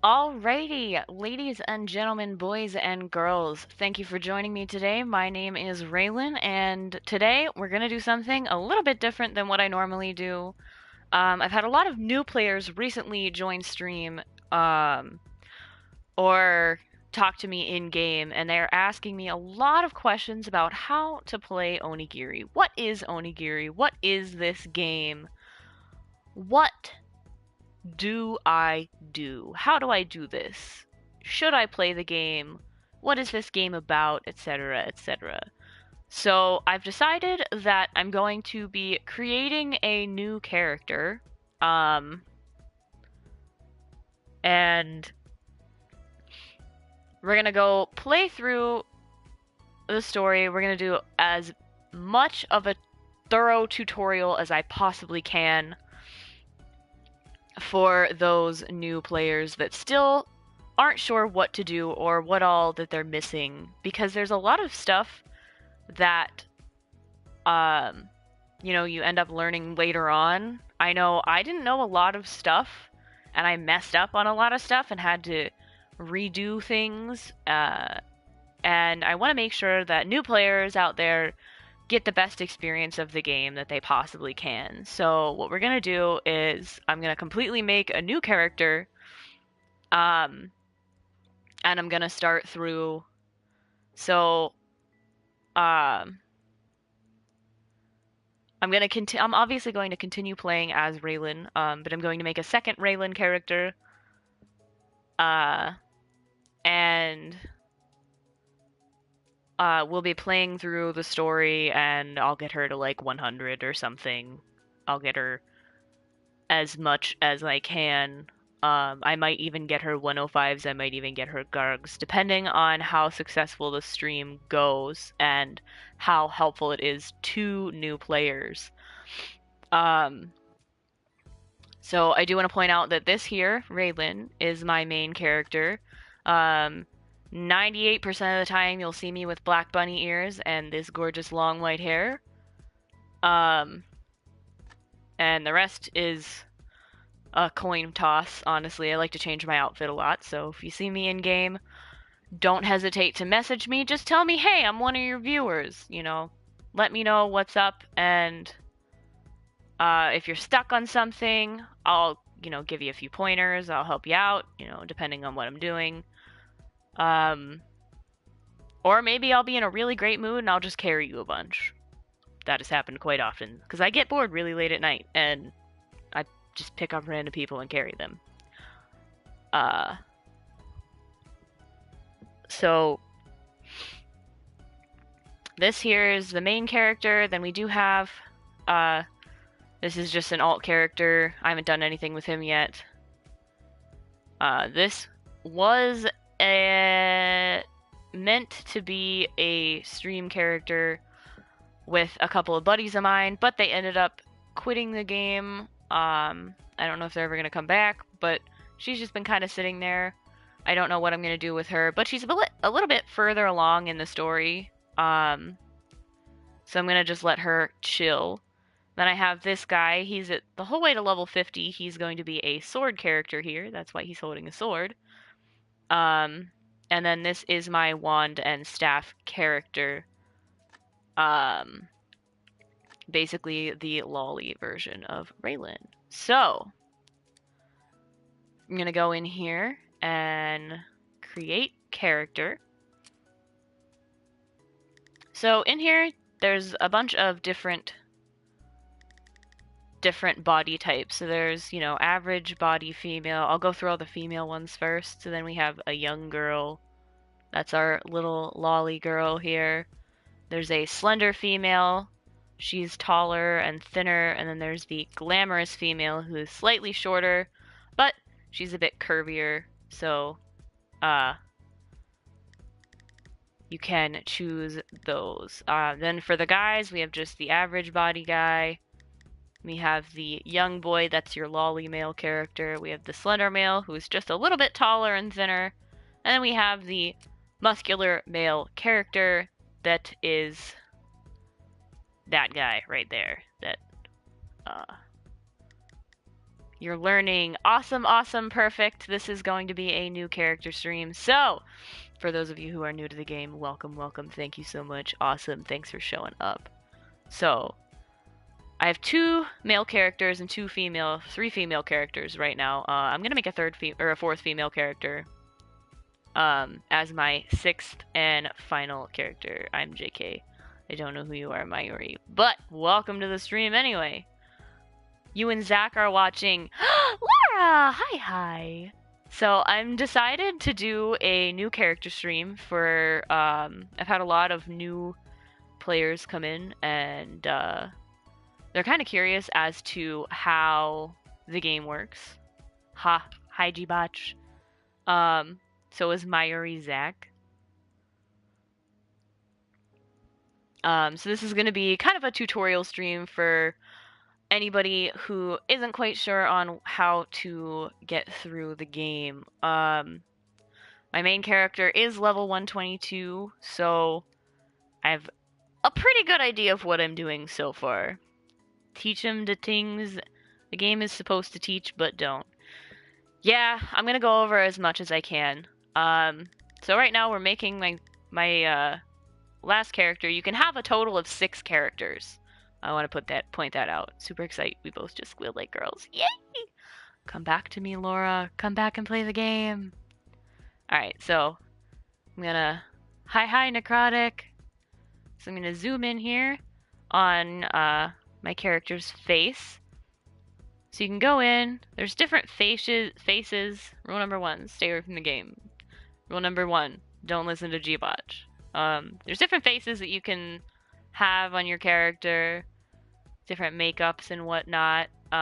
Alrighty, ladies and gentlemen, boys and girls, thank you for joining me today. My name is Raelan, and today we're going to do something a little bit different than what I normally do. I've had a lot of new players recently join stream um, or talk to me in game, and they're asking me a lot of questions about how to play Onigiri. What is Onigiri? What is this game? What do I do? How do I do this? Should I play the game? What is this game about? Etc., etc. So I've decided that I'm going to be creating a new character. And we're gonna go play through the story. We're gonna do as much of a thorough tutorial as I possibly can for those new players that still aren't sure what to do or what all that they're missing, because there's a lot of stuff that you end up learning later on. I know I didn't know a lot of stuff and I messed up on a lot of stuff and had to redo things, and I want to make sure that new players out there get the best experience of the game that they possibly can. So what we're gonna do is I'm gonna completely make a new character, um, and I'm gonna start through. So, um, I'm obviously going to continue playing as Raelan, but I'm going to make a second Raelan character, uh, and we'll be playing through the story, and I'll get her to like 100 or something. I'll get her as much as I can. I might even get her 105s, I might even get her Gargs, depending on how successful the stream goes and how helpful it is to new players. So I do want to point out that this here, Raelan, is my main character. 98% of the time you'll see me with black bunny ears and this gorgeous long white hair. And the rest is a coin toss, honestly. I like to change my outfit a lot, so if you see me in game, don't hesitate to message me. Just tell me, hey, I'm one of your viewers, Let me know what's up, and if you're stuck on something, I'll, give you a few pointers. I'll help you out, depending on what I'm doing. Or maybe I'll be in a really great mood and I'll just carry you a bunch. That has happened quite often, because I get bored really late at night, and I just pick up random people and carry them. So this here is the main character. Then we do have, this is just an alt character. I haven't done anything with him yet. This was meant to be a stream character with a couple of buddies of mine, but they ended up quitting the game. I don't know if they're ever going to come back, but she's just been kind of sitting there. I don't know what I'm going to do with her, but she's a little bit further along in the story. So I'm going to just let her chill. Then I have this guy. He's at the whole way to level 50. He's going to be a sword character here. That's why he's holding a sword. And then this is my wand and staff character. Basically the lolly version of Raelan. So, I'm gonna go in here and create character. So in here, there's a bunch of different body types. So there's, average body female. I'll go through all the female ones first. So then we have a young girl. That's our little lolly girl here. There's a slender female. She's taller and thinner. And then there's the glamorous female who is slightly shorter, but she's a bit curvier. So, you can choose those. Then for the guys, we have just the average body guy. We have the young boy, that's your lolly male character. We have the slender male, who's just a little bit taller and thinner. And then we have the muscular male character, that is that guy right there. That You're learning awesome, awesome, perfect. This is going to be a new character stream. So, for those of you who are new to the game, welcome, welcome. Thank you so much. Awesome. Thanks for showing up. So, I have 2 male characters and 3 female characters right now. I'm gonna make a fourth female character as my 6th and final character. I'm JK. I don't know who you are, Mayuri, but welcome to the stream anyway. You and Zach are watching. Laura! Hi. So I'm decided to do a new character stream for, I've had a lot of new players come in, and they're kind of curious as to how the game works. Hi G-Botch. So is Mayuri Zach. So this is going to be kind of a tutorial stream for anybody who isn't quite sure on how to get through the game. My main character is level 122, so I have a pretty good idea of what I'm doing so far. Teach him the things the game is supposed to teach, but don't. Yeah, I'm gonna go over as much as I can. So right now we're making my last character. You can have a total of 6 characters. I want to point that out. Super excited. We both just squealed like girls. Yay! Come back to me, Laura. Come back and play the game. Alright, so I'm gonna... Hi, Necrotic. So I'm gonna zoom in here on my character's face. So you can go in. There's different faces. Rule number 1, stay away from the game. Rule number 1, don't listen to G-Botch. There's different faces that you can have on your character, different makeups and whatnot. So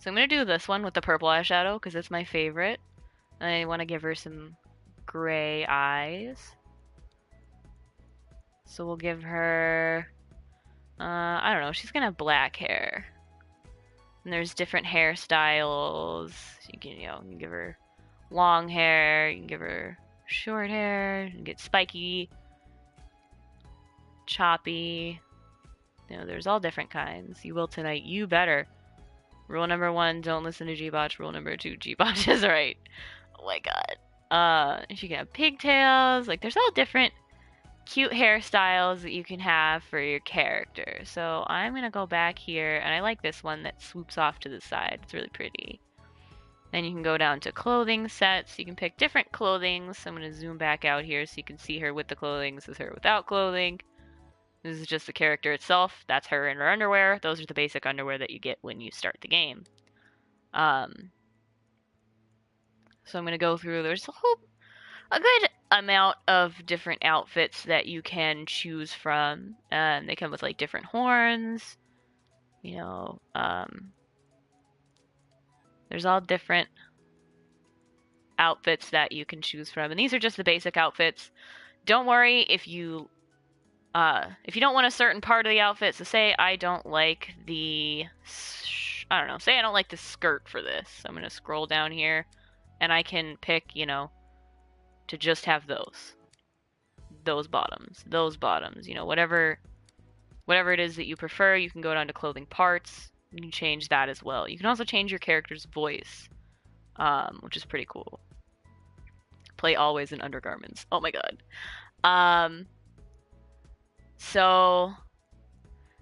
I'm gonna do this one with the purple eyeshadow because it's my favorite. I want to give her some gray eyes. So we'll give her, I don't know, she's gonna have black hair. And there's different hairstyles. You can give her long hair, you can give her short hair, you can get spiky, choppy. There's all different kinds. You will tonight, you better. Rule number 1, don't listen to G-Botch. Rule number 2, G-Botch is right. Oh my god. She can have pigtails. There's all different cute hairstyles that you can have for your character. So I'm gonna go back here, and I like this one that swoops off to the side. It's really pretty. Then you can go down to clothing sets. You can pick different clothing. So I'm gonna zoom back out here so you can see her with the clothing. This is her without clothing. This is just the character itself. That's her in her underwear. Those are the basic underwear that you get when you start the game. So I'm gonna go through. There's a good amount of different outfits that you can choose from. They come with different horns. There's all different outfits that you can choose from, and these are just the basic outfits. Don't worry if you don't want a certain part of the outfit. So say I don't like the, say I don't like the skirt for this. I'm gonna scroll down here, and I can pick, to just have those bottoms, whatever it is that you prefer. You can go down to clothing parts. You can change that as well. You can also change your character's voice, which is pretty cool. Play always in undergarments. Oh my god. So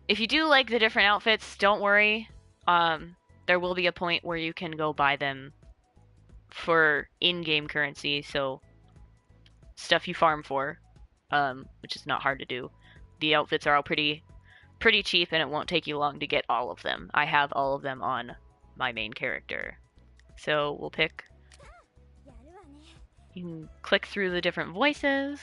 if you do like the different outfits, don't worry. There will be a point where you can go buy them for in-game currency, so stuff you farm for, which is not hard to do. The outfits are all pretty cheap, and it won't take you long to get all of them. I have all of them on my main character. So we'll pick. You can click through the different voices.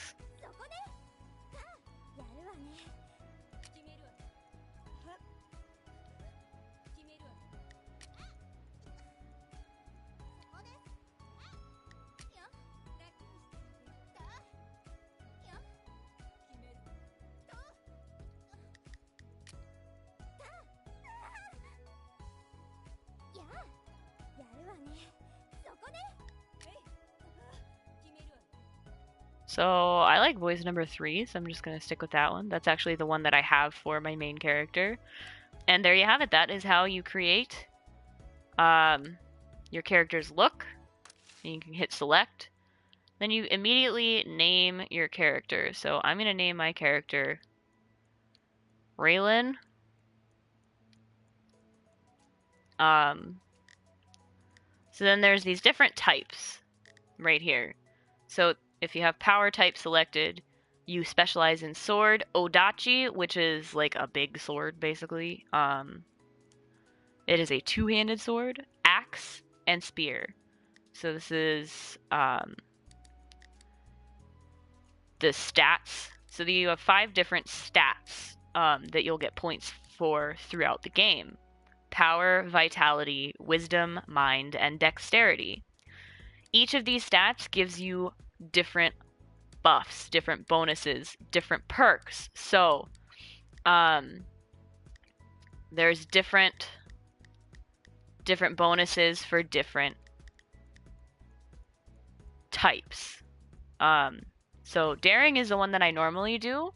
So I like voice number 3, so I'm just going to stick with that one. That's actually the one that I have for my main character. And there you have it. That is how you create your character's look. And you can hit select. Then you immediately name your character. So I'm going to name my character Raelan. So then there's these different types right here. So if you have power type selected, you specialize in sword, odachi, which is like a big sword basically. It is a two-handed sword, axe, and spear. So this is the stats. So you have 5 different stats that you'll get points for throughout the game. Power, vitality, wisdom, mind, and dexterity. Each of these stats gives you different buffs, different bonuses, different perks. So there's different bonuses for different types. So daring is the one that I normally do.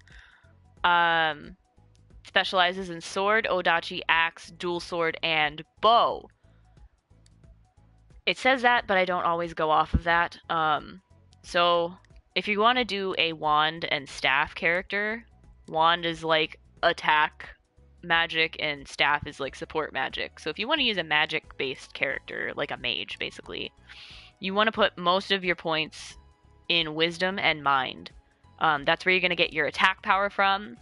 Specializes in sword, odachi, axe, dual sword, and bow. It says that, but I don't always go off of that. So if you want to do a wand and staff character, wand is like attack magic and staff is like support magic. So if you want to use a magic based character, like a mage basically, you want to put most of your points in wisdom and mind. That's where you're going to get your attack power from.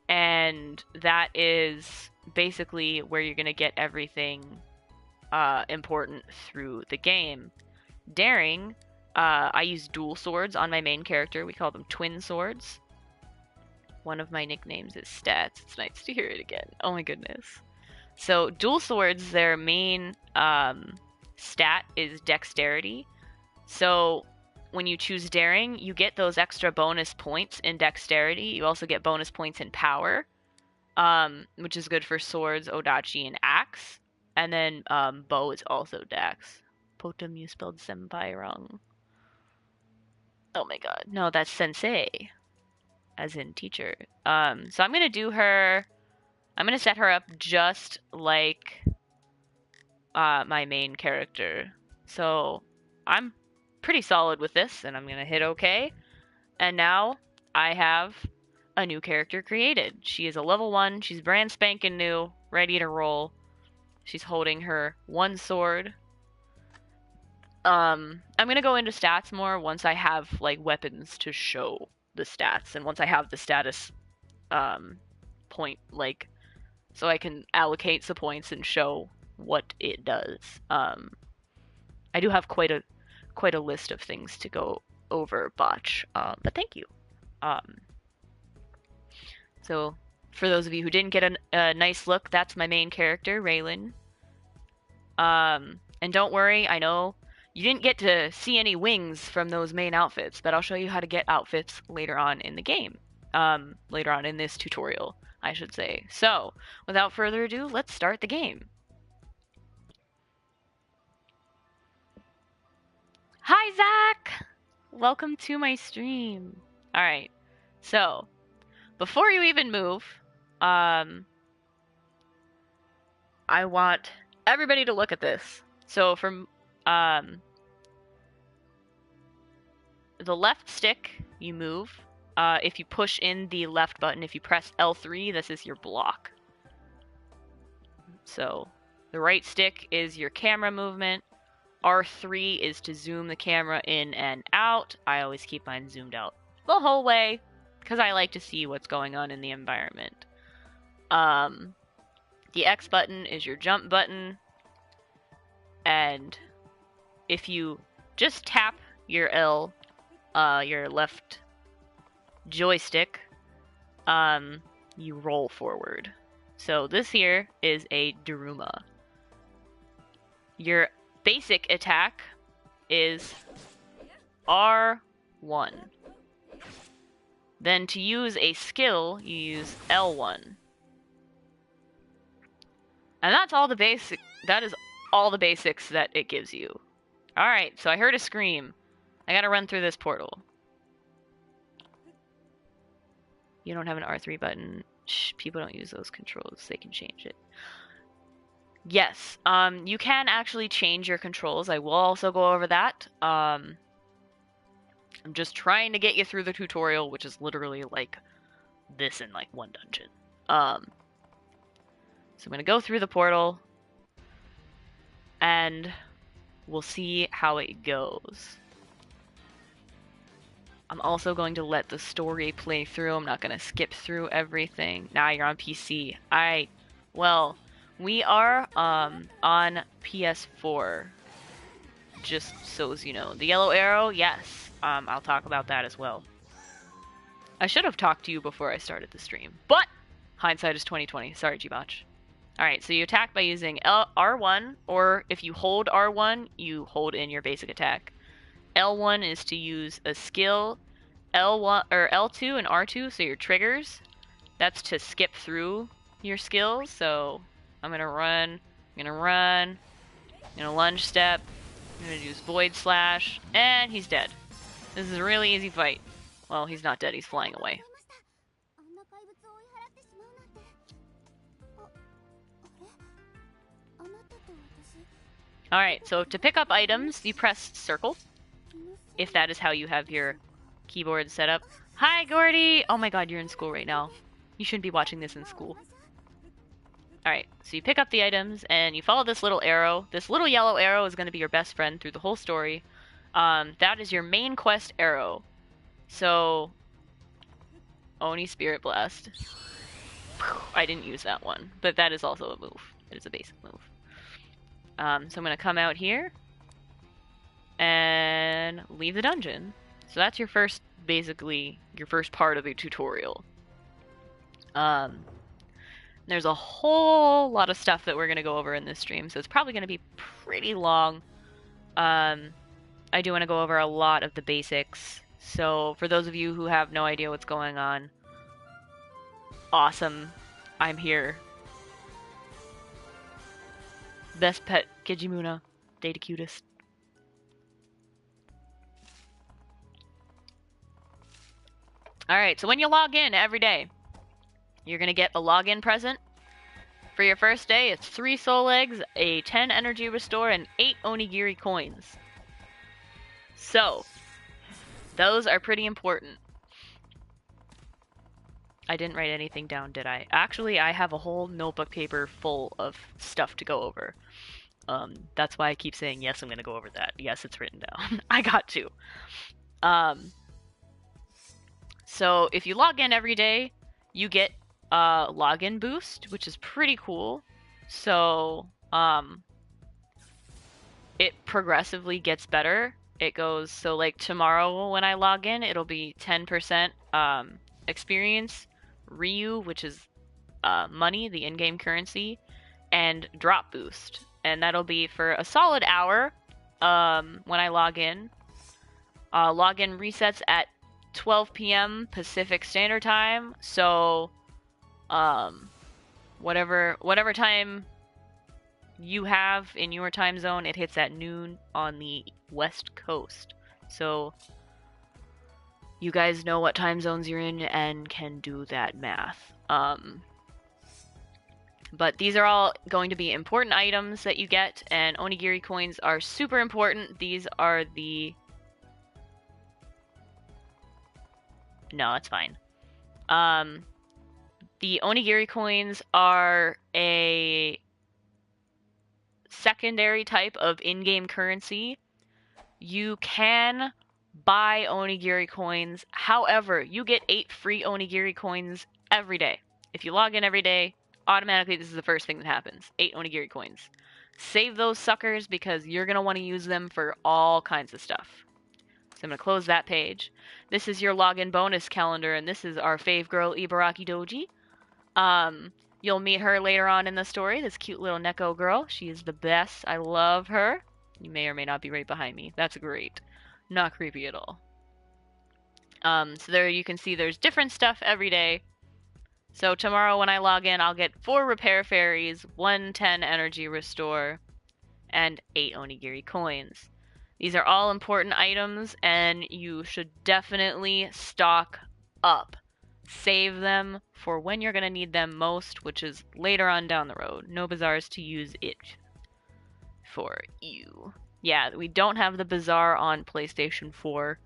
And that is basically where you're going to get everything important through the game. Daring, I use dual swords on my main character. We call them twin swords. One of my nicknames is Stats. It's nice to hear it again. Oh my goodness. So dual swords, their main stat is dexterity. So when you choose daring, you get those extra bonus points in dexterity. You also get bonus points in power, which is good for swords, odachi, and axe. And then bow is also dex. Potom, you spelled senpai wrong. Oh my god. No, that's sensei, as in teacher. So I'm going to do her... I'm going to set her up just like my main character. So I'm pretty solid with this, and I'm going to hit OK. And now I have a new character created. She is a level 1. She's brand spanking new, ready to roll. She's holding her one sword. I'm going to go into stats more once I have like weapons to show the stats, and once I have the status point, like, so I can allocate the points and show what it does. I do have quite a list of things to go over, Botch, but thank you. So for those of you who didn't get a nice look, that's my main character, Raelan. And don't worry, I know you didn't get to see any wings from those main outfits, but I'll show you how to get outfits later on in the game. Later on in this tutorial, I should say. So, without further ado, let's start the game. Hi, Zach! Welcome to my stream. Alright, so, before you even move, I want everybody to look at this. So, from the left stick, you move. If you push in the left button, if you press L3, this is your block. So the right stick is your camera movement. R3 is to zoom the camera in and out. I always keep mine zoomed out the whole way because I like to see what's going on in the environment. The X button is your jump button. And if you just tap your L, your left joystick, you roll forward. So this here is a Daruma. Your basic attack is R1. Then to use a skill, you use L1. And that's all the basic, that is all the basics that it gives you. Alright, so I heard a scream. I gotta run through this portal. You don't have an R3 button. Shh, people don't use those controls. They can change it. Yes, you can actually change your controls. I will also go over that. I'm just trying to get you through the tutorial, which is literally like this in like one dungeon. So I'm gonna go through the portal, and we'll see how it goes. I'm also going to let the story play through. I'm not gonna skip through everything. Now you're on PC. Well, we are on PS4. Just so as you know. The yellow arrow, yes. I'll talk about that as well. I should have talked to you before I started the stream, but hindsight is 2020. Sorry, G-Botch. Alright, so you attack by using R1, or if you hold R1, you hold in your basic attack. L1 is to use a skill. L1 or L2 and R2, so your triggers. That's to skip through your skills. So I'm gonna run, I'm gonna lunge step, I'm gonna use Void Slash, and he's dead. This is a really easy fight. Well, he's not dead, he's flying away. Alright, so to pick up items, you press circle, if that is how you have your keyboard set up. Hi, Gordy! Oh my god, you're in school right now. You shouldn't be watching this in school. Alright, so you pick up the items, and you follow this little arrow. This little yellow arrow is going to be your best friend through the whole story. That is your main quest arrow. So, Oni Spirit Blast. I didn't use that one, but that is also a move. It is a basic move. So I'm going to come out here and leave the dungeon. So that's your first, basically, your first part of the tutorial. There's a whole lot of stuff that we're going to go over in this stream, so it's probably going to be pretty long. I do want to go over a lot of the basics. So for those of you who have no idea what's going on, awesome, I'm here. Best pet, Kijimuna, data cutest. Alright, so when you log in every day, you're going to get a login present. For your first day, it's 3 soul eggs, a 10 energy restore, and 8 onigiri coins. So, those are pretty important. I didn't write anything down, did I? Actually, I have a whole notebook paper full of stuff to go over. That's why I keep saying, yes, I'm going to go over that. Yes, it's written down. I got to. So, if you log in every day, you get a login boost, which is pretty cool. So, it progressively gets better. It goes, so like tomorrow when I log in, it'll be 10% experience, Ryu, which is money, the in-game currency, and drop boost. And that'll be for a solid hour when I log in. Login resets at 12 p.m. Pacific Standard Time, so whatever time you have in your time zone, it hits at noon on the West Coast. So you guys know what time zones you're in and can do that math. But these are all going to be important items that you get, and onigiri coins are super important. These are the... No, it's fine. The onigiri coins are a secondary type of in-game currency. You can buy onigiri coins. However, you get 8 free onigiri coins every day. If you log in every day, automatically this is the first thing that happens. 8 onigiri coins. Save those suckers because you're going to want to use them for all kinds of stuff. So I'm going to close that page. This is your login bonus calendar, and this is our fave girl, Ibaraki Doji. You'll meet her later on in the story, this cute little Neko girl. She is the best. I love her. You may or may not be right behind me. That's great. Not creepy at all. So there you can see there's different stuff every day. So tomorrow when I log in, I'll get 4 repair fairies, 1 10 energy restore, and 8 onigiri coins. These are all important items, and you should definitely stock up. save them for when you're going to need them most, which is later on down the road. No bazaars to use it for you. Yeah, we don't have the bazaar on PlayStation 4,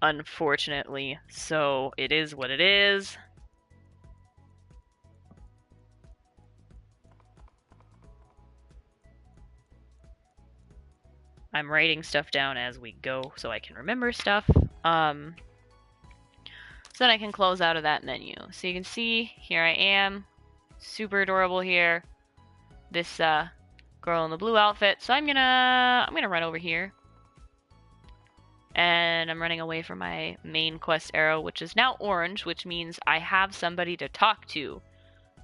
unfortunately, so it is what it is. I'm writing stuff down as we go so I can remember stuff. So then I can close out of that menu. So you can see, here I am, super adorable here. This girl in the blue outfit. So I'm gonna run over here. And I'm running away from my main quest arrow, which is now orange, which means I have somebody to talk to.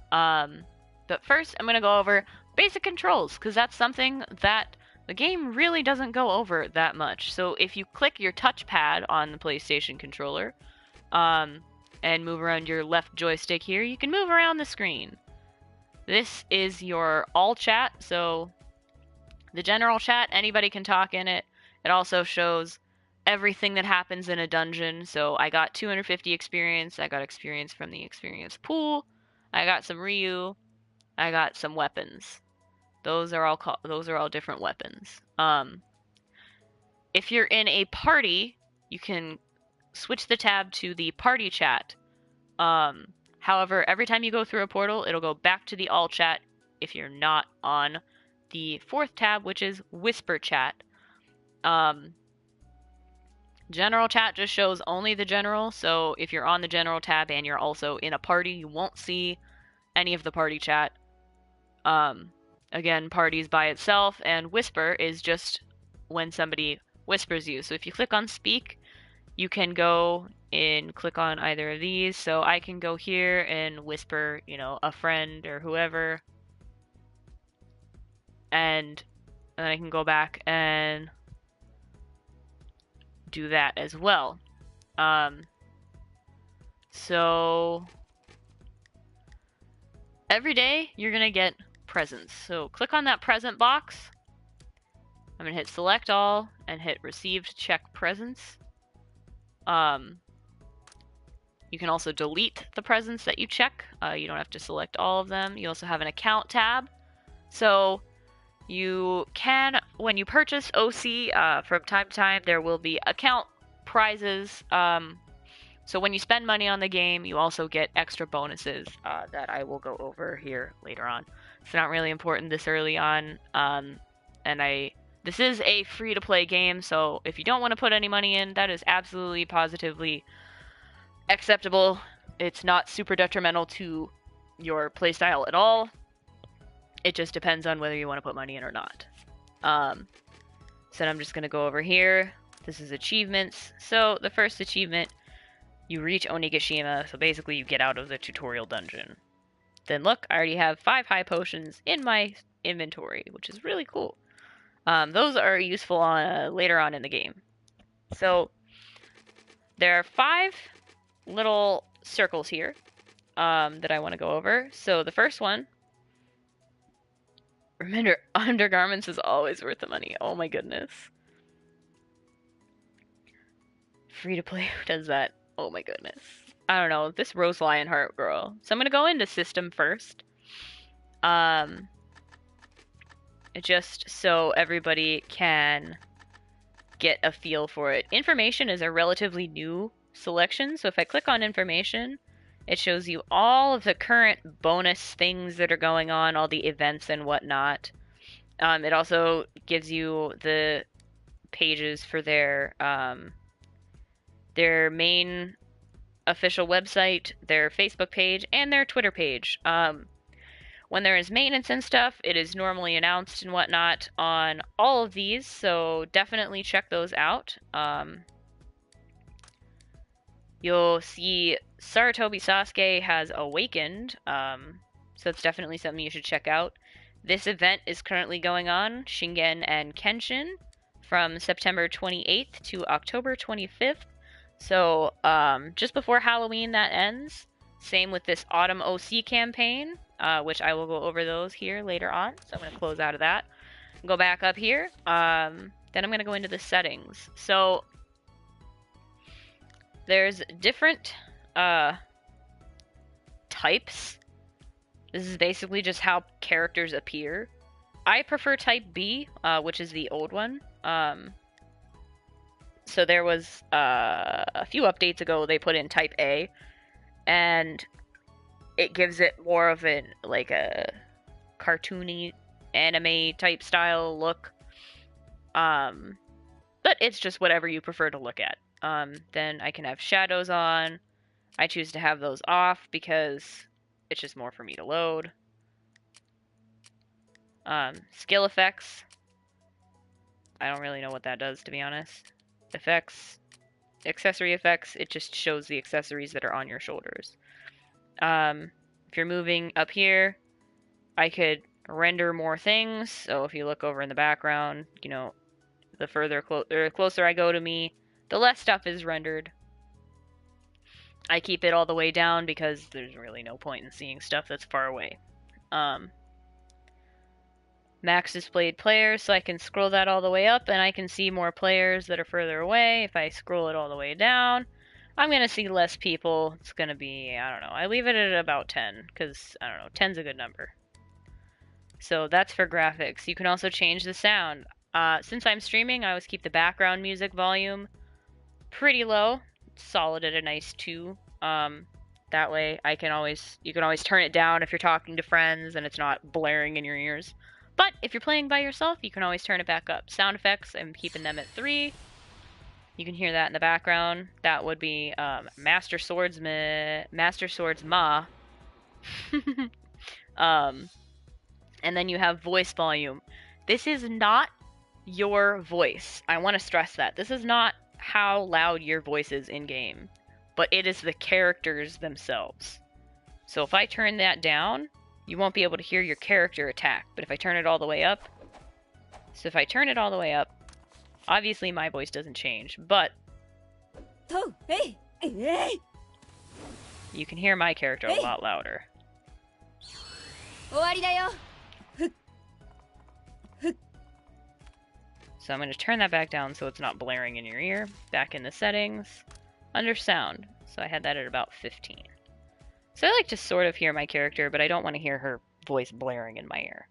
But first I'm gonna go over basic controls, because that's something that the game really doesn't go over that much. So if you click your touchpad on the PlayStation controller, and move around your left joystick here, you can move around the screen. This is your all chat, so the general chat, anybody can talk in it. It also shows everything that happens in a dungeon. So I got 250 experience, I got experience from the experience pool, I got some Ryu, I got some weapons. Those are all different weapons. If you're in a party, you can switch the tab to the party chat. However, every time you go through a portal, it'll go back to the all chat if you're not on the fourth tab, which is whisper chat. General chat just shows only the general, so if you're on the general tab and you're also in a party, you won't see any of the party chat. Again, parties by itself, and whisper is just when somebody whispers you. So if you click on speak, you can go and click on either of these. So I can go here and whisper, a friend or whoever. And then I can go back and do that as well. So every day you're going to get presents. So click on that present box. I'm going to hit select all and hit receive to check presents. You can also delete the presents that you check. You don't have to select all of them. You also have an account tab. So you can, when you purchase OC, from time to time, there will be account prizes. So when you spend money on the game, you also get extra bonuses that I will go over here later on. It's not really important this early on. This is a free-to-play game, so if you don't want to put any money in, that is absolutely, positively acceptable. It's not super detrimental to your playstyle at all. It just depends on whether you want to put money in or not. So I'm just going to go over here. This is achievements. So the first achievement, you reach Onigiri, so basically you get out of the tutorial dungeon. Then look, I already have 5 high potions in my inventory, which is really cool. Those are useful later on in the game. So there are 5 little circles here that I want to go over. So the first one, remember, undergarments is always worth the money. Oh my goodness. Free to play, who does that? Oh my goodness. I don't know, this Rose Lionheart girl. So I'm going to go into system first. Just so everybody can get a feel for it. Information is a relatively new selection, so if I click on information, it shows you all of the current bonus things that are going on, all the events and whatnot. It also gives you the pages for their main official website, their Facebook page, and their Twitter page. When there is maintenance and stuff, it is normally announced and whatnot on all of these, so definitely check those out. You'll see Saratobi Sasuke has awakened, so that's definitely something you should check out. This event is currently going on, Shingen and Kenshin, from September 28th to October 25th. So just before Halloween that ends. Same with this Autumn OC campaign, which I will go over those here later on. So I'm going to close out of that. Go back up here. Then I'm going to go into the settings. So there's different types. This is basically just how characters appear. I prefer type B, which is the old one. So there was a few updates ago they put in type A, and it gives it more of an like a cartoony anime type style look. But it's just whatever you prefer to look at. Then I can have shadows on. I choose to have those off because it's just more for me to load. Skill effects. I don't really know what that does, to be honest. Effects. Accessory effects, it just shows the accessories that are on your shoulders. If you're moving up here, I could render more things. So if you look over in the background, you know, the closer I go to me, the less stuff is rendered. I keep it all the way down because there's really no point in seeing stuff that's far away. Max displayed players, so I can scroll that all the way up and I can see more players that are further away. If I scroll it all the way down, I'm going to see less people. It's going to be, I don't know, I leave it at about 10 because, I don't know, 10's a good number. So that's for graphics. You can also change the sound. Since I'm streaming, I always keep the background music volume pretty low, solid at a nice 2. That way you can always turn it down if you're talking to friends and it's not blaring in your ears. But if you're playing by yourself, you can always turn it back up. Sound effects, I'm keeping them at 3. You can hear that in the background. That would be Master Swords Ma. And then you have voice volume. This is not your voice. I want to stress that. This is not how loud your voice is in-game, but it is the characters themselves. So if I turn that down, you won't be able to hear your character attack. But if I turn it all the way up, obviously my voice doesn't change, but you can hear my character a lot louder. So I'm going to turn that back down so it's not blaring in your ear. Back in the settings, under sound. So I had that at about 15. So I like to sort of hear my character, but I don't want to hear her voice blaring in my ear.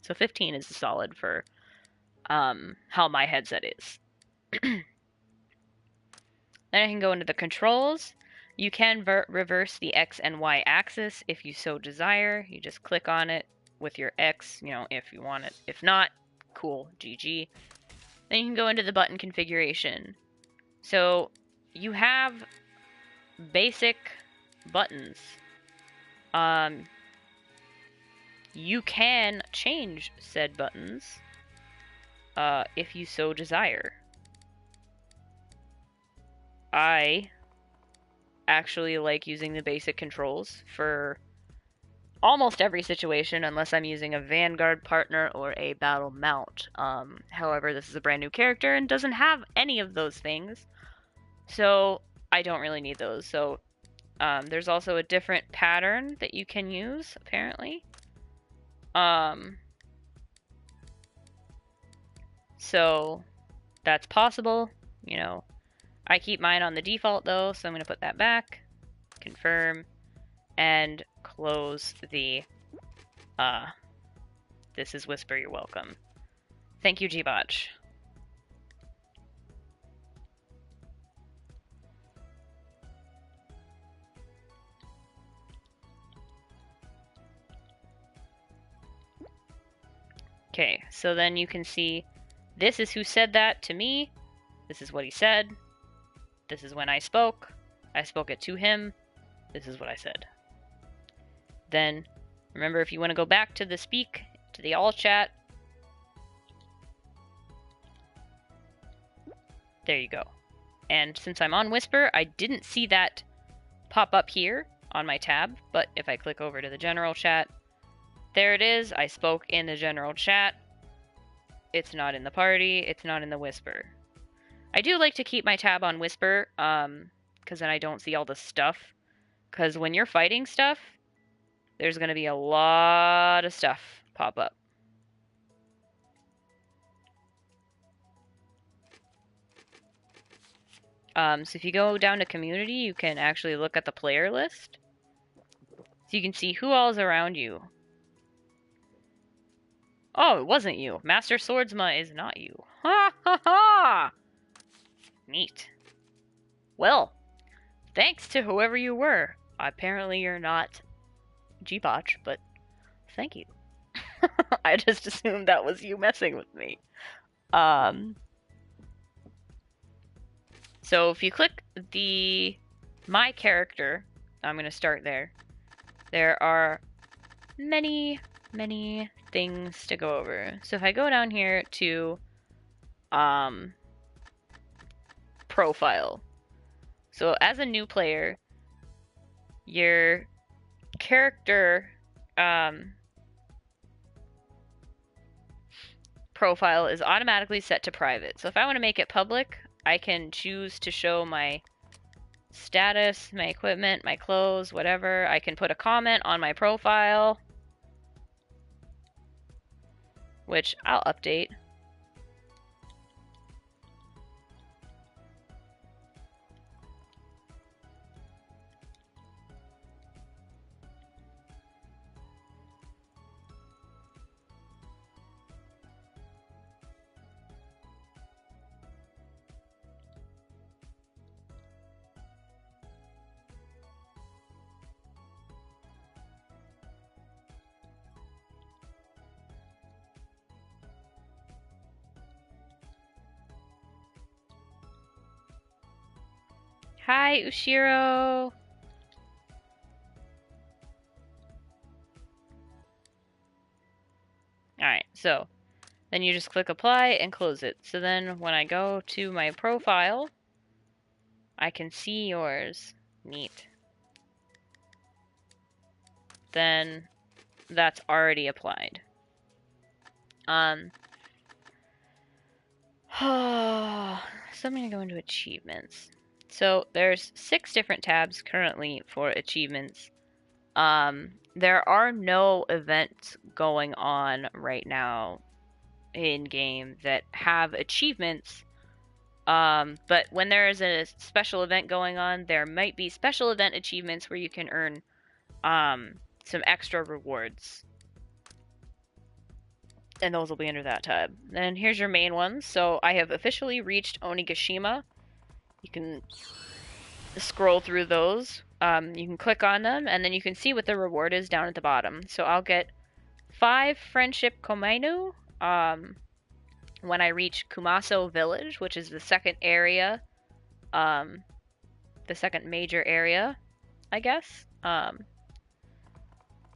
So 15 is solid for how my headset is. Then I can go into the controls. You can reverse the X and Y axis if you so desire. You just click on it with your X, you know, if you want it. If not, cool, GG. Then you can go into the button configuration. So you have basic buttons. You can change said buttons if you so desire. I actually like using the basic controls for almost every situation unless I'm using a Vanguard partner or a battle mount. However, this is a brand new character and doesn't have any of those things, so I don't really need those. So there's also a different pattern that you can use, apparently. So that's possible, you know. I keep mine on the default though, so I'm going to put that back, confirm, and close the, this is Whisper, you're welcome. Thank you, Gbotch. Okay, so then you can see, this is who said that to me, this is what he said, this is when I spoke it to him, this is what I said. Then, remember, if you want to go back to the speak, to the all chat, there you go. And since I'm on Whisper, I didn't see that pop up here on my tab, but if I click over to the general chat, there it is. I spoke in the general chat. It's not in the party, it's not in the Whisper. I do like to keep my tab on Whisper, because then I don't see all the stuff. Because when you're fighting stuff, there's going to be a lot of stuff pop up. So if you go down to community, you can actually look at the player list. So you can see who all is around you. Oh, it wasn't you. Master Swordsma is not you. Ha ha ha! Neat. Well, thanks to whoever you were. Apparently you're not G-Botch, but thank you. I just assumed that was you messing with me. So if you click the My Character, I'm going to start there. There are many things to go over. So if I go down here to profile. So as a new player, your character profile is automatically set to private. So if I want to make it public, I can choose to show my status, my equipment, my clothes, whatever. I can put a comment on my profile, which I'll update. Hi, Ushiro! Alright, so then you just click apply and close it. So then when I go to my profile, I can see yours. Neat. Then that's already applied. So I'm gonna go into achievements. So there's 6 different tabs currently for achievements. There are no events going on right now in game that have achievements. But when there is a special event going on, there might be special event achievements where you can earn some extra rewards. And those will be under that tab. And here's your main ones. So I have officially reached Onigashima. You can scroll through those. You can click on them, and then you can see what the reward is down at the bottom. So I'll get 5 Friendship Komainu when I reach Kumaso Village, which is the second area, the second major area, I guess.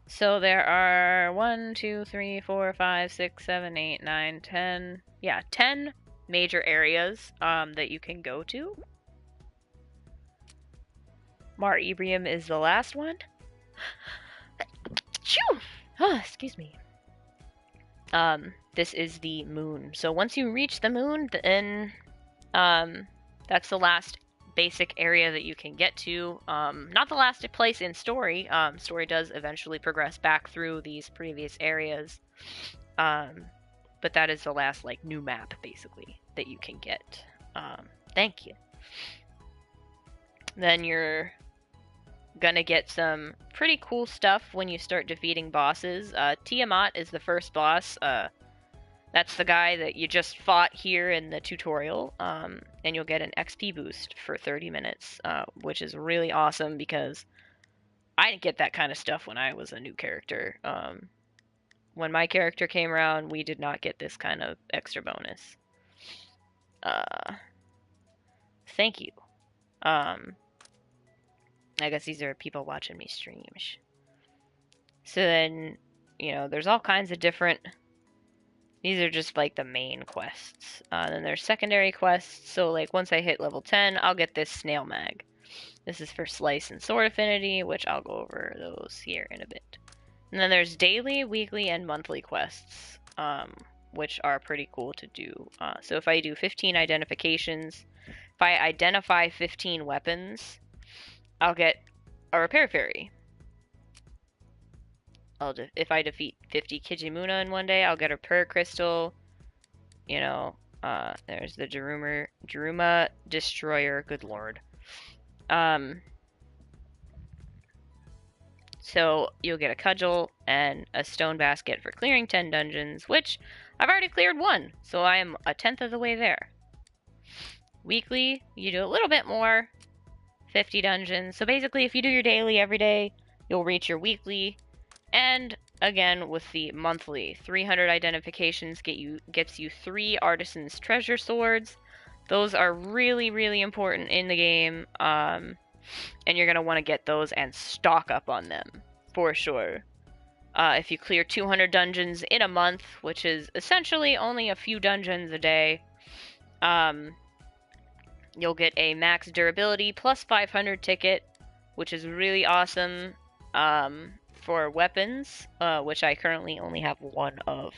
So there are 1, 2, 3, 4, 5, 6, 7, 8, 9, 10. Yeah, 10 major areas that you can go to. Mar Ibrium is the last one. Shoo! Oh, excuse me. This is the moon. So once you reach the moon, then that's the last basic area that you can get to. Not the last place in story. Story does eventually progress back through these previous areas. But that is the last like new map basically that you can get. Thank you. Then you're gonna get some pretty cool stuff when you start defeating bosses. Tiamat is the first boss. That's the guy that you just fought here in the tutorial, and you'll get an XP boost for 30 minutes, which is really awesome because I didn't get that kind of stuff when I was a new character. When my character came around, we did not get this kind of extra bonus. Thank you. I guess these are people watching me streams. So then, you know, there's all kinds of different... These are just like the main quests. Then there's secondary quests. So like once I hit level 10, I'll get this snail mag. This is for slice and sword affinity, which I'll go over those here in a bit. And then there's daily, weekly, and monthly quests, which are pretty cool to do. So if I do 15 identifications, if I identify 15 weapons, I'll get a repair fairy. If I defeat 50 Kijimuna in one day, I'll get a prayer crystal. You know, There's the Daruma Destroyer. Good lord. So you'll get a cudgel and a stone basket for clearing 10 dungeons, which I've already cleared 1, so I am a 10th of the way there. Weekly, you do a little bit more, 50 dungeons. So basically, if you do your daily every day, you'll reach your weekly. And again, with the monthly, 300 identifications gets you 3 Artisan's Treasure Swords. Those are really, really important in the game, and you're going to want to get those and stock up on them, for sure. If you clear 200 dungeons in a month, which is essentially only a few dungeons a day, you'll get a max durability plus 500 ticket, which is really awesome for weapons, which I currently only have 1 of,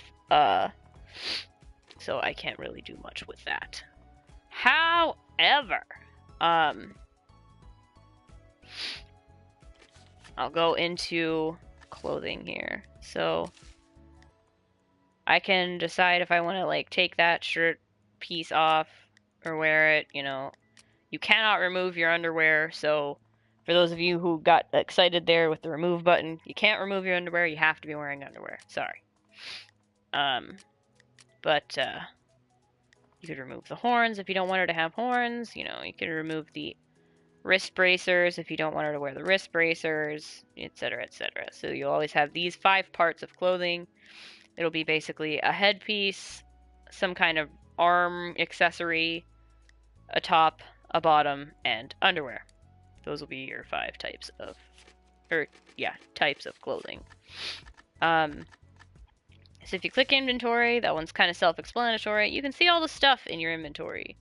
so I can't really do much with that. However, I'll go into clothing here. So I can decide if I want to like take that shirt piece off or wear it, you know. You cannot remove your underwear, so for those of you who got excited there with the remove button, you can't remove your underwear, you have to be wearing underwear. Sorry. But you could remove the horns if you don't want her to have horns, you know, you could remove the wrist bracers if you don't want her to wear the wrist bracers, etc., etc. So you'll always have these 5 parts of clothing. It'll be basically a headpiece, some kind of arm accessory, a top, a bottom, and underwear. Those will be your 5 types of, types of clothing. So if you click inventory, that one's kind of self-explanatory. You can see all the stuff in your inventory.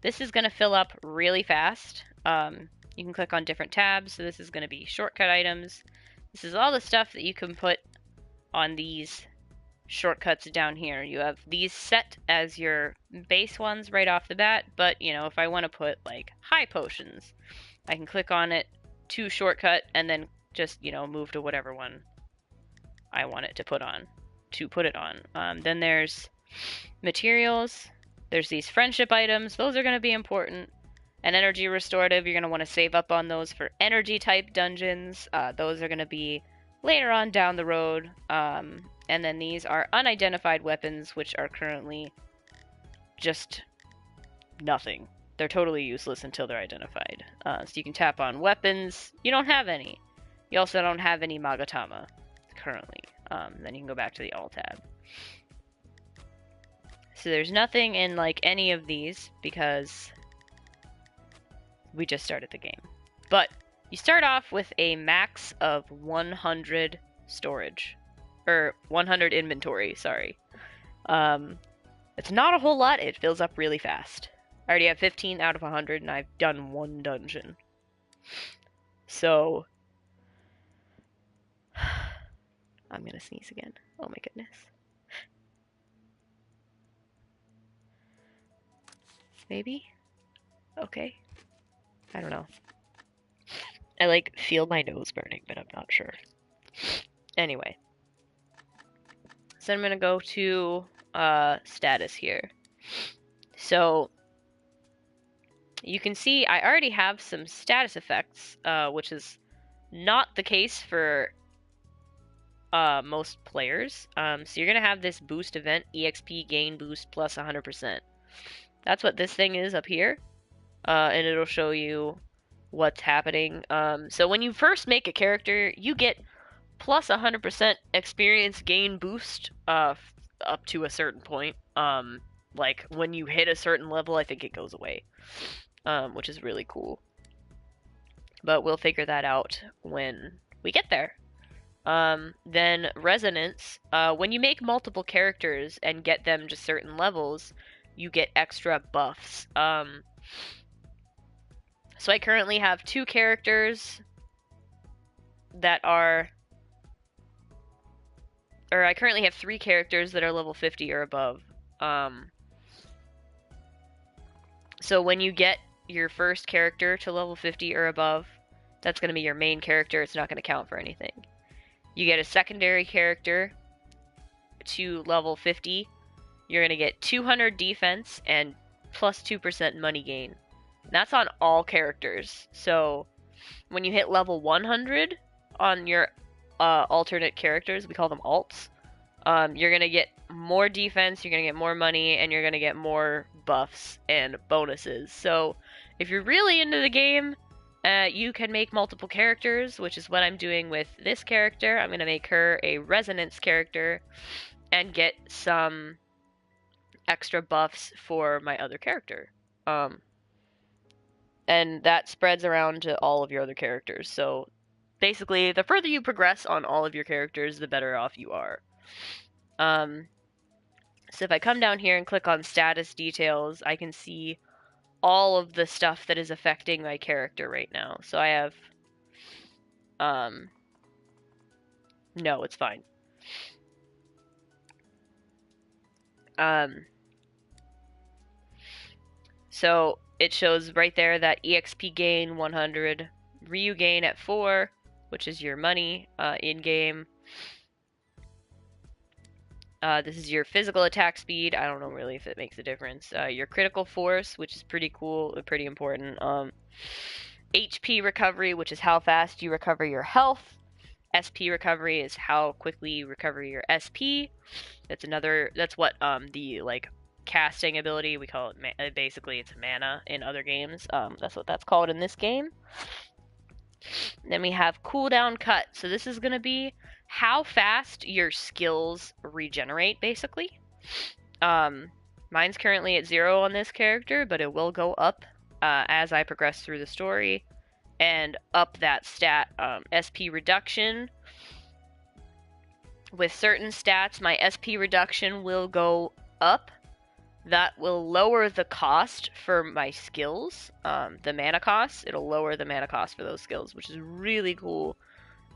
This is going to fill up really fast. You can click on different tabs. So this is going to be shortcut items. This is all the stuff that you can put on these shortcuts down here. You have these set as your base ones right off the bat, but you know, if I want to put like high potions, I can click on it to shortcut and then just, you know, move to whatever one I want it to put it on. Then there's materials. There's these friendship items. Those are going to be important. And energy restorative, you're going to want to save up on those for energy type dungeons. Those are going to be later on down the road. And then these are unidentified weapons, which are currently just nothing. They're totally useless until they're identified. So you can tap on weapons. You don't have any. You also don't have any Magatama currently. Then you can go back to the All tab. So there's nothing in like any of these because we just started the game. But you start off with a max of 100 storage. Or 100 inventory, sorry. It's not a whole lot, it fills up really fast. I already have 15 out of 100 and I've done 1 dungeon. So I'm gonna sneeze again. Oh my goodness. Maybe? Okay. I don't know. I like feel my nose burning, but I'm not sure. Anyway. So I'm gonna go to status here. So you can see I already have some status effects, which is not the case for most players. So you're gonna have this boost event, EXP gain boost plus 100%. That's what this thing is up here, and it'll show you what's happening. So when you first make a character, you get plus 100% experience gain boost up to a certain point. Like when you hit a certain level, I think it goes away, which is really cool. But we'll figure that out when we get there. Then resonance. When you make multiple characters and get them to certain levels, you get extra buffs. So I currently have 2 characters that are, or I currently have 3 characters that are level 50 or above. So when you get your first character to level 50 or above, that's going to be your main character. It's not going to count for anything. You get a secondary character to level 50. you're going to get 200 defense and plus 2% money gain. And that's on all characters. So when you hit level 100 on your alternate characters, we call them alts, you're going to get more defense, you're going to get more money, and you're going to get more buffs and bonuses. So if you're really into the game, you can make multiple characters, which is what I'm doing with this character. I'm going to make her a resonance character and get some extra buffs for my other character. And that spreads around to all of your other characters. So basically, the further you progress on all of your characters, the better off you are. So if I come down here and click on status details, I can see all of the stuff that is affecting my character right now. So I have, no, it's fine. So it shows right there that EXP gain 100, Ryu gain at 4, which is your money in-game. This is your physical attack speed. I don't know really if it makes a difference. Your critical force, which is pretty cool, pretty important. HP recovery, which is how fast you recover your health. SP recovery is how quickly you recover your SP. That's what the like casting ability, we call it, basically it's mana in other games. That's what that's called in this game. Then we have cooldown cut. So this is going to be how fast your skills regenerate, basically. Mine's currently at 0 on this character, but it will go up as I progress through the story and up that stat. SP reduction. With certain stats, my SP reduction will go up. That will lower the cost for my skills, the mana cost. It'll lower the mana cost for those skills, which is really cool,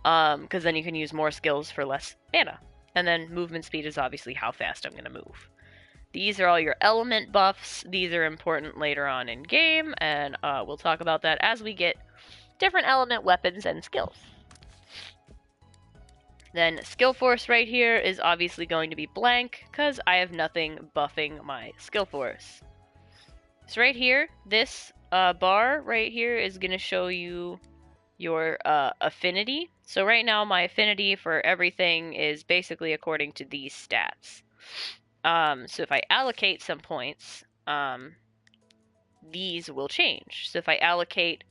because then you can use more skills for less mana. And then movement speed is obviously how fast I'm going to move. These are all your element buffs. These are important later on in game, and we'll talk about that as we get different element weapons and skills. Then skill force right here is obviously going to be blank because I have nothing buffing my skill force. So right here, this bar right here is going to show you your affinity. So right now my affinity for everything is basically according to these stats. So if I allocate some points, these will change. So if I allocate,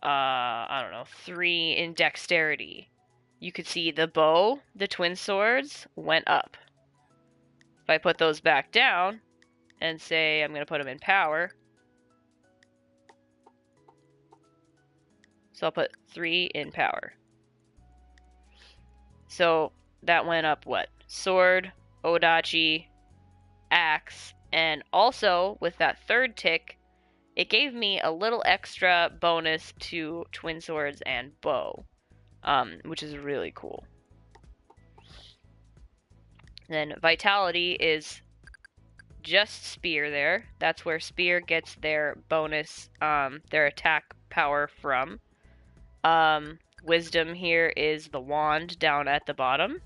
I don't know, 3 in dexterity, you could see the bow, the twin swords, went up. If I put those back down and say I'm going to put them in power, so I'll put 3 in power. So that went up what? Sword, odachi, axe, and also with that third tick, it gave me a little extra bonus to twin swords and bow. Which is really cool. Then vitality is just spear there. That's where spear gets their bonus, their attack power from. Wisdom here is the wand down at the bottom.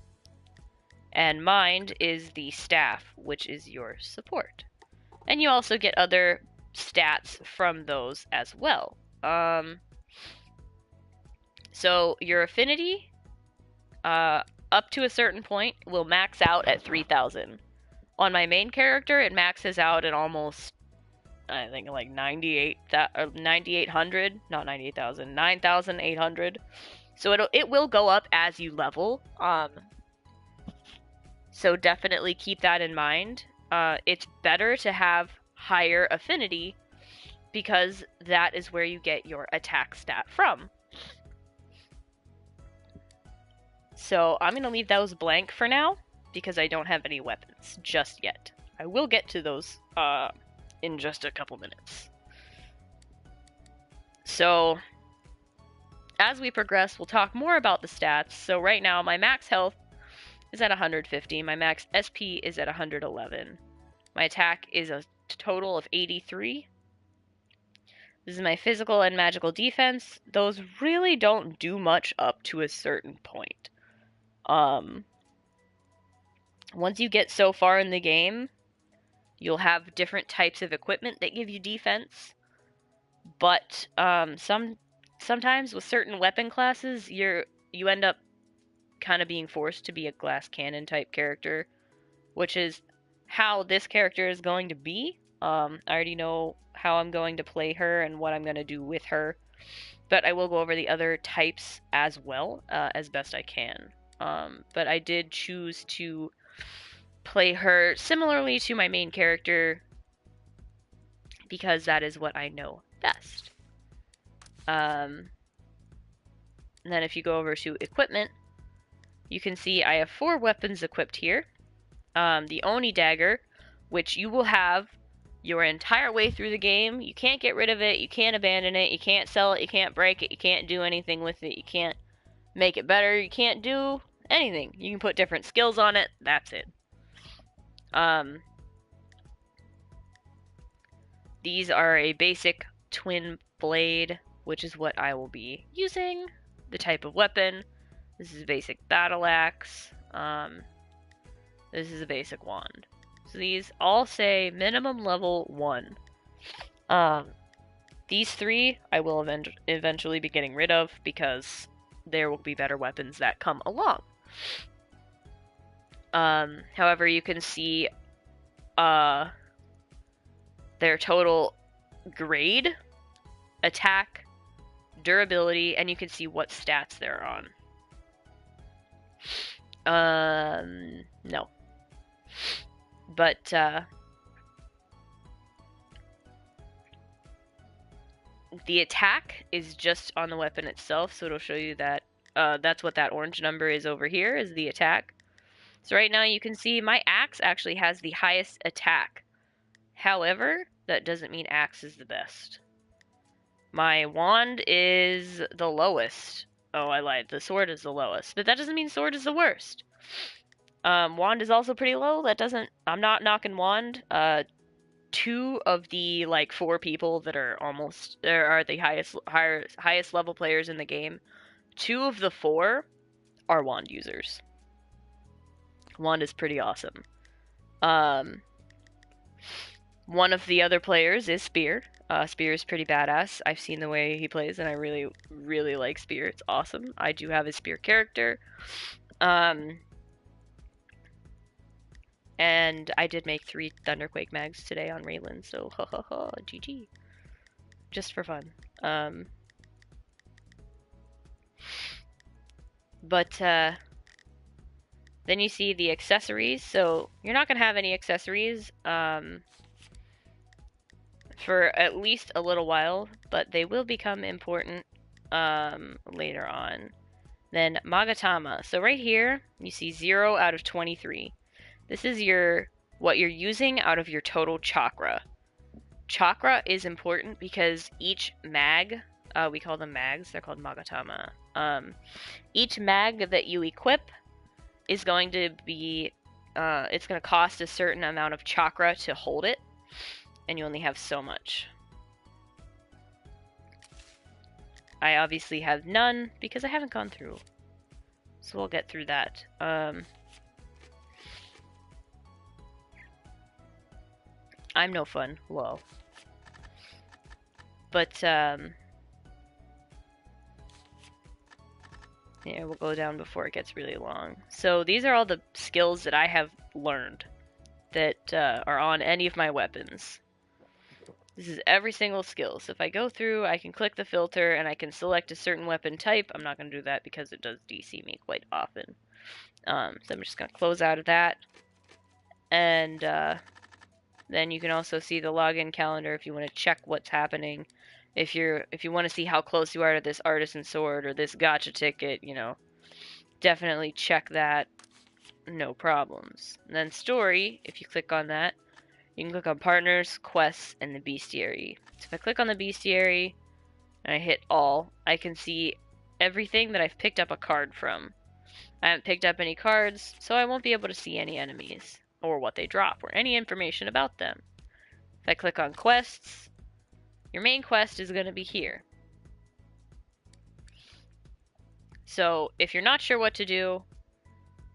And mind is the staff, which is your support. And you also get other stats from those as well. So your affinity, up to a certain point, will max out at 3,000. On my main character, it maxes out at almost, I think, like 9,800, not 98,000, 9,800. So it will go up as you level. So definitely keep that in mind. It's better to have higher affinity because that is where you get your attack stat from. So I'm going to leave those blank for now because I don't have any weapons just yet. I will get to those in just a couple minutes. So as we progress, we'll talk more about the stats. So right now my max health is at 150. My max SP is at 111. My attack is a total of 83. This is my physical and magical defense. Those really don't do much up to a certain point. Once you get so far in the game, You'll have different types of equipment that give you defense, but sometimes with certain weapon classes, you end up kind of being forced to be a glass cannon type character, which is how this character is going to be. I already know how I'm going to play her and what I'm going to do with her, but I will go over the other types as well, as best I can. But I did choose to play her similarly to my main character because that is what I know best. And then if you go over to equipment, you can see I have 4 weapons equipped here. The Oni dagger, which you will have your entire way through the game. You can't get rid of it, you can't abandon it, you can't sell it, you can't break it, you can't do anything with it, you can't make it better, you can't do anything. You can put different skills on it, that's it. These are a basic twin blade, which is what I will be using. The type of weapon. This is a basic battle axe. This is a basic wand. So these all say minimum level 1. These 3 I will eventually be getting rid of because there will be better weapons that come along. However, you can see their total grade, attack, durability, and you can see what stats they're on. No. But, the attack is just on the weapon itself, so it'll show you that, that's what that orange number is over here, is the attack. So right now you can see my axe actually has the highest attack. However, that doesn't mean axe is the best. My wand is the lowest. Oh, I lied. The sword is the lowest. But that doesn't mean sword is the worst. Wand is also pretty low. That doesn't... I'm not knocking wand. 2 of the, 4 people that are almost... are the highest level players in the game. 2 of the 4 are wand users. Wand is pretty awesome. One of the other players is Spear. Spear is pretty badass. I've seen the way he plays, and I really, really like Spear. It's awesome. I do have a Spear character. And I did make 3 Thunderquake mags today on Raelan, so ha ha ha, GG. Just for fun. Then you see the accessories. So you're not going to have any accessories for at least a little while, but they will become important later on. Then Magatama. So right here, you see 0 out of 23. This is what you're using out of your total chakra. Chakra is important because each mag, we call them mags, they're called Magatama. Each mag that you equip is going to be, it's going to cost a certain amount of chakra to hold it, and you only have so much. I obviously have none because I haven't gone through, so we'll get through that. I'm no fun, lol. But, yeah, we'll go down before it gets really long. So these are all the skills that I have learned that are on any of my weapons. This is every single skill. So if I go through, I can click the filter and I can select a certain weapon type. I'm not going to do that because it does DC me quite often. So I'm just going to close out of that. And then you can also see the login calendar if you want to check what's happening. If you want to see how close you are to this artisan sword or this gacha ticket, you know, definitely check that. No problems. And then story, if you click on that, you can click on partners, quests, and the bestiary. So if I click on the bestiary and I hit all, I can see everything that I've picked up a card from. I haven't picked up any cards, so I won't be able to see any enemies or what they drop or any information about them. If I click on quests, your main quest is going to be here. So if you're not sure what to do,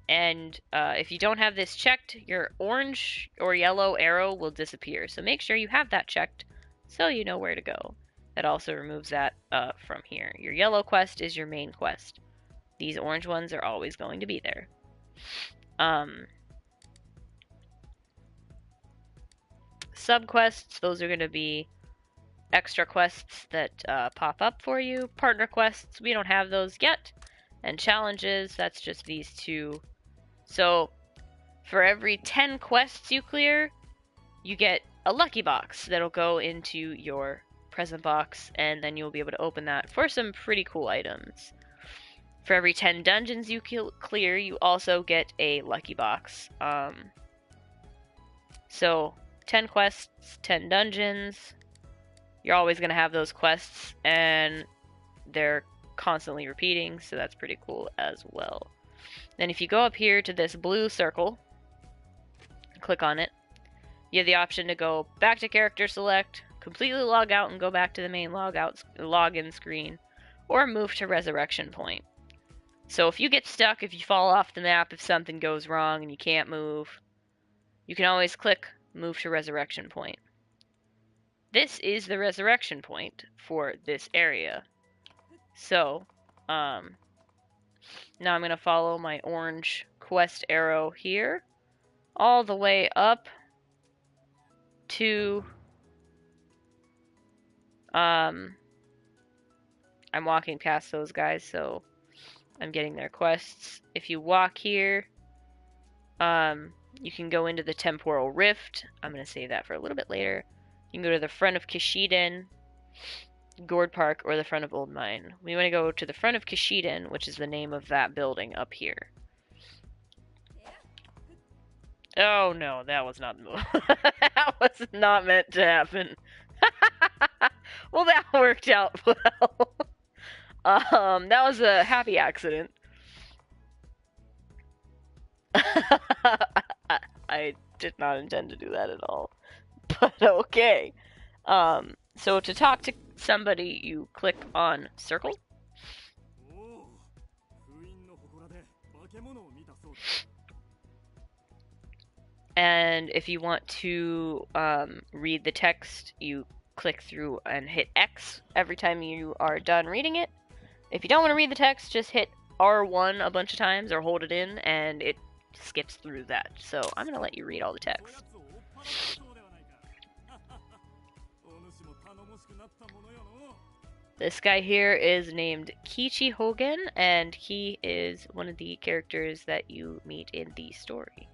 And if you don't have this checked, your orange or yellow arrow will disappear. So make sure you have that checked so you know where to go. That also removes that from here. Your yellow quest is your main quest. These orange ones are always going to be there. Subquests, those are going to be extra quests that pop up for you. Partner quests, we don't have those yet. And challenges, that's just these two. So for every 10 quests you clear, you get a lucky box that'll go into your present box, and then you'll be able to open that for some pretty cool items. For every 10 dungeons you clear, you also get a lucky box. So 10 quests, 10 dungeons. You're always going to have those quests, and they're constantly repeating, so that's pretty cool as well. Then if you go up here to this blue circle, click on it, you have the option to go back to character select, completely log out and go back to the main login screen, or move to resurrection point. So if you get stuck, if you fall off the map, if something goes wrong and you can't move, you can always click move to resurrection point. This is the resurrection point for this area. So, now I'm going to follow my orange quest arrow here, all the way up to, I'm walking past those guys, so I'm getting their quests. If you walk here, you can go into the temporal rift. I'm going to save that for a little bit later. You can go to the front of Kishiden, Gourd Park, or the front of Old Mine. We want to go to the front of Kishiden, which is the name of that building up here. Oh no, that was not that was not meant to happen. Well, that worked out well. That was a happy accident. I did not intend to do that at all. But okay. So to talk to somebody, you click on circle. And if you want to read the text, you click through and hit X every time you are done reading it. If you don't want to read the text, just hit R1 a bunch of times or hold it in, and it skips through that. So I'm going to let you read all the text. This guy here is named Kichi Hogen, and he is one of the characters that you meet in the story.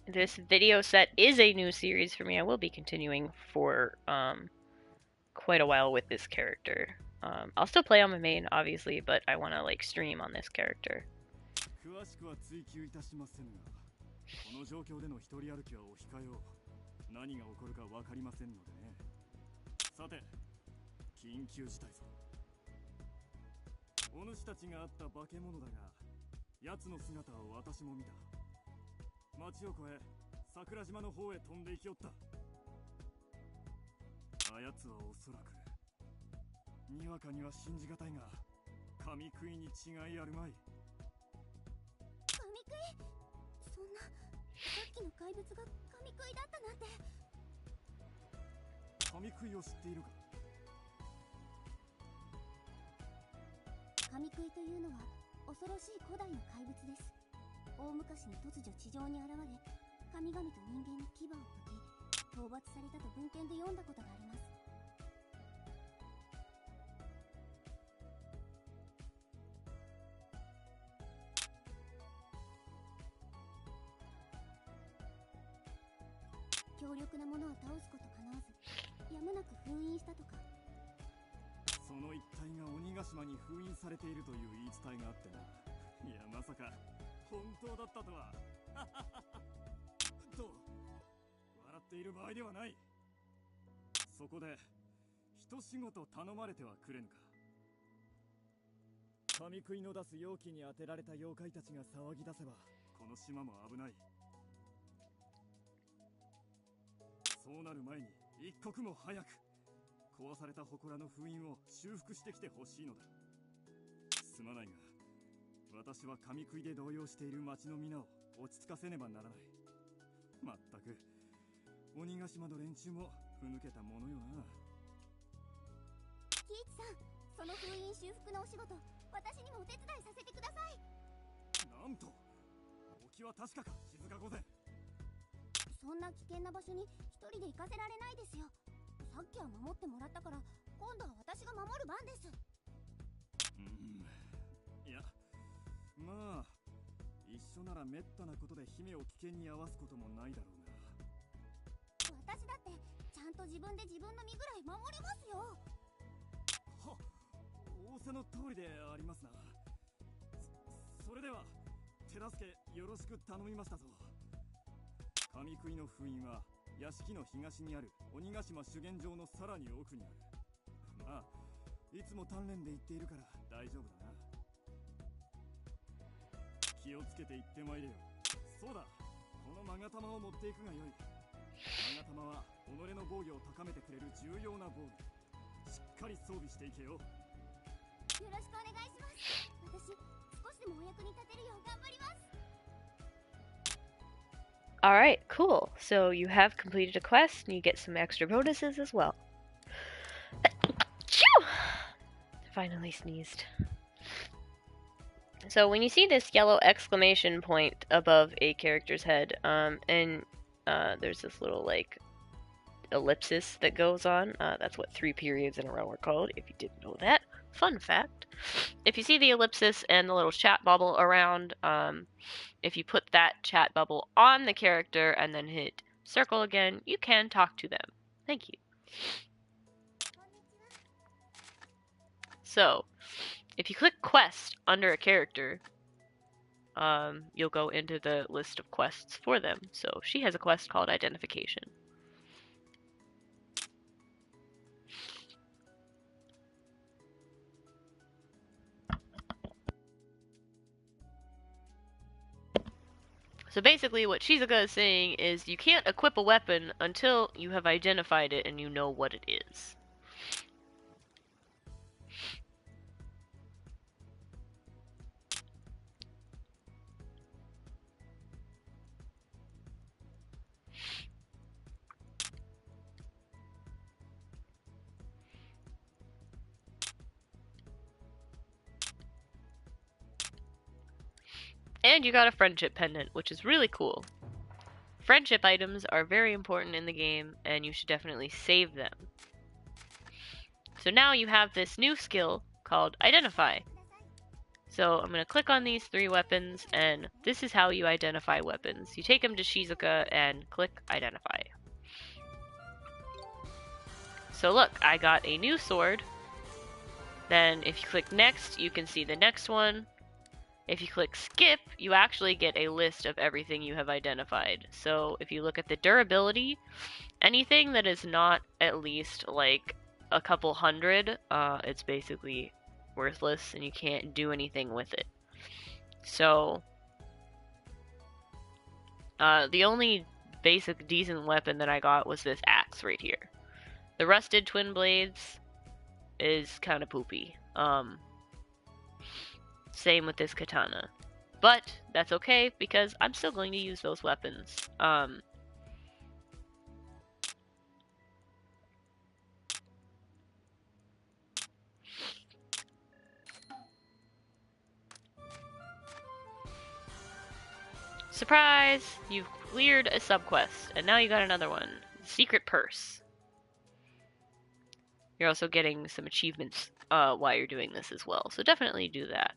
This video set is a new series for me. I will be continuing for quite a while with this character. I'll still play on my main, obviously, but I want to like stream on this character. 討伐されたと文献で読んだことがあります。強力なものを倒すことかなわず、やむなく封印したとか。その一体が鬼ヶ島に封印されているという言い伝えがあってな。いや、まさか本当だったとは。と笑っている場合ではない。そこで一仕事頼まれてはくれぬか。神食いの出す容器に当てられた妖怪たちが騒ぎ出せばこの島も危ない。そうなる前に一刻も早く壊された祠の封印を修復してきてほしいのだ。すまないが私は神食いで動揺している町の皆を落ち着かせねばならない。まったく鬼ヶ島の連中もふぬけたものよな。喜一さん、その封印修復のお仕事、私にもお手伝いさせてください。なんとお気は確かか、静御前。そんな危険な場所に一人で行かせられないですよ。さっきは守ってもらったから、今度は私が守る番です。いや、まあ一緒ならめったなことで姫を危険に遭わすこともないだろうな。私だってちゃんと自分で自分の身ぐらい守りますよ。は、仰せの通りでありますな。それでは手助けよろしく頼みましたぞ。神食いの封印は屋敷の東にある鬼ヶ島修験場のさらに奥にある。まあいつも鍛錬で言っているから大丈夫だな。気をつけて行ってまいれよ。そうだ、この勾玉を持っていくがよい。勾玉は己の防御を高めてくれる重要な防具。しっかり装備していけよ。よろしくお願いします。私少しでもお役に立てるよう頑張ります。Alright, cool. So you have completed a quest and you get some extra bonuses as well. Phew! Finally sneezed. So when you see this yellow exclamation point above a character's head, and there's this little like ellipsis that goes on, that's what 3 periods in a row are called, if you didn't know that. Fun fact. If you see the ellipsis and the little chat bubble around, if you put that chat bubble on the character and then hit circle again, you can talk to them. Thank you. So, if you click quest under a character, you'll go into the list of quests for them. So she has a quest called identification. So basically what Shizuka is saying is you can't equip a weapon until you have identified it and you know what it is. And you got a friendship pendant, which is really cool. Friendship items are very important in the game, and you should definitely save them. So now you have this new skill called Identify. So I'm going to click on these 3 weapons, and this is how you identify weapons. You take them to Shizuka and click Identify. So look, I got a new sword. Then if you click Next, you can see the next one. If you click skip, you actually get a list of everything you have identified. So if you look at the durability, anything that is not at least like a couple hundred, it's basically worthless and you can't do anything with it. So the only basic decent weapon that I got was this axe right here. The rusted twin blades is kind of poopy. Same with this katana. But that's okay because I'm still going to use those weapons. Surprise! You've cleared a subquest, and now you got another one. secret purse. You're also getting some achievements while you're doing this as well, so definitely do that.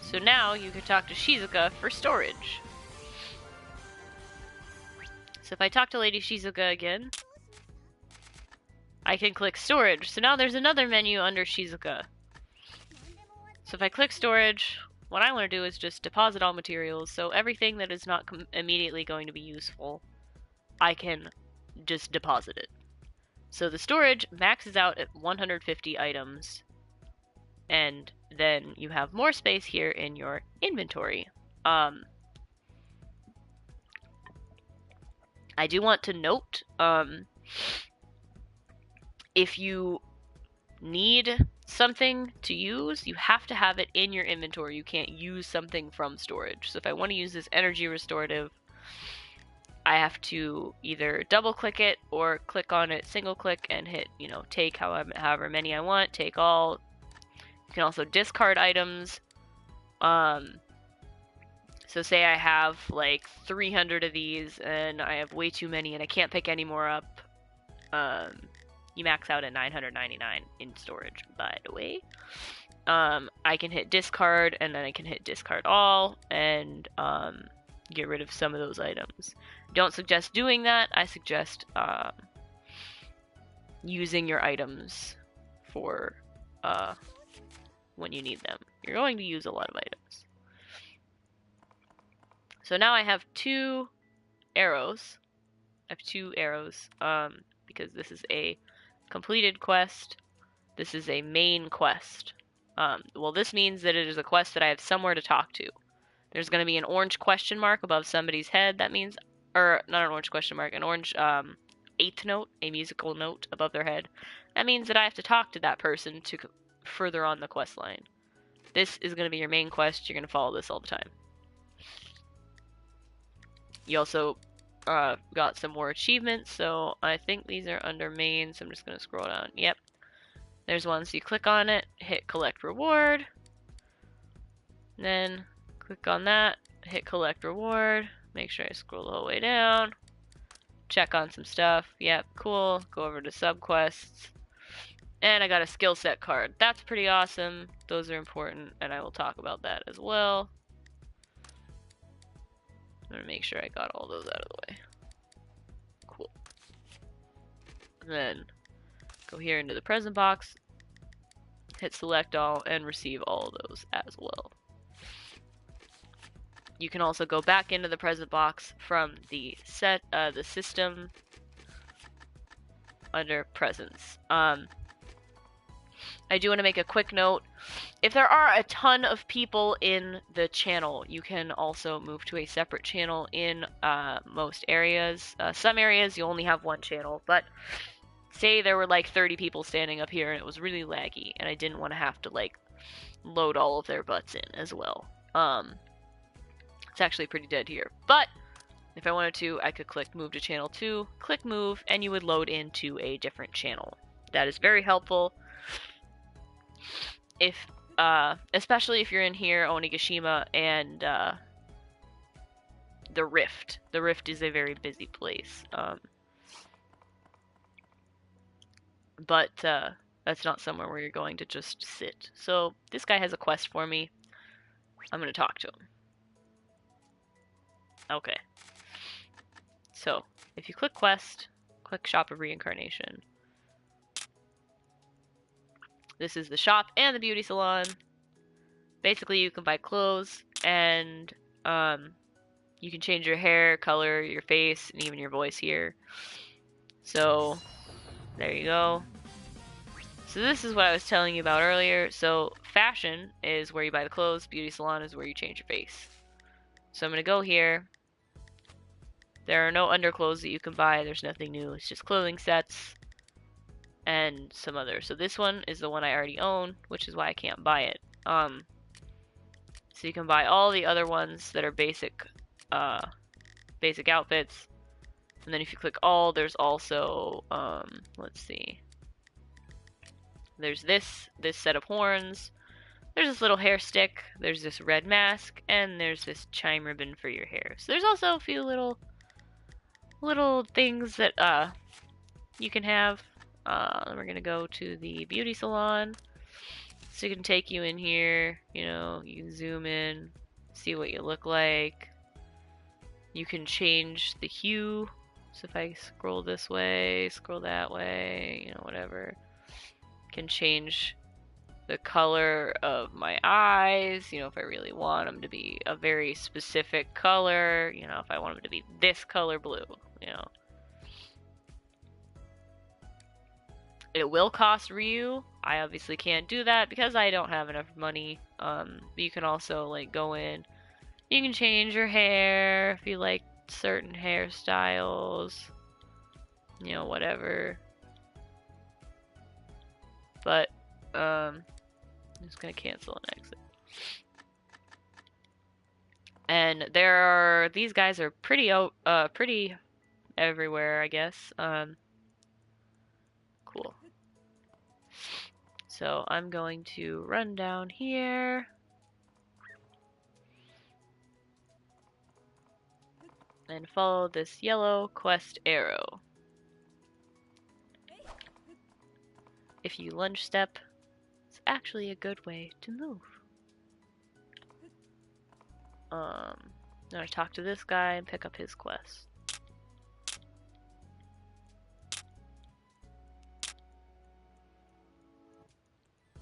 So now you can talk to Shizuka for storage. So if I talk to Lady Shizuka again, I can click storage. So now there's another menu under Shizuka. So if I click storage, what I want to do is just deposit all materials. So everything that is not immediately going to be useful, I can just deposit it. So the storage maxes out at 150 items. And then you have more space here in your inventory. I do want to note, if you need something to use, you have to have it in your inventory. You can't use something from storage. So if I want to use this energy restorative, I have to either double click it or click on it, single click, and hit, take however many I want, take all. You can also discard items. So say I have like 300 of these and I have way too many and I can't pick any more up. You max out at 999 in storage, by the way. I can hit discard and then I can hit discard all and get rid of some of those items. Don't suggest doing that. I suggest using your items for when you need them. You're going to use a lot of items. So now I have 2 arrows. I have 2 arrows because this is a completed quest. This is a main quest. Well, this means that it is a quest that I have somewhere to talk to. There's going to be an orange question mark above somebody's head. That means, or not an orange question mark, an orange 8th note, a musical note above their head. That means that I have to talk to that person to further on the quest line. This is going to be your main quest. You're going to follow this all the time. You also got some more achievements, so I think these are under main, so I'm just going to scroll down. Yep. There's one, so you click on it, hit collect reward, then click on that, hit collect reward, make sure I scroll the whole way down, check on some stuff. Yep, cool. Go over to subquests. And I got a skill set card. That's pretty awesome. Those are important, and I will talk about that as well. I'm going to make sure I got all those out of the way. Cool. And then go here into the present box, hit select all, and receive all of those as well. You can also go back into the present box from the system under presents. I do want to make a quick note. If there are a ton of people in the channel, you can also move to a separate channel in most areas. Some areas you only have one channel, but say there were like 30 people standing up here and it was really laggy and I didn't want to have to like load all of their butts in as well. It's actually pretty dead here, but if I wanted to, I could click move to channel 2, click move, and you would load into a different channel. That is very helpful. If especially if you're in here, Onigashima, and the Rift. The Rift is a very busy place. But that's not somewhere where you're going to just sit. So this guy has a quest for me. I'm going to talk to him. Okay. So if you click quest, click shop of reincarnation. This is the shop and the beauty salon. Basically, you can buy clothes, and you can change your hair, color, your face, and even your voice here. So, there you go. So this is what I was telling you about earlier. So, fashion is where you buy the clothes, beauty salon is where you change your face. So I'm going to go here. There are no underclothes that you can buy. There's nothing new. It's just clothing sets and some others. So this one is the one I already own, which is why I can't buy it. So you can buy all the other ones that are basic outfits. And then if you click all, there's also, let's see. There's this set of horns. There's this little hair stick. There's this red mask, and there's this chime ribbon for your hair. So there's also a few little things that you can have. Then we're gonna go to the beauty salon. So it can take you in here. You know, you can zoom in, see what you look like. You can change the hue. So if I scroll this way, scroll that way, you know, whatever. Can change the color of my eyes, you know, if I really want them to be a very specific color, you know, if I want them to be this color blue, you know. It will cost Ryu. I obviously can't do that because I don't have enough money. But you can also, like, go in. You can change your hair if you like certain hairstyles, you know, whatever. But, I'm just gonna cancel and exit. And these guys are pretty everywhere, I guess. Cool. So I'm going to run down here. And follow this yellow quest arrow. If you lunge step, it's actually a good way to move. Now I talk to this guy and pick up his quest.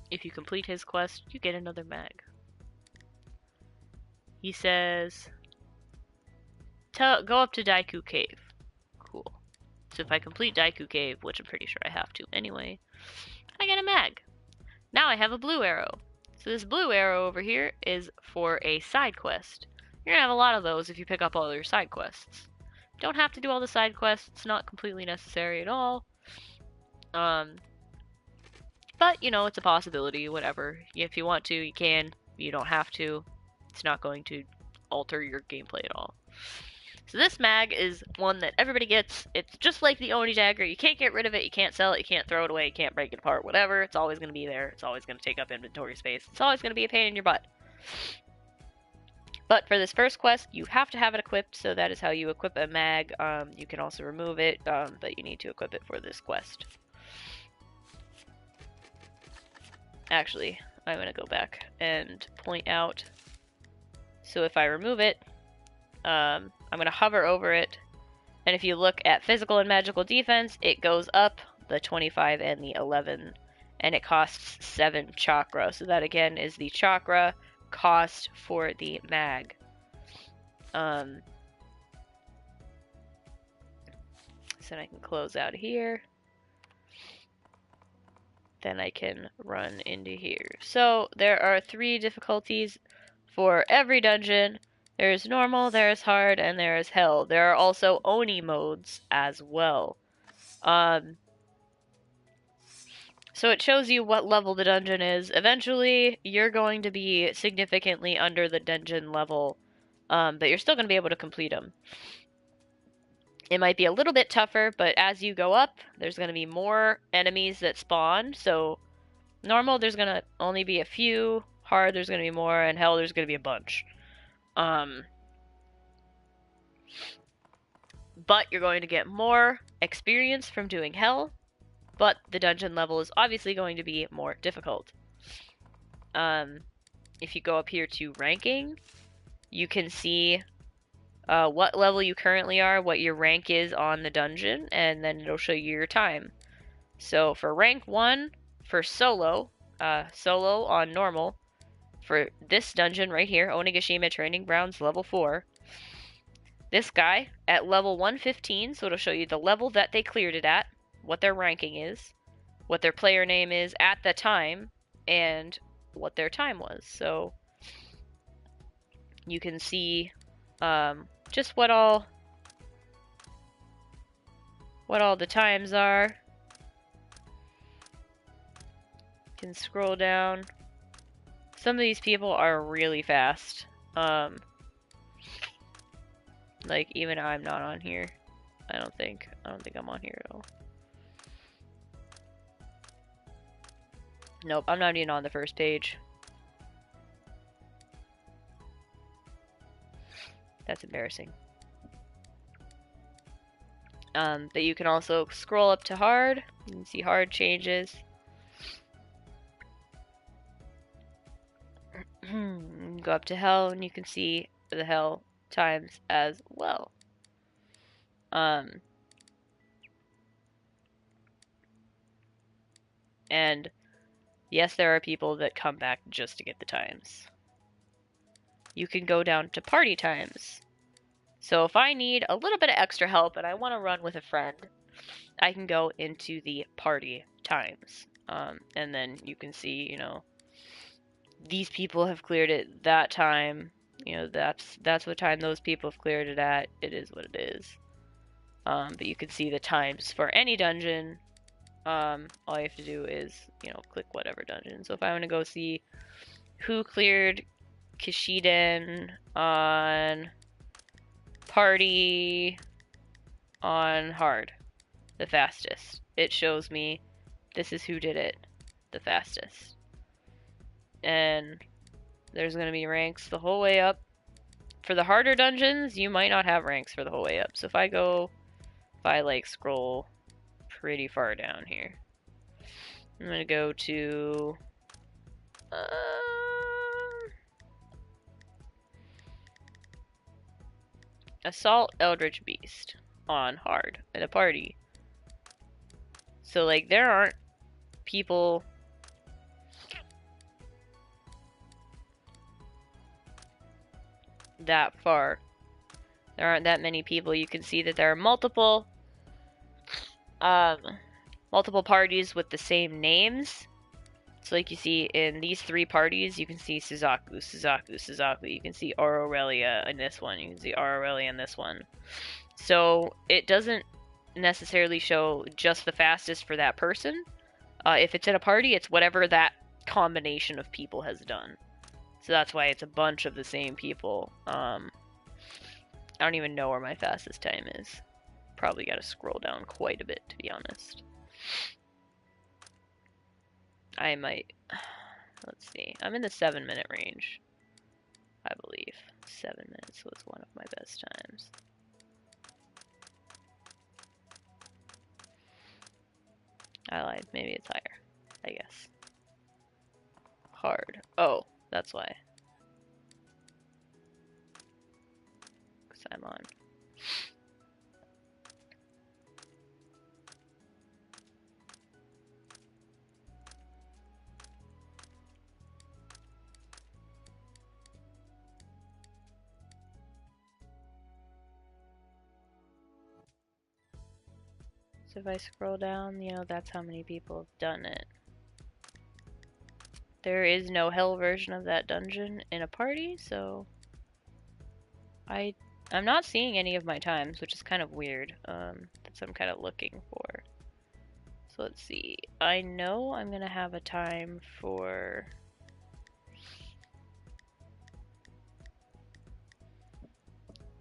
If you complete his quest, you get another mag. He says, go up to Daiku Cave. Cool. So if I complete Daiku Cave, which I'm pretty sure I have to anyway, I get a mag. Now I have a blue arrow. So this blue arrow over here is for a side quest. You're gonna have a lot of those if you pick up all your side quests. Don't have to do all the side quests, it's not completely necessary at all. But, you know, it's a possibility, whatever. If you want to, you can. You don't have to. It's not going to alter your gameplay at all. So this mag is one that everybody gets. It's just like the Oni dagger. You can't get rid of it, you can't sell it, you can't throw it away, you can't break it apart, whatever. It's always going to be there. It's always going to take up inventory space. It's always going to be a pain in your butt. But for this first quest, you have to have it equipped, so that is how you equip a mag. You can also remove it, but you need to equip it for this quest. Actually, I'm going to go back and point out. So if I remove it, I'm going to hover over it, and if you look at physical and magical defense, it goes up the 25 and the 11, and it costs 7 chakra. So that again is the chakra cost for the mag. So I can close out here. Then I can run into here. So there are 3 difficulties for every dungeon. There's normal, there's hard, and there's hell. There are also Oni modes as well. So it shows you what level the dungeon is. Eventually, you're going to be significantly under the dungeon level, but you're still going to be able to complete them. It might be a little bit tougher, but as you go up, there's going to be more enemies that spawn. So normal, there's going to only be a few. Hard, there's going to be more. And hell, there's going to be a bunch. But you're going to get more experience from doing hell. But the dungeon level is obviously going to be more difficult. If you go up here to ranking, you can see what level you currently are, what your rank is on the dungeon, and then it'll show you your time. So for rank 1, for solo on normal, for this dungeon right here, Onigashima Training Grounds level 4, this guy at level 115, so it'll show you the level that they cleared it at, what their ranking is, what their player name is at the time, and what their time was. So you can see just what all the times are. You can scroll down. Some of these people are really fast. Like even I'm not on here. I don't think I'm on here at all. Nope, I'm not even on the first page. That's embarrassing. But you can also scroll up to hard. You can see hard changes. Go up to hell and you can see the hell times as well. And yes, there are people that come back just to get the times. You can go down to party times. So if I need a little bit of extra help and I want to run with a friend, I can go into the party times. And then you can see, you know, these people have cleared it that time. You know, that's what time those people have cleared it at. It is what it is. But you can see the times for any dungeon. All you have to do is, you know, click whatever dungeon. So if I want to go see who cleared Kishiden on party on hard the fastest, it shows me this is who did it the fastest. And there's going to be ranks the whole way up. For the harder dungeons, you might not have ranks for the whole way up. So if I like scroll pretty far down here, I'm going to go to Assault Eldritch Beast on hard at a party. So like there aren't people that far. There aren't that many people. You can see that there are multiple parties with the same names. So like you see in these 3 parties, you can see Suzaku. You can see Aurelia in this one. You can see Aurelia in this one. So it doesn't necessarily show just the fastest for that person. If it's in a party, it's whatever that combination of people has done. So that's why it's a bunch of the same people. I don't even know where my fastest time is. Probably got to scroll down quite a bit, to be honest. I might... Let's see. I'm in the 7-minute range, I believe. 7 minutes was one of my best times. I lied. Maybe it's higher, I guess. Hard. Oh, that's why. Because I'm on. So if I scroll down, you know, that's how many people have done it. There is no hell version of that dungeon in a party, so I'm not seeing any of my times, which is kind of weird. That's what I'm kind of looking for. So let's see. I know I'm gonna have a time for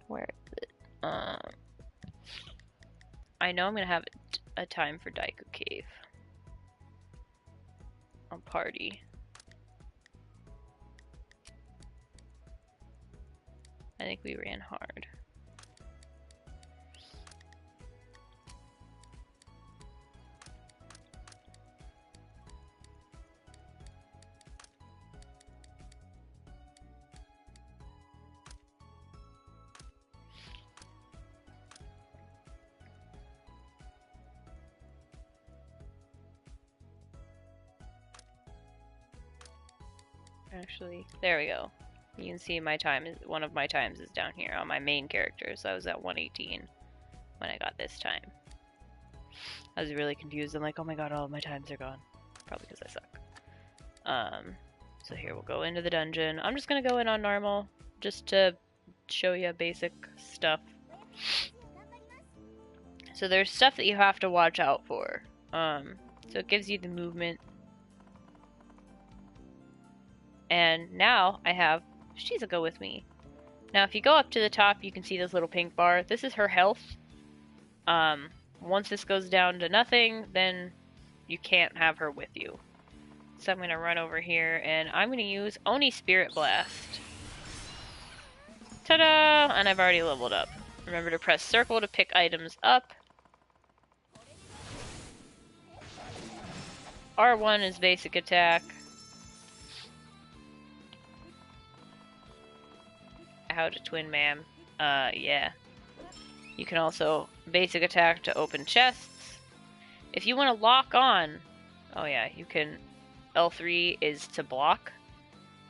where is it? I know I'm gonna have a time for Daiku Cave on party. I think we ran hard. Actually, there we go. You can see my time is, one of my times is down here on my main character, so I was at 118 when I got this time. I was really confused. I'm like, oh my god, all of my times are gone. Probably because I suck. So here we'll go into the dungeon. I'm just gonna go in on normal, just to show you basic stuff. So there's stuff that you have to watch out for. So it gives you the movement. And now I have Shizuka with me. Now if you go up to the top, you can see this little pink bar. This is her health. Once this goes down to nothing, then you can't have her with you. So I'm gonna run over here and I'm gonna use Oni Spirit Blast. Ta-da! And I've already leveled up. Remember to press circle to pick items up. R1 is basic attack. How to twin ma'am. Yeah. You can also basic attack to open chests. If you want to lock on, oh yeah, you can. L3 is to block.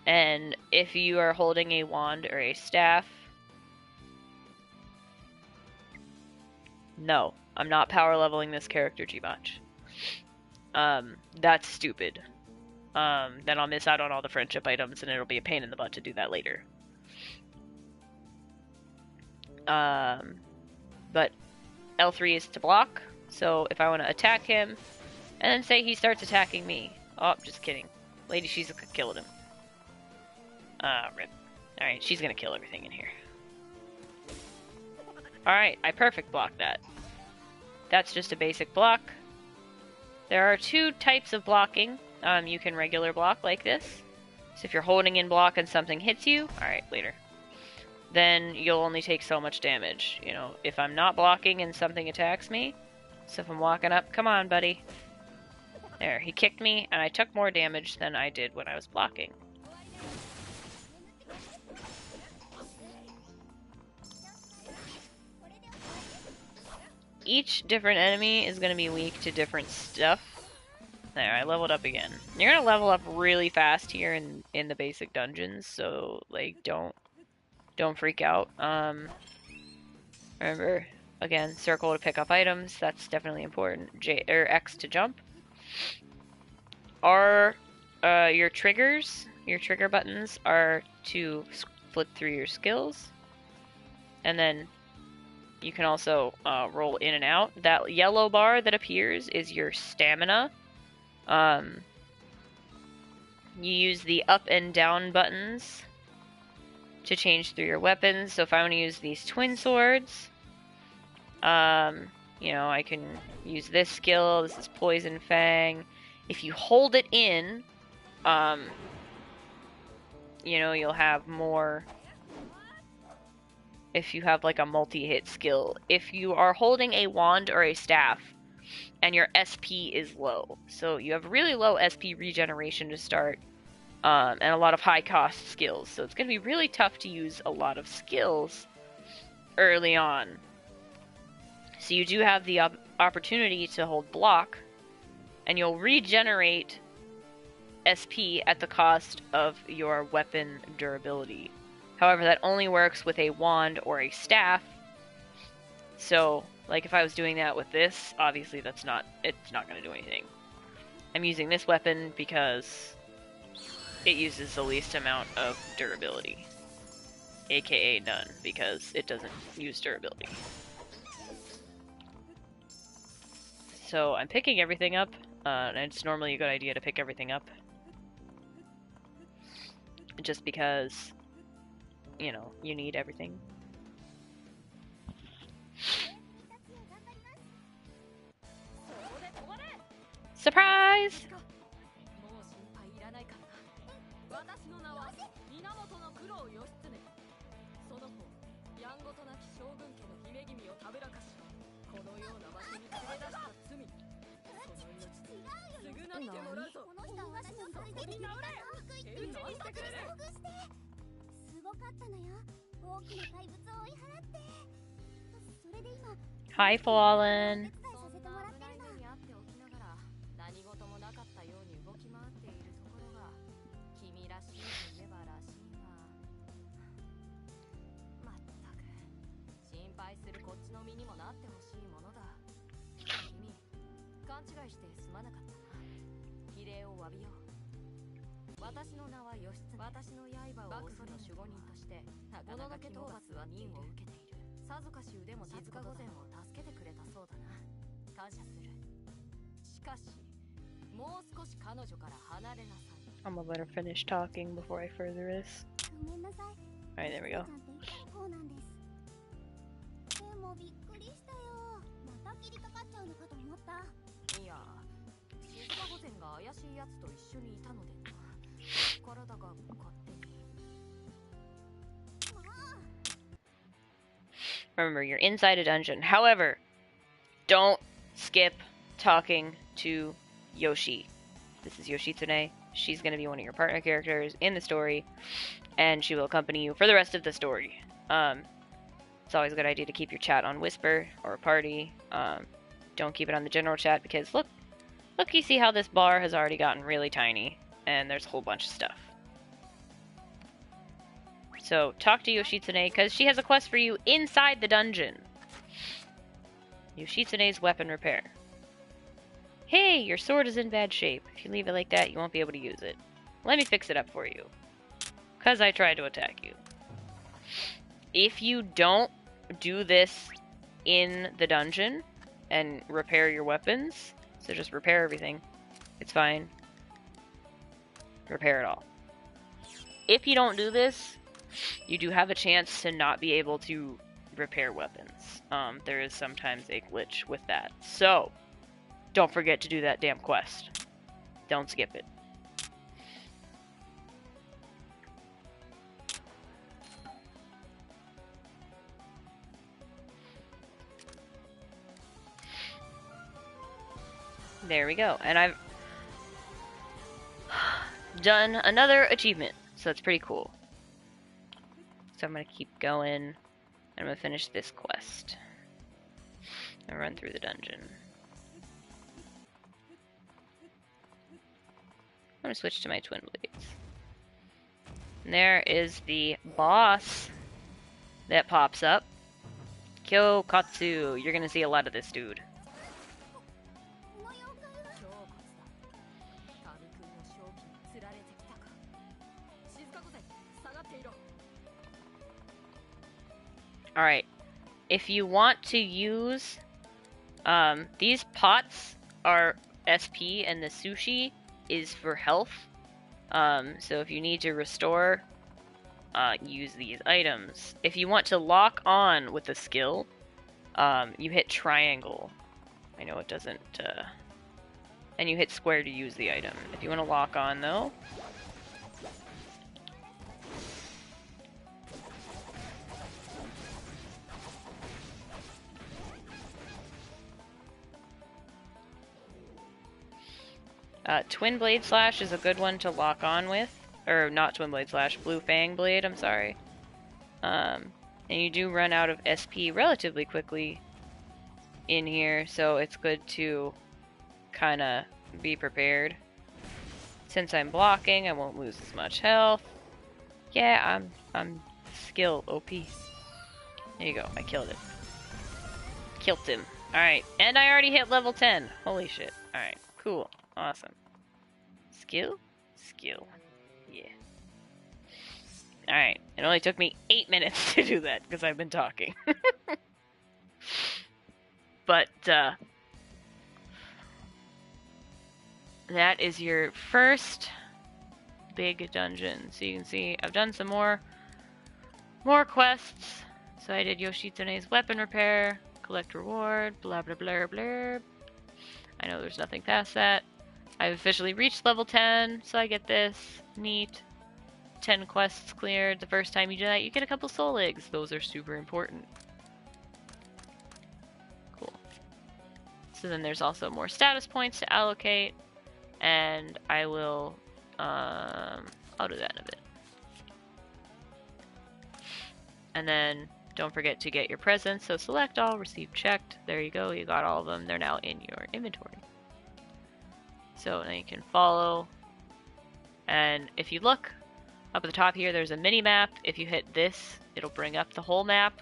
And if you are holding a wand or a staff, no, I'm not power leveling this character too much. That's stupid. Then I'll miss out on all the friendship items and it'll be a pain in the butt to do that later. But L3 is to block, so if I want to attack him, and then say he starts attacking me. Oh, just kidding. Lady Shizuka killed him. Rip. Alright, she's gonna kill everything in here. Alright, I perfect blocked that. That's just a basic block. There are two types of blocking. You can regular block like this. So if you're holding in block and something hits you, alright, later. Then you'll only take so much damage. You know, if I'm not blocking and something attacks me, so if I'm walking up, come on, buddy. There, he kicked me, and I took more damage than I did when I was blocking. Each different enemy is going to be weak to different stuff. There, I leveled up again. You're going to level up really fast here in the basic dungeons, so, like, don't freak out. Remember, again, circle to pick up items. That's definitely important. X to jump. Your triggers, your trigger buttons are to flip through your skills. And then you can also roll in and out. That yellow bar that appears is your stamina. You use the up and down buttons to change through your weapons. So if I want to use these twin swords, you know, I can use this skill. This is Poison Fang. If you hold it in, you know, you'll have more. If you have like a multi-hit skill. If you are holding a wand or a staff and your SP is low, so you have really low SP regeneration to start, and a lot of high cost skills, so it's going to be really tough to use a lot of skills early on. So you do have the opportunity to hold block, and you'll regenerate SP at the cost of your weapon durability. However, that only works with a wand or a staff. So, like if I was doing that with this, obviously it's not going to do anything. I'm using this weapon because it uses the least amount of durability. AKA none, because it doesn't use durability. So I'm picking everything up, and it's normally a good idea to pick everything up. Just because, you know, you need everything. Surprise! Hi, Fallen. I'm gonna let her finish talking before I further this. Alright, there we go. た。いや、静か御前が怪しい奴と一緒にいたのでな。体が勝手に。 Remember, you're inside a dungeon. However, don't skip talking to Yoshi. This is Yoshitsune. She's going to be one of your partner characters in the story, and she will accompany you for the rest of the story. It's always a good idea to keep your chat on Whisper or a party. Don't keep it on the general chat because look, you see how this bar has already gotten really tiny, and there's a whole bunch of stuff. So talk to Yoshitsune because she has a quest for you inside the dungeon. Yoshitsune's weapon repair. Hey, your sword is in bad shape. If you leave it like that, you won't be able to use it. Let me fix it up for you. Because I tried to attack you. If you don't do this in the dungeon and repair your weapons, so just repair everything, it's fine. Repair it all. If you don't do this, you do have a chance to not be able to repair weapons. There is sometimes a glitch with that. So, don't forget to do that damn quest. Don't skip it. There we go. And I've done another achievement, so that's pretty cool. So I'm going to keep going, and I'm going to finish this quest. And run through the dungeon. I'm going to switch to my twin blades. And there is the boss that pops up. Kyokatsu. You're going to see a lot of this dude. Alright, if you want to use, these pots are SP and the sushi is for health. So if you need to restore, use these items. If you want to lock on with a skill, you hit triangle. I know it doesn't, and you hit square to use the item. If you want to lock on though, Twin Blade Slash is a good one to lock on with. Or, not Twin Blade Slash, Blue Fang Blade, I'm sorry. And you do run out of SP relatively quickly in here, so it's good to kind of be prepared. Since I'm blocking, I won't lose as much health. Yeah, I'm skill OP. There you go, I killed it. Killed him. Alright, and I already hit level 10. Holy shit. Alright, cool. Awesome. Skill? Skill. Yeah. Alright, it only took me 8 minutes to do that, because I've been talking. But, that is your first big dungeon. So you can see, I've done some more quests. So I did Yoshitsune's weapon repair, collect reward, blah blah blah blah. I know there's nothing past that. I've officially reached level 10, so I get this. Neat. 10 quests cleared. The first time you do that, you get a couple soul eggs. Those are super important. Cool. So then there's also more status points to allocate, and I will, I'll do that in a bit. And then don't forget to get your presents, so select all, receive checked. There you go, you got all of them. They're now in your inventory. So now you can follow, and if you look up at the top here, there's a mini map. If you hit this, it'll bring up the whole map.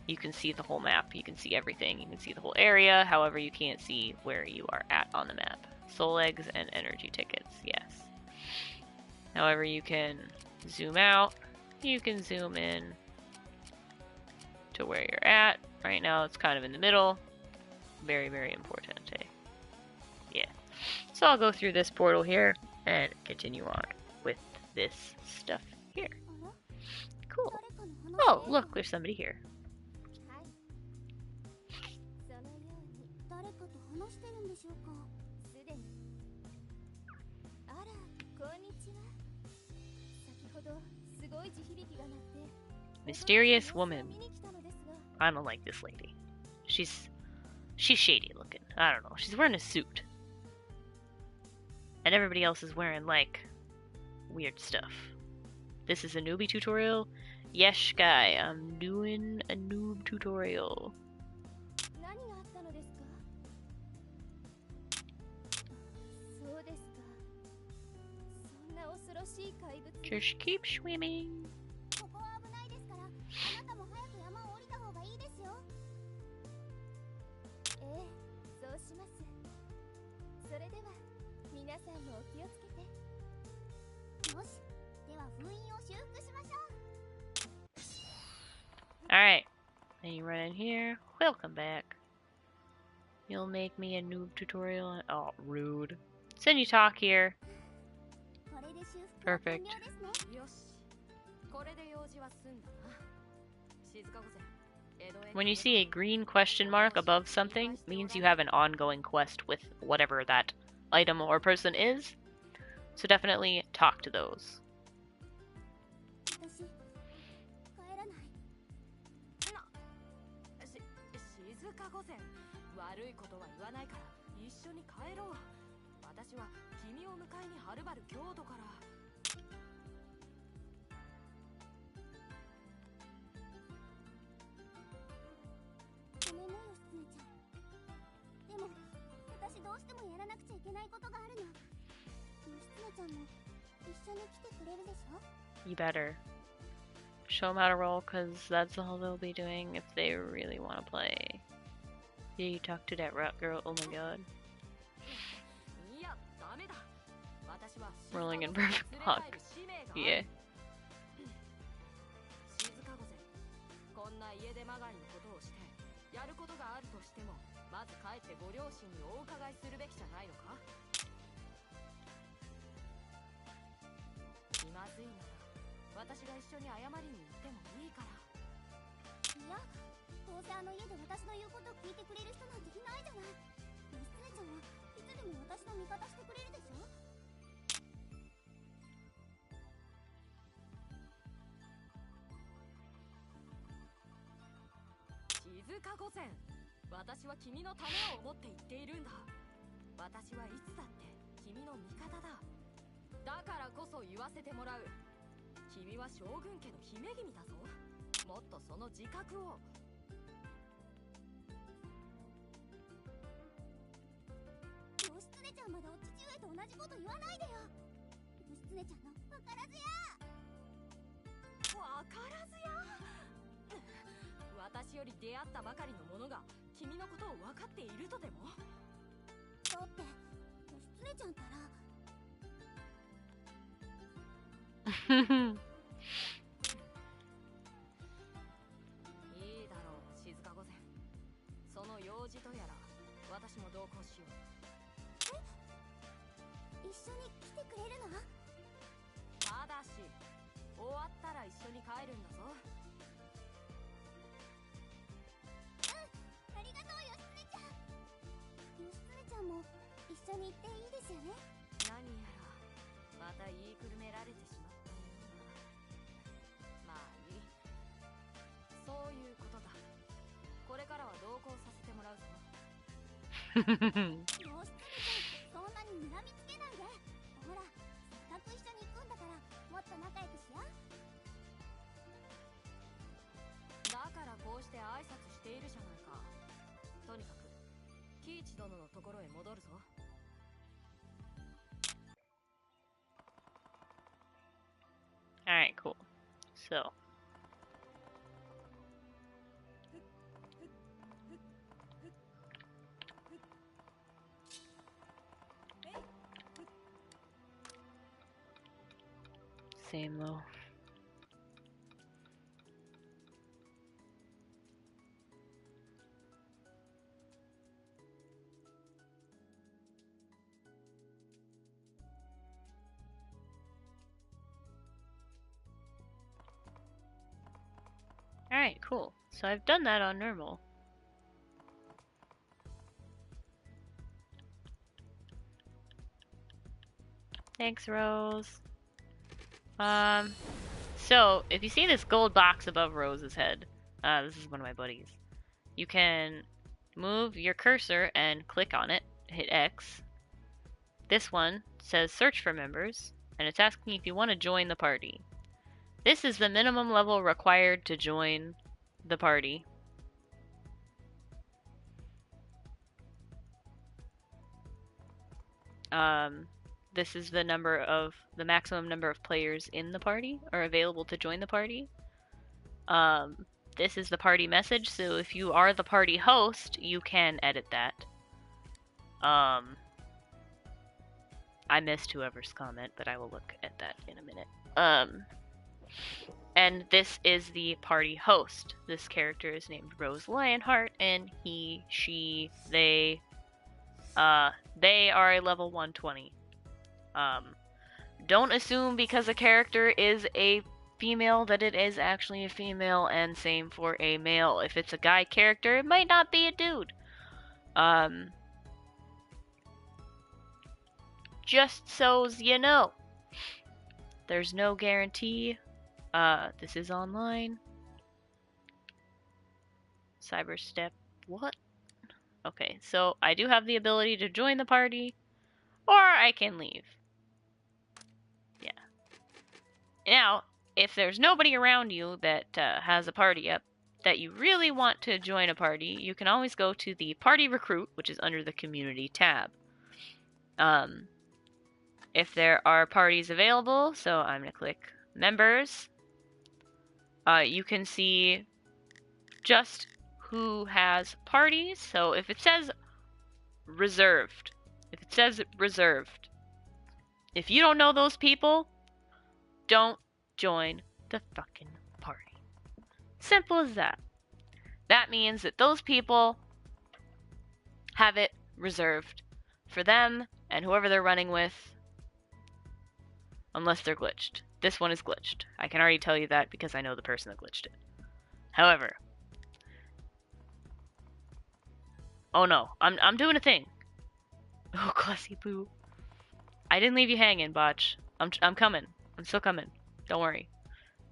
You can see the whole map. You can see everything. You can see the whole area. However, you can't see where you are at on the map. Soul eggs and energy tickets, yes. However, you can zoom out. You can zoom in to where you're at. Right now, it's kind of in the middle. Very, very important. Yeah. So I'll go through this portal here and continue on with this stuff here. Cool. Oh, look, there's somebody here. そのように誰かと話してるんでしょうか。すでに。あら、こんにちは。先ほどすごい地響きが鳴って。Mysterious woman. I don't like this lady. She's shady looking. I don't know. She's wearing a suit. And everybody else is wearing, like, weird stuff. This is a newbie tutorial? Yes, guy, I'm doing a noob tutorial. Just keep swimming. Alright. Then you run in here. Welcome back. You'll make me a noob tutorial. Oh, rude. So then you talk here. Perfect. When you see a green question mark above something, means you have an ongoing quest with whatever that item or person is. So definitely talk to those. You better. Show them how to roll, because that's all they'll be doing if they really want to play. Yeah, you talk to that rock girl. Oh my god. Rolling in perfect luck. Yeah. Alright, cool. So. Same though. Alright, cool. So I've done that on normal. Thanks, Rose. So if you see this gold box above Rose's head, this is one of my buddies. You can move your cursor and click on it, hit X. This one says search for members, and it's asking if you want to join the party. This is the minimum level required to join the party. This is the maximum number of players in the party are available to join the party. This is the party message, so if you are the party host, you can edit that. I missed whoever's comment, but I will look at that in a minute. And this is the party host. This character is named Rose Lionheart, and he, she, they are a level 120. Don't assume because a character is a female that it is actually a female, and same for a male. If it's a guy character, it might not be a dude. Just so's you know. There's no guarantee. This is online. Cyberstep, what? Okay, so I do have the ability to join the party, or I can leave. Yeah. Now, if there's nobody around you that has a party up, that you really want to join a party, you can always go to the party recruit, which is under the community tab. If there are parties available, so I'm going to click members, you can see just who has parties. So if it says reserved, if you don't know those people, don't join the fucking party. Simple as that. That means that those people have it reserved for them and whoever they're running with, unless they're glitched. This one is glitched. I can already tell you that because I know the person that glitched it. However, oh no, I'm doing a thing. Oh, classy boo. I didn't leave you hanging, Botch. I'm coming. I'm still coming. Don't worry.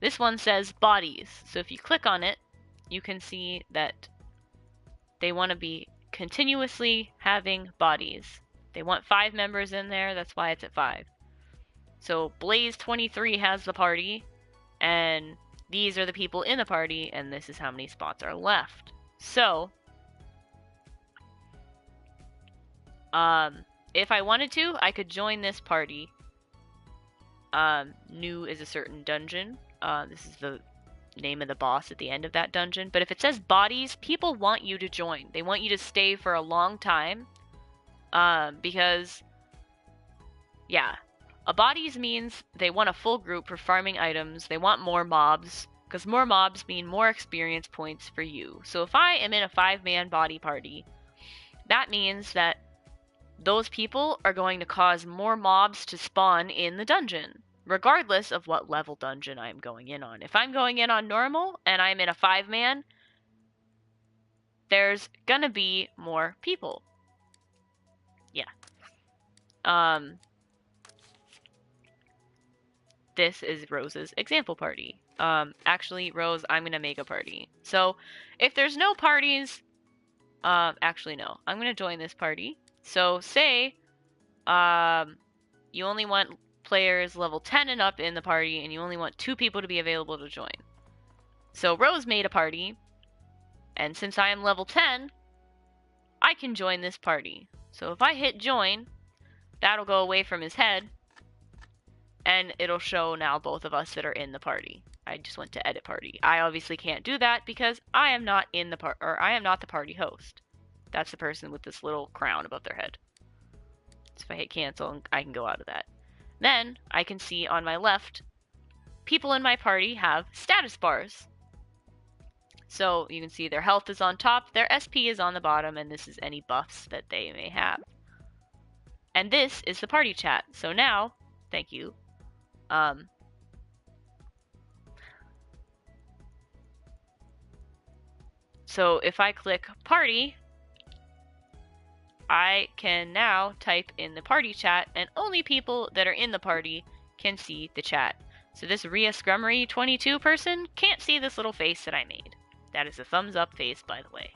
This one says bodies. So if you click on it, you can see that they want to be continuously having bodies. They want 5 members in there. That's why it's at 5. So Blaze23 has the party, and these are the people in the party, and this is how many spots are left. So, if I wanted to, I could join this party. New is a certain dungeon. This is the name of the boss at the end of that dungeon. But if it says bodies, people want you to join. They want you to stay for a long time. Because, yeah. A bodies means they want a full group for farming items. They want more mobs, because more mobs mean more experience points for you. So if I am in a 5-man body party, that means that those people are going to cause more mobs to spawn in the dungeon, regardless of what level dungeon I'm going in on. If I'm going in on normal and I'm in a 5-man, there's gonna be more people. Yeah. This is Rose's example party. Actually, Rose, I'm gonna make a party. So, if there's no parties, actually no, I'm gonna join this party. So, say, you only want players level 10 and up in the party, and you only want 2 people to be available to join. So, Rose made a party, and since I am level 10, I can join this party. So, if I hit join, that'll go away from his head, and it'll show now both of us that are in the party. I just went to edit party. I obviously can't do that because I am not in the I am not the party host. That's the person with this little crown above their head. So if I hit cancel, I can go out of that. Then I can see on my left, people in my party have status bars. So you can see their health is on top, their SP is on the bottom, and this is any buffs that they may have. And this is the party chat. So now, thank you. So if I click party, I can now type in the party chat, and only people that are in the party can see the chat. So this Rhea Scrummery 22 person can't see this little face that I made. That is a thumbs up face, by the way.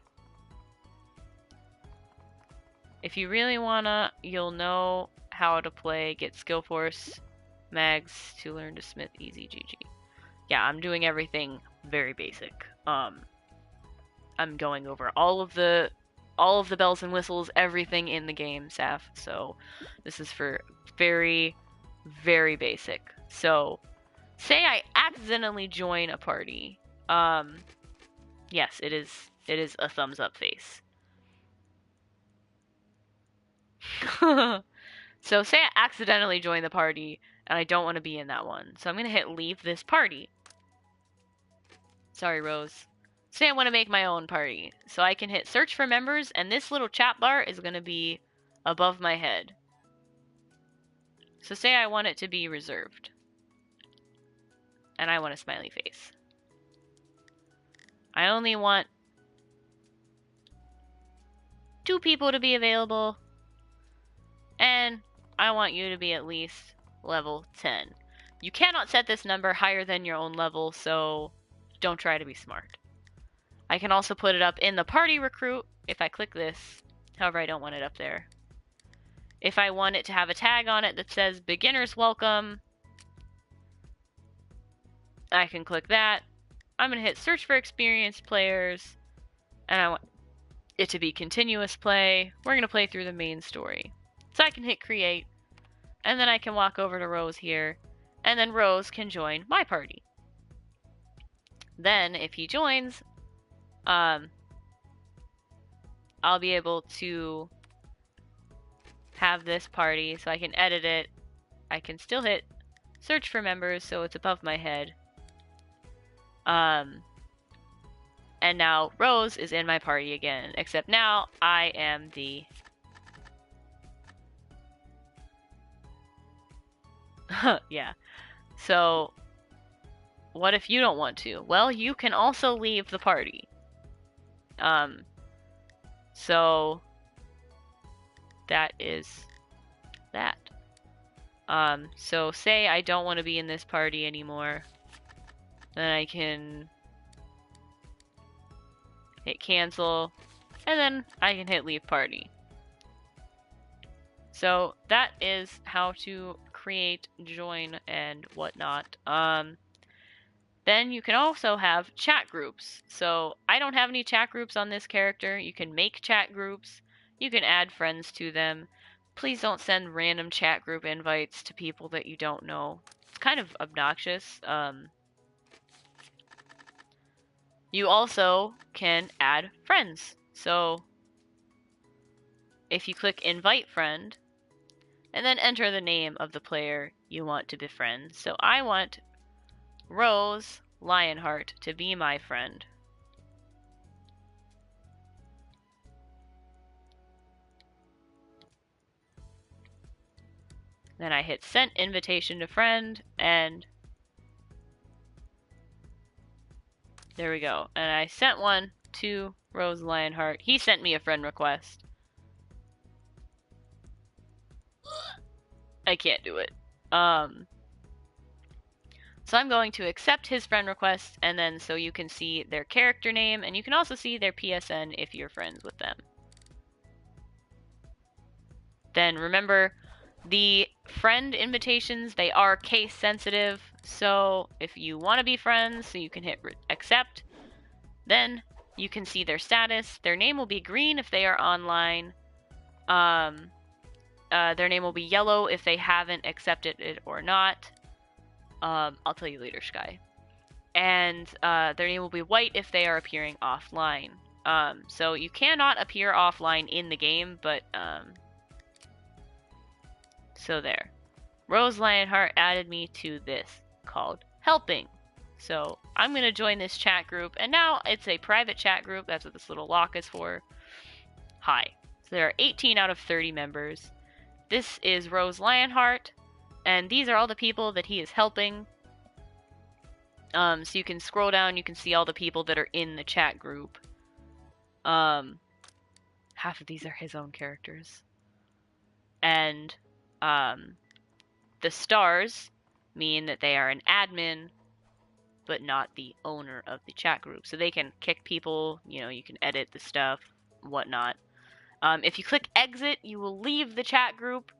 If you really wanna, you'll know how to play Get Skill Force Mags to learn to smith easy GG. Yeah, I'm doing everything very basic. I'm going over all of the bells and whistles, everything in the game, Saf. So this is for very, very basic. So say I accidentally join a party. Yes, it is a thumbs up face. So say I accidentally join the party and I don't want to be in that one. So I'm going to hit leave this party. Sorry, Rose. Say I want to make my own party. So I can hit search for members, and this little chat bar is going to be above my head. So say I want it to be reserved. And I want a smiley face. I only want 2 people to be available. And I want you to be at least level 10. You cannot set this number higher than your own level, so don't try to be smart. I can also put it up in the party recruit if I click this. However, I don't want it up there. If I want it to have a tag on it that says beginners welcome, I can click that. I'm going to hit search for experienced players, and I want it to be continuous play. We're going to play through the main story. So I can hit create, and then I can walk over to Rose here, and then Rose can join my party. Then if he joins, I'll be able to have this party, so I can edit it. I can still hit search for members, so it's above my head. And now Rose is in my party again, except now I am the... yeah. So, what if you don't want to? Well, you can also leave the party. So that is that. So say I don't want to be in this party anymore, then I can hit cancel, and then I can hit leave party. So that is how to create, join, and whatnot. Then you can also have chat groups. So I don't have any chat groups on this character. You can make chat groups. You can add friends to them. Please don't send random chat group invites to people that you don't know. It's kind of obnoxious. You also can add friends. So if you click invite friend, and then enter the name of the player you want to befriend. So I want Rose Lionheart to be my friend. Then I hit send invitation to friend, and there we go. And I sent one to Rose Lionheart. He sent me a friend request. I can't do it. So I'm going to accept his friend request, and then so you can see their character name, and you can also see their PSN if you're friends with them. Then remember, the friend invitations, they are case sensitive, so if you want to be friends, so you can hit accept, then you can see their status. Their name will be green if they are online. Their name will be yellow if they haven't accepted it or not. I'll tell you later, Sky. And their name will be white if they are appearing offline. So you cannot appear offline in the game, but so there. Rose Lionheart added me to this called helping. So I'm going to join this chat group, and now it's a private chat group. That's what this little lock is for. Hi. So there are 18 out of 30 members. This is Rose Lionheart, and these are all the people that he is helping. So you can scroll down, you can see all the people that are in the chat group. half of these are his own characters. And the stars mean that they are an admin, but not the owner of the chat group. So they can kick people, you know, you can edit the stuff, whatnot. If you click exit, you will leave the chat group.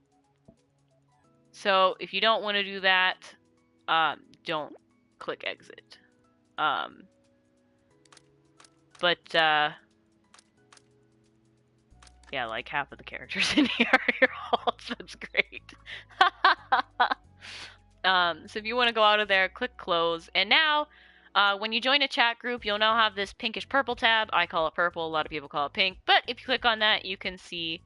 So if you don't want to do that, don't click exit. Yeah, like half of the characters in here are your alts. That's great. So if you want to go out of there, click close. And now, when you join a chat group, you'll now have this pinkish purple tab. I call it purple. A lot of people call it pink. But if you click on that, you can see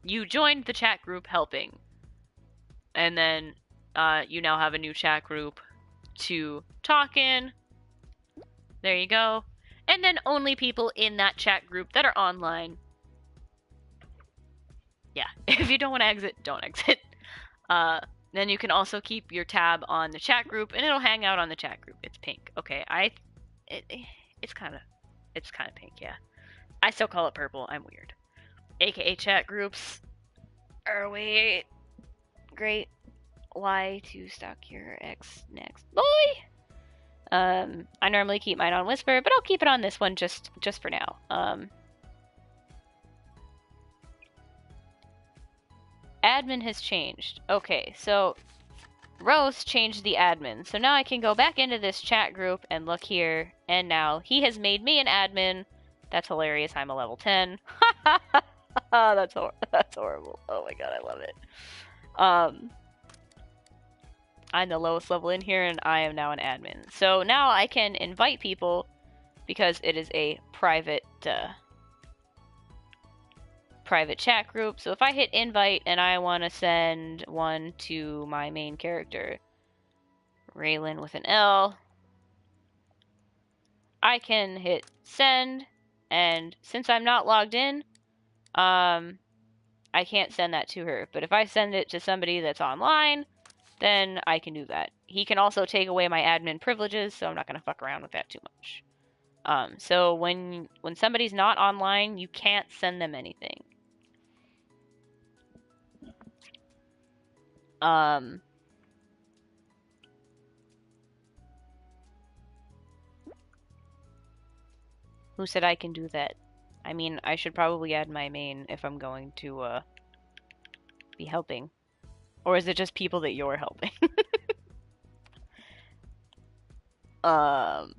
you joined the chat group helping. And then you now have a new chat group to talk in. There you go. And then only people in that chat group that are online. Yeah, if you don't want to exit, don't exit. Then you can also keep your tab on the chat group, and it'll hang out on the chat group. It's pink. Okay, it's kind of pink. Yeah, I still call it purple. I'm weird. AKA chat groups are way great. Y to stalk your ex next, boy. I normally keep mine on Whisper, but I'll keep it on this one just for now. Admin has changed. Okay, so Rose changed the admin. So now I can go back into this chat group and look here, and now he has made me an admin. That's hilarious. I'm a level 10. That's horrible. Oh my god, I love it. I'm the lowest level in here, and I am now an admin. So now I can invite people because it is a private chat group. So if I hit invite and I want to send one to my main character, Raelan with an L, I can hit send, and since I'm not logged in, I can't send that to her. But if I send it to somebody that's online, then I can do that. He can also take away my admin privileges, so I'm not going to fuck around with that too much. So when somebody's not online, you can't send them anything. Who said I can do that? I mean, I should probably add my main if I'm going to be helping. Or is it just people that you're helping? Alright,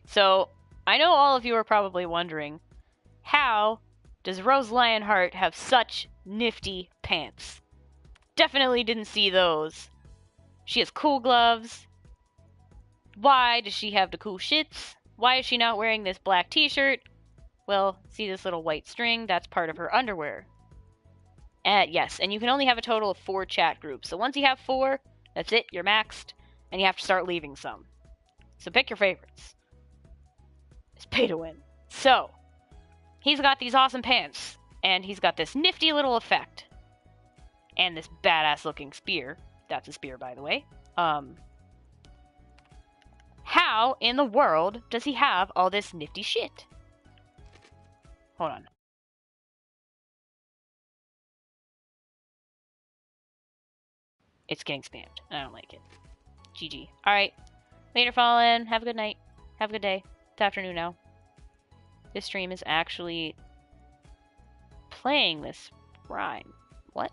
so I know all of you are probably wondering, how does Rose Lionheart have such nifty pants? Definitely didn't see those. She has cool gloves. Why does she have the cool shits? Why is she not wearing this black t-shirt? Well, see this little white string? That's part of her underwear. Yes, and you can only have a total of 4 chat groups. So once you have 4, that's it, you're maxed, and you have to start leaving some. So pick your favorites. It's pay to win. So, he's got these awesome pants, and he's got this nifty little effect. And this badass looking spear. That's a spear, by the way. How in the world does he have all this nifty shit? Hold on. It's getting spammed. I don't like it. GG. Alright. Later, Fallen. Have a good night. Have a good day. It's afternoon now. This stream is actually playing this rhyme. What?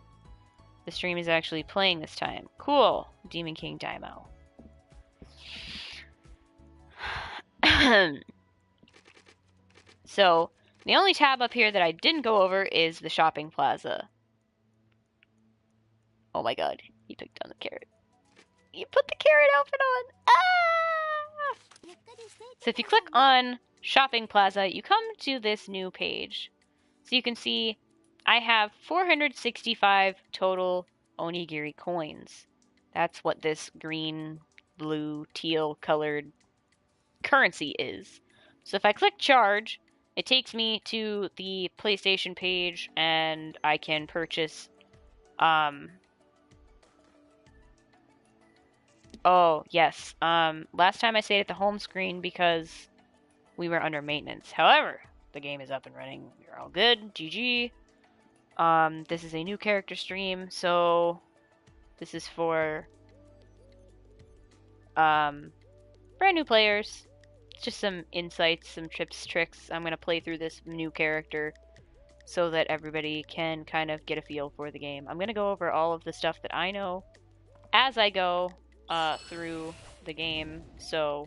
The stream is actually playing this time. Cool. Demon King Daimao. So, the only tab up here that I didn't go over is the shopping plaza. Oh my god, he took down the carrot. You put the carrot outfit on! Ah! So if you click on shopping plaza, you come to this new page. So you can see I have 465 total Onigiri coins. That's what this green, blue, teal colored currency is. So if I click charge, it takes me to the PlayStation page, and I can purchase Oh, yes. Last time I stayed at the home screen because we were under maintenance. However, the game is up and running. We're all good. GG. This is a new character stream, so this is for brand new players. Just some insights, some tips, tricks. I'm gonna play through this new character so that everybody can kind of get a feel for the game. I'm gonna go over all of the stuff that I know as I go through the game, so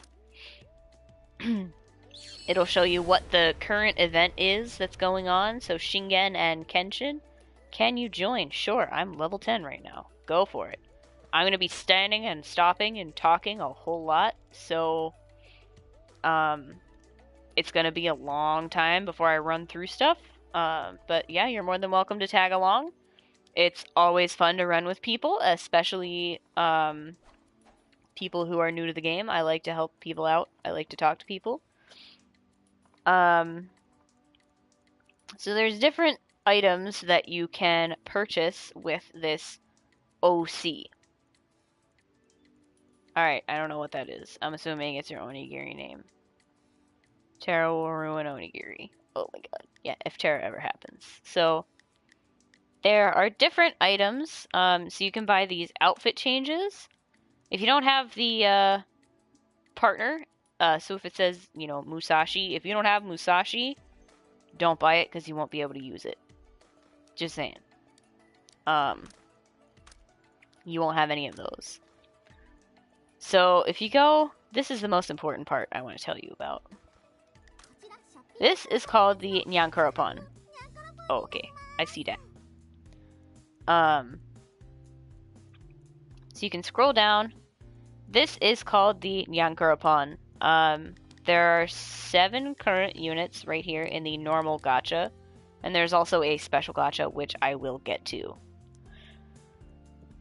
it'll show you what the current event is that's going on. So Shingen and Kenshin, can you join? Sure, I'm level 10 right now. Go for it. I'm gonna be standing and stopping and talking a whole lot, so it's gonna be a long time before I run through stuff. But yeah, you're more than welcome to tag along. It's always fun to run with people, especially people who are new to the game. I like to help people out. I like to talk to people. So there's different items that you can purchase with this OC. Alright, I don't know what that is. I'm assuming it's your Onigiri name. Terra will ruin Onigiri. Oh my god. Yeah, if Terra ever happens. So there are different items. So you can buy these outfit changes. If you don't have the partner, so if it says, you know, Musashi, if you don't have Musashi, don't buy it because you won't be able to use it. Just saying. You won't have any of those. So if you go, this is the most important part I want to tell you about. This is called the Nyankurapan. Oh, okay. I see that. So you can scroll down. This is called the Nyankurapan. There are 7 current units right here in the normal gacha. And there's also a special gacha, which I will get to.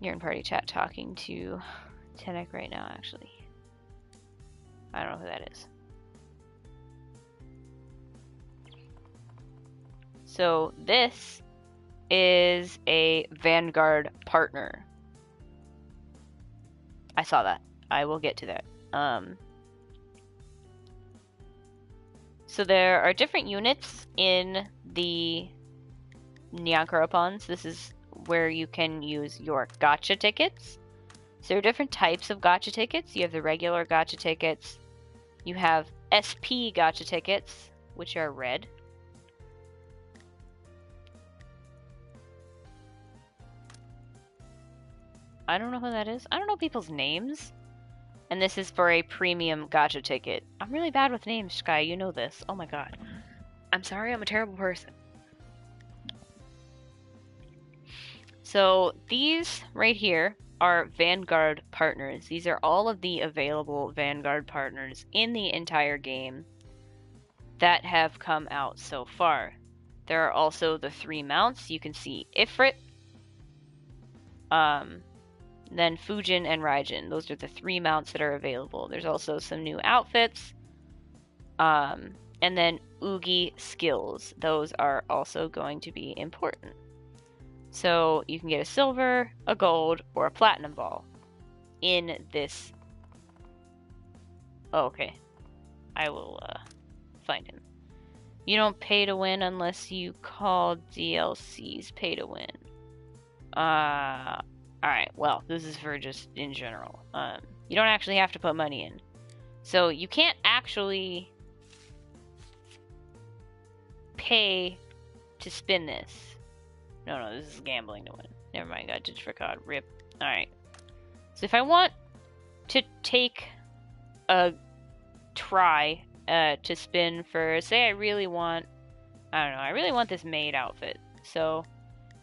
You're in party chat talking to Tenek right now, actually. I don't know who that is. So this is a Vanguard partner. I saw that. I will get to that. So there are different units in the Nyankurapans. This is where you can use your gacha tickets. So there are different types of gacha tickets. You have the regular gacha tickets. You have SP gacha tickets, which are red. I don't know who that is. I don't know people's names. And this is for a premium gacha ticket. I'm really bad with names, Sky. You know this. Oh my god. I'm sorry, I'm a terrible person. So these right here are Vanguard partners. These are all of the available Vanguard partners in the entire game that have come out so far. There are also the 3 mounts. You can see Ifrit, then Fujin and Raijin. Those are the 3 mounts that are available. There's also some new outfits. And then Oogie skills. Those are also going to be important. So you can get a silver, a gold, or a platinum ball in this. Oh, okay. I will find him. You don't pay to win unless you call DLCs pay to win. Alright, well, this is for just in general. You don't actually have to put money in. So you can't actually pay to spin this. No, this is gambling to win. Never mind, got ditched for COD. RIP. Alright. So if I want to take a try to spin for, say I really want, I don't know, I really want this maid outfit. So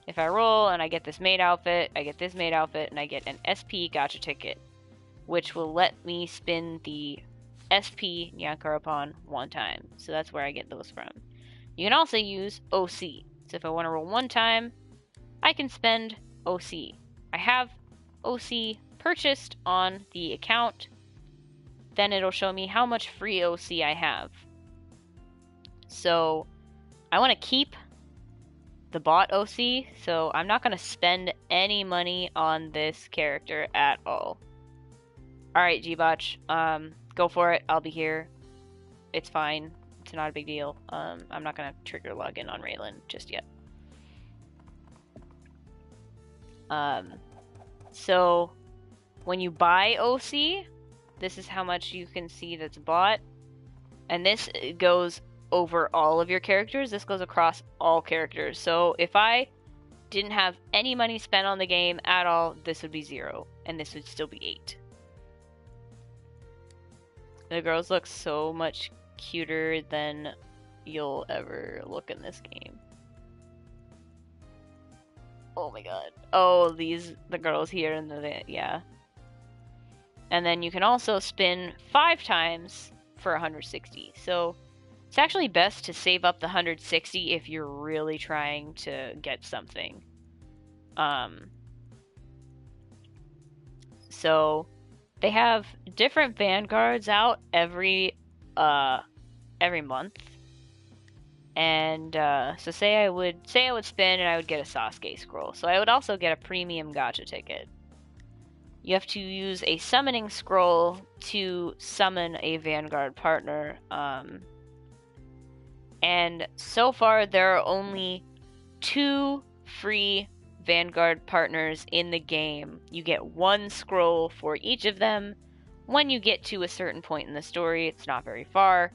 if I roll and I get this maid outfit, I get this maid outfit, and I get an SP gacha ticket, which will let me spin the SP Nyankurapan 1 time. So that's where I get those from. You can also use OC. So if I want to roll 1 time, I can spend OC. I have OC purchased on the account. Then it'll show me how much free OC I have. So I want to keep the bot OC, so I'm not going to spend any money on this character at all. Alright, G-Botch, go for it. I'll be here. It's fine. It's not a big deal. I'm not gonna trigger login on Raelan just yet. So when you buy OC, this is how much you can see that's bought. And this goes over all of your characters. This goes across all characters. So if I didn't have any money spent on the game at all, this would be 0. And this would still be 8. The girls look so much cuter than you'll ever look in this game. Oh my god. Oh, the girls here and yeah. And then you can also spin 5 times for 160. So it's actually best to save up the 160 if you're really trying to get something. So they have different vanguards out every month. And so say I would spin and I would get a Sasuke scroll. So I would also get a premium gacha ticket. You have to use a summoning scroll to summon a Vanguard partner. And so far there are only 2 free Vanguard partners in the game. You get 1 scroll for each of them when you get to a certain point in the story. It's not very far.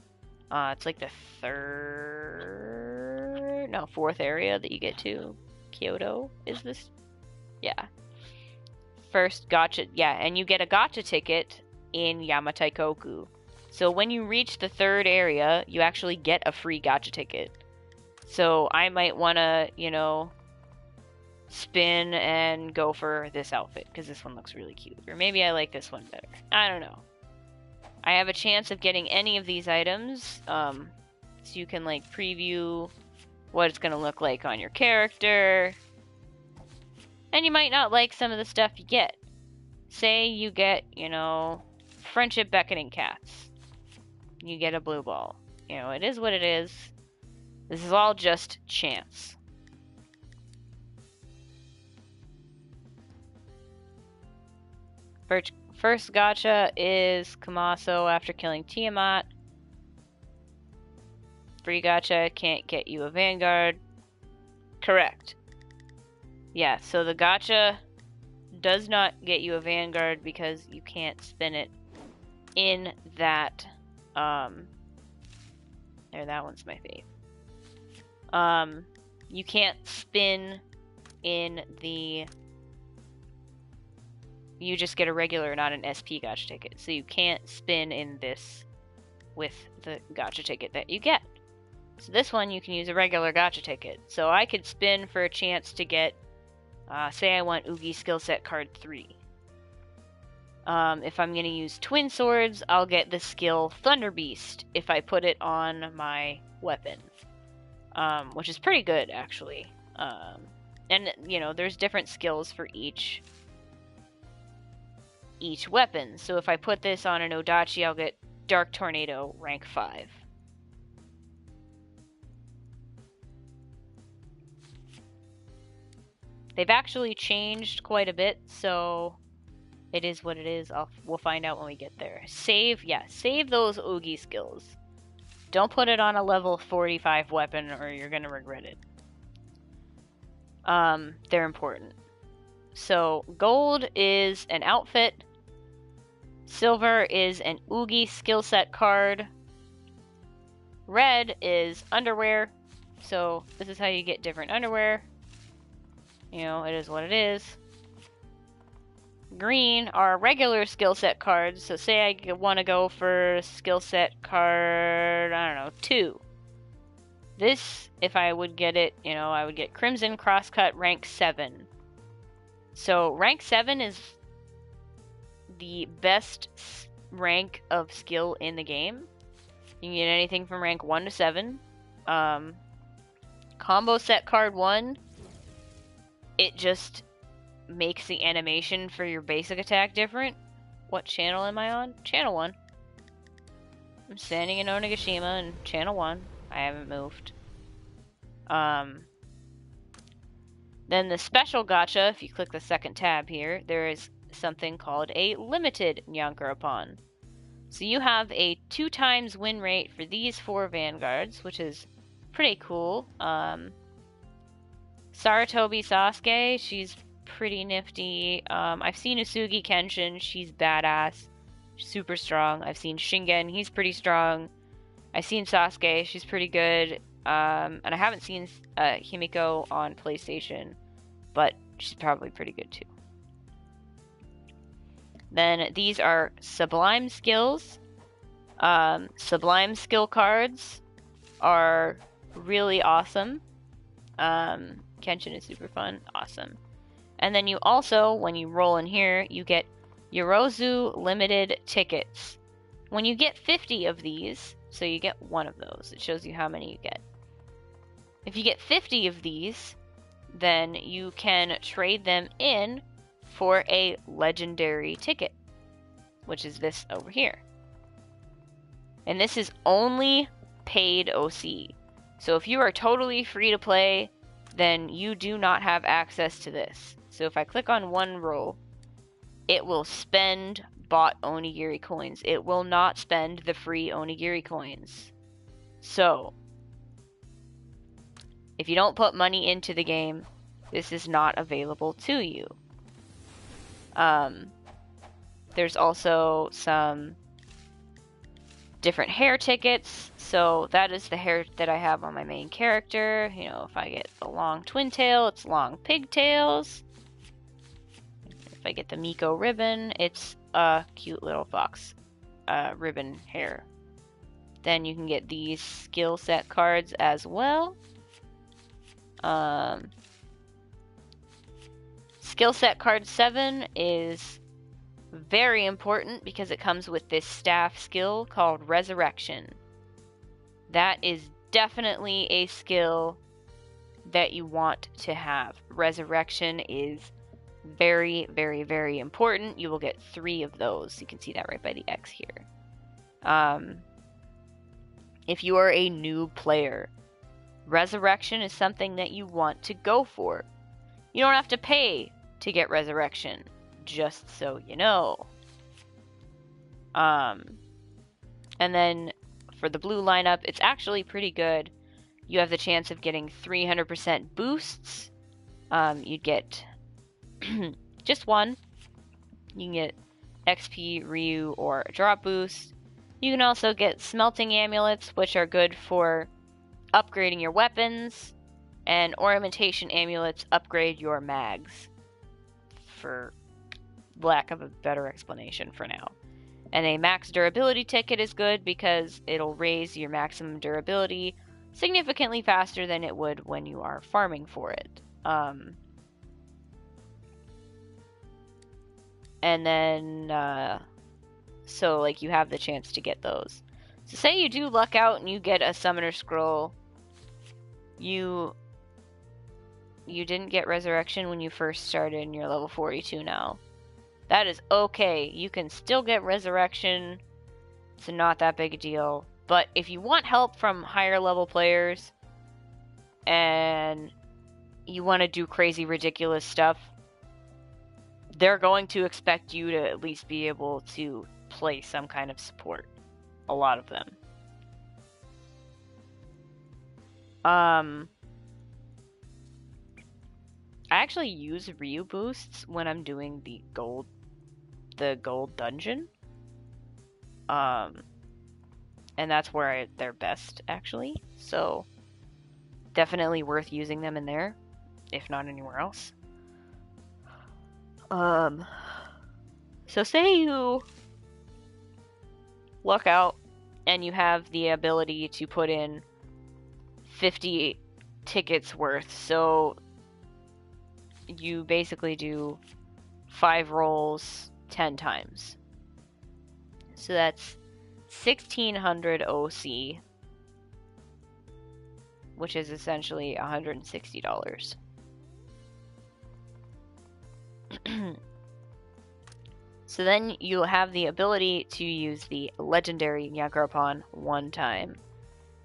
It's like the 4th area that you get to. Kyoto is this? Yeah. First gacha, yeah, and you get a gacha ticket in Yamataikoku. So when you reach the 3rd area, you actually get a free gacha ticket. So I might want to, spin and go for this outfit, because this one looks really cute. Or maybe I like this one better. I don't know. I have a chance of getting any of these items, so you can, preview what it's going to look like on your character. And you might not like some of the stuff you get. Say you get, friendship beckoning cats. You get a blue ball. It is what it is. This is all just chance. First gacha is Kumaso after killing Tiamat. Free gacha can't get you a Vanguard. Correct. Yeah, so the gacha does not get you a Vanguard because you can't spin it in that, there, that one's my fave. You can't spin in the, you just get a regular, not an SP gacha ticket. So you can't spin in this with the gacha ticket that you get. So this one, you can use a regular gacha ticket. So I could spin for a chance to get, say I want Ugi skill set card 3. If I'm going to use Twin Swords, I'll get the skill Thunder Beast if I put it on my weapon. Which is pretty good, actually. And, there's different skills for each weapon. So if I put this on an Odachi, I'll get Dark Tornado rank 5. They've actually changed quite a bit, so it is what it is. We'll find out when we get there. Save those Oogie skills. Don't put it on a level 45 weapon or you're gonna regret it. They're important. So, gold is an outfit. Silver is an Oogie skill set card. Red is underwear. So, this is how you get different underwear. It is what it is. Green are regular skill set cards. So say I want to go for skill set card, 2. This, if I would get it, I would get Crimson Crosscut rank 7. So rank 7 is the best rank of skill in the game. You can get anything from rank 1 to 7. Combo set card 1. It just makes the animation for your basic attack different. What channel am I on? Channel 1. I'm standing in Onigashima in channel 1. I haven't moved. Then the special gacha, if you click the second tab here, there is something called a limited Nyankarapon. So you have a 2 times win rate for these 4 vanguards, which is pretty cool. Saratobi Sasuke, she's pretty nifty. I've seen Usugi Kenshin, she's badass, super strong. I've seen Shingen, he's pretty strong. I've seen Sasuke, she's pretty good. And I haven't seen Himiko on PlayStation, but she's probably pretty good too. Then these are Sublime skills. Sublime skill cards are really awesome. Kenshin is super fun, awesome. And then you also, when you roll in here, you get Yorozu limited tickets. When you get 50 of these, so you get one of those, it shows you how many you get. If you get 50 of these, then you can trade them in for a legendary ticket, which is this over here. And this is only paid OC. So if you are totally free to play, then you do not have access to this. So if I click on one row, it will spend bought Onigiri coins. It will not spend the free Onigiri coins. So if you don't put money into the game, this is not available to you. There's also some different hair tickets. So that is the hair that I have on my main character. You know, if I get the long twin tail, it's long pigtails. If I get the Miko ribbon, it's a cute little fox ribbon hair. Then you can get these skill set cards as well. Skill set card 7 is very important because it comes with this staff skill called Resurrection. That is definitely a skill that you want to have. Resurrection is very, very, very important. You will get 3 of those. You can see that right by the X here. If you are a new player, Resurrection is something that you want to go for. You don't have to pay to get Resurrection, just so you know. And then for the blue lineup, it's actually pretty good. You have the chance of getting 300% boosts. You'd get just one. You can get XP, Ryu, or a drop boost. You can also get smelting amulets, which are good for upgrading your weapons, and ornamentation amulets upgrade your mags, for lack of a better explanation for now. And a max durability ticket is good because it'll raise your maximum durability significantly faster than it would when you are farming for it. And then, so like you have the chance to get those. So say you do luck out and you get a summoner scroll. You didn't get resurrection when you first started and you're level 42 now. That is okay. You can still get resurrection. It's not that big a deal. But if you want help from higher level players and you want to do crazy ridiculous stuff, they're going to expect you to at least be able to play some kind of support. A lot of them. I actually use Ryu boosts when I'm doing the gold dungeon. And that's where they're best, actually. So definitely worth using them in there, if not anywhere else. So say you luck out and you have the ability to put in 50 tickets worth. So you basically do 5 rolls 10 times. So that's 1600 OC, which is essentially $160. So then you'll have the ability to use the legendary Nyankarapon one time.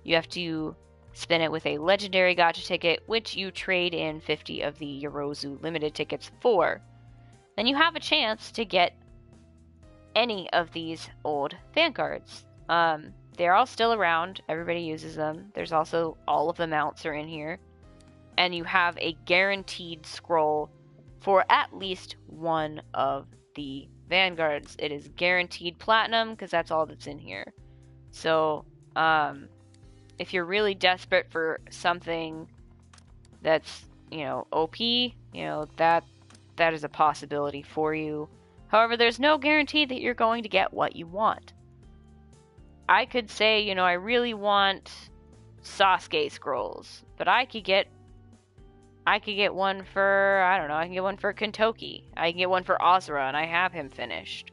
You have to spin it with a legendary gacha ticket, which you trade in 50 of the Yorozu limited tickets for. then you have a chance to get any of these old vanguards. They're all still around. Everybody uses them. There's also all of the mounts are in here. And you have a guaranteed scroll for at least one of the vanguards. It is guaranteed platinum because that's all that's in here. So, if you're really desperate for something that's, OP, that is a possibility for you. However, there's no guarantee that you're going to get what you want. I could say, I really want Sasuke scrolls, but I could get one for, I don't know, I can get one for Kentoki. I can get one for Azura, and I have him finished.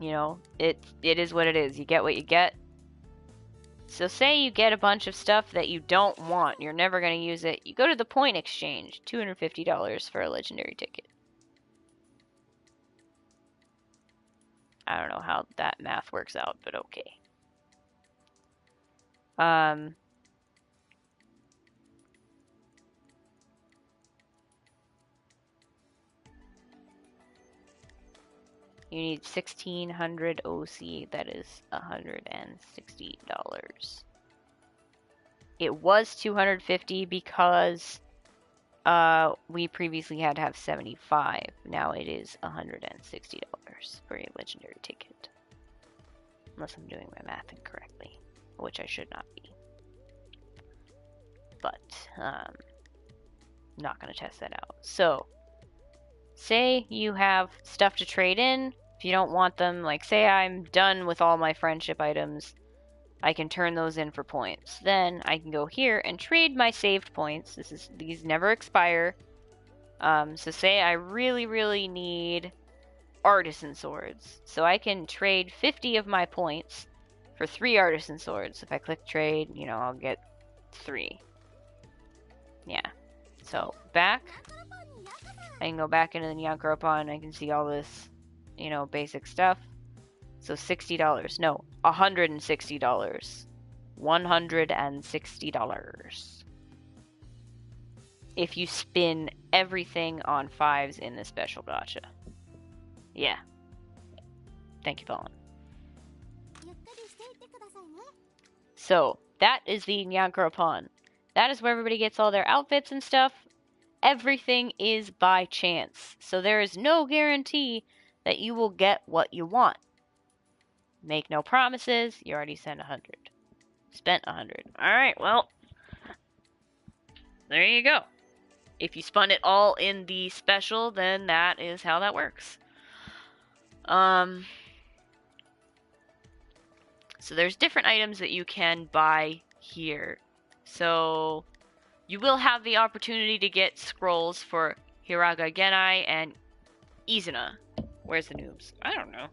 It is what it is. You get what you get. So say you get a bunch of stuff that you don't want, you're never going to use it. You go to the point exchange, $250 for a legendary ticket. I don't know how that math works out, but okay. You need 1600 OC, that is $160. It was 250 because we previously had to have 75. Now it is $160 for a legendary ticket. Unless I'm doing my math incorrectly, which I should not be. But, not going to test that out. So, say you have stuff to trade in. If you don't want them, like say I'm done with all my friendship items, I can turn those in for points. Then I can go here and trade my saved points. These never expire. So say I really, really need artisan swords. So I can trade 50 of my points for 3 artisan swords. If I click trade, I'll get 3. Yeah. So back. I can go back into the Nyankuropon. I can see all this, basic stuff. So $60. No, $160. $160. If you spin everything on 5s in the special gacha. Yeah. Thank you, Fallen. So, that is the Nyankuropon. That is where everybody gets all their outfits and stuff. Everything is by chance. So there is no guarantee that you will get what you want. Make no promises. You already spent 100. Alright, well. There you go. If you spun it all in the special, then that is how that works. So there's different items that you can buy here. So you will have the opportunity to get scrolls for Hiraga Genai and Izuna. Where's the noobs? I don't know.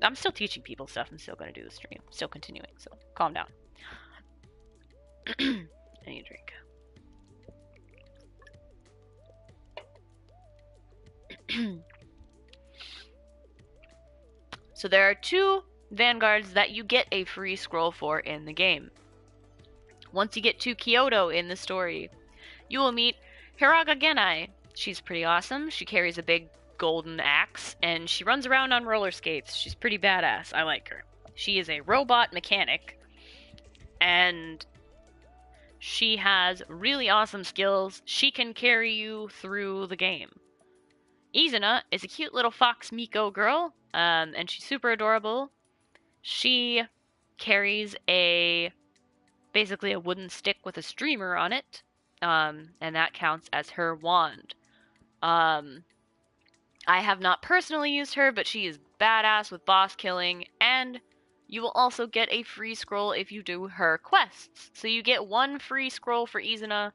I'm still teaching people stuff. I'm still going to do the stream. Still continuing, so calm down. I need a drink. So there are 2 vanguards that you get a free scroll for in the game. Once you get to Kyoto in the story, you will meet Hiraga Genai. She's pretty awesome. She carries a big golden axe, and she runs around on roller skates. She's pretty badass. I like her. She is a robot mechanic, and she has really awesome skills. She can carry you through the game. Izuna is a cute little fox Miko girl, and she's super adorable. She carries basically a wooden stick with a streamer on it, and that counts as her wand. I have not personally used her, but she is badass with boss killing, and you will also get a free scroll if you do her quests. So you get 1 free scroll for Izuna,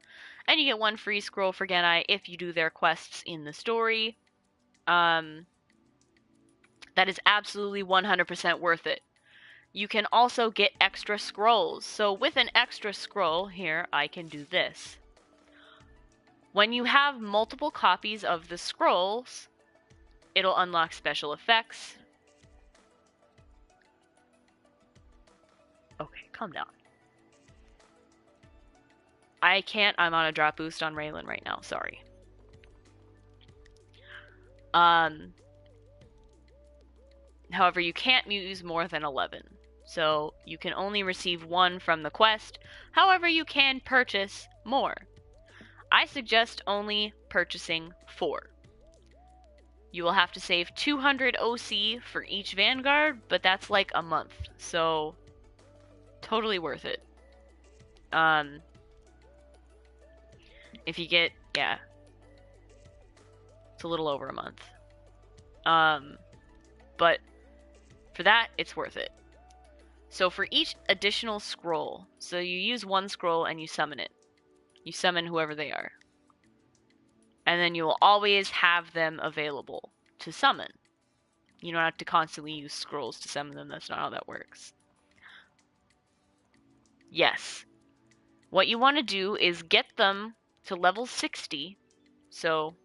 and you get 1 free scroll for Genai if you do their quests in the story. That is absolutely 100% worth it. You can also get extra scrolls. So with an extra scroll, here, I can do this. When you have multiple copies of the scrolls, it'll unlock special effects. Okay, calm down. I can't, I'm on a drop boost on Raelan right now, sorry. Um, However, you can't use more than 11. So you can only receive 1 from the quest. However, you can purchase more. I suggest only purchasing 4. You will have to save 200 OC for each Vanguard, but that's like a month. So totally worth it. If you get, yeah, it's a little over a month. But for that, it's worth it. So for each additional scroll, so you use 1 scroll and you summon it. You summon whoever they are. And then you will always have them available to summon. You don't have to constantly use scrolls to summon them. That's not how that works. Yes. What you want to do is get them to level 60. So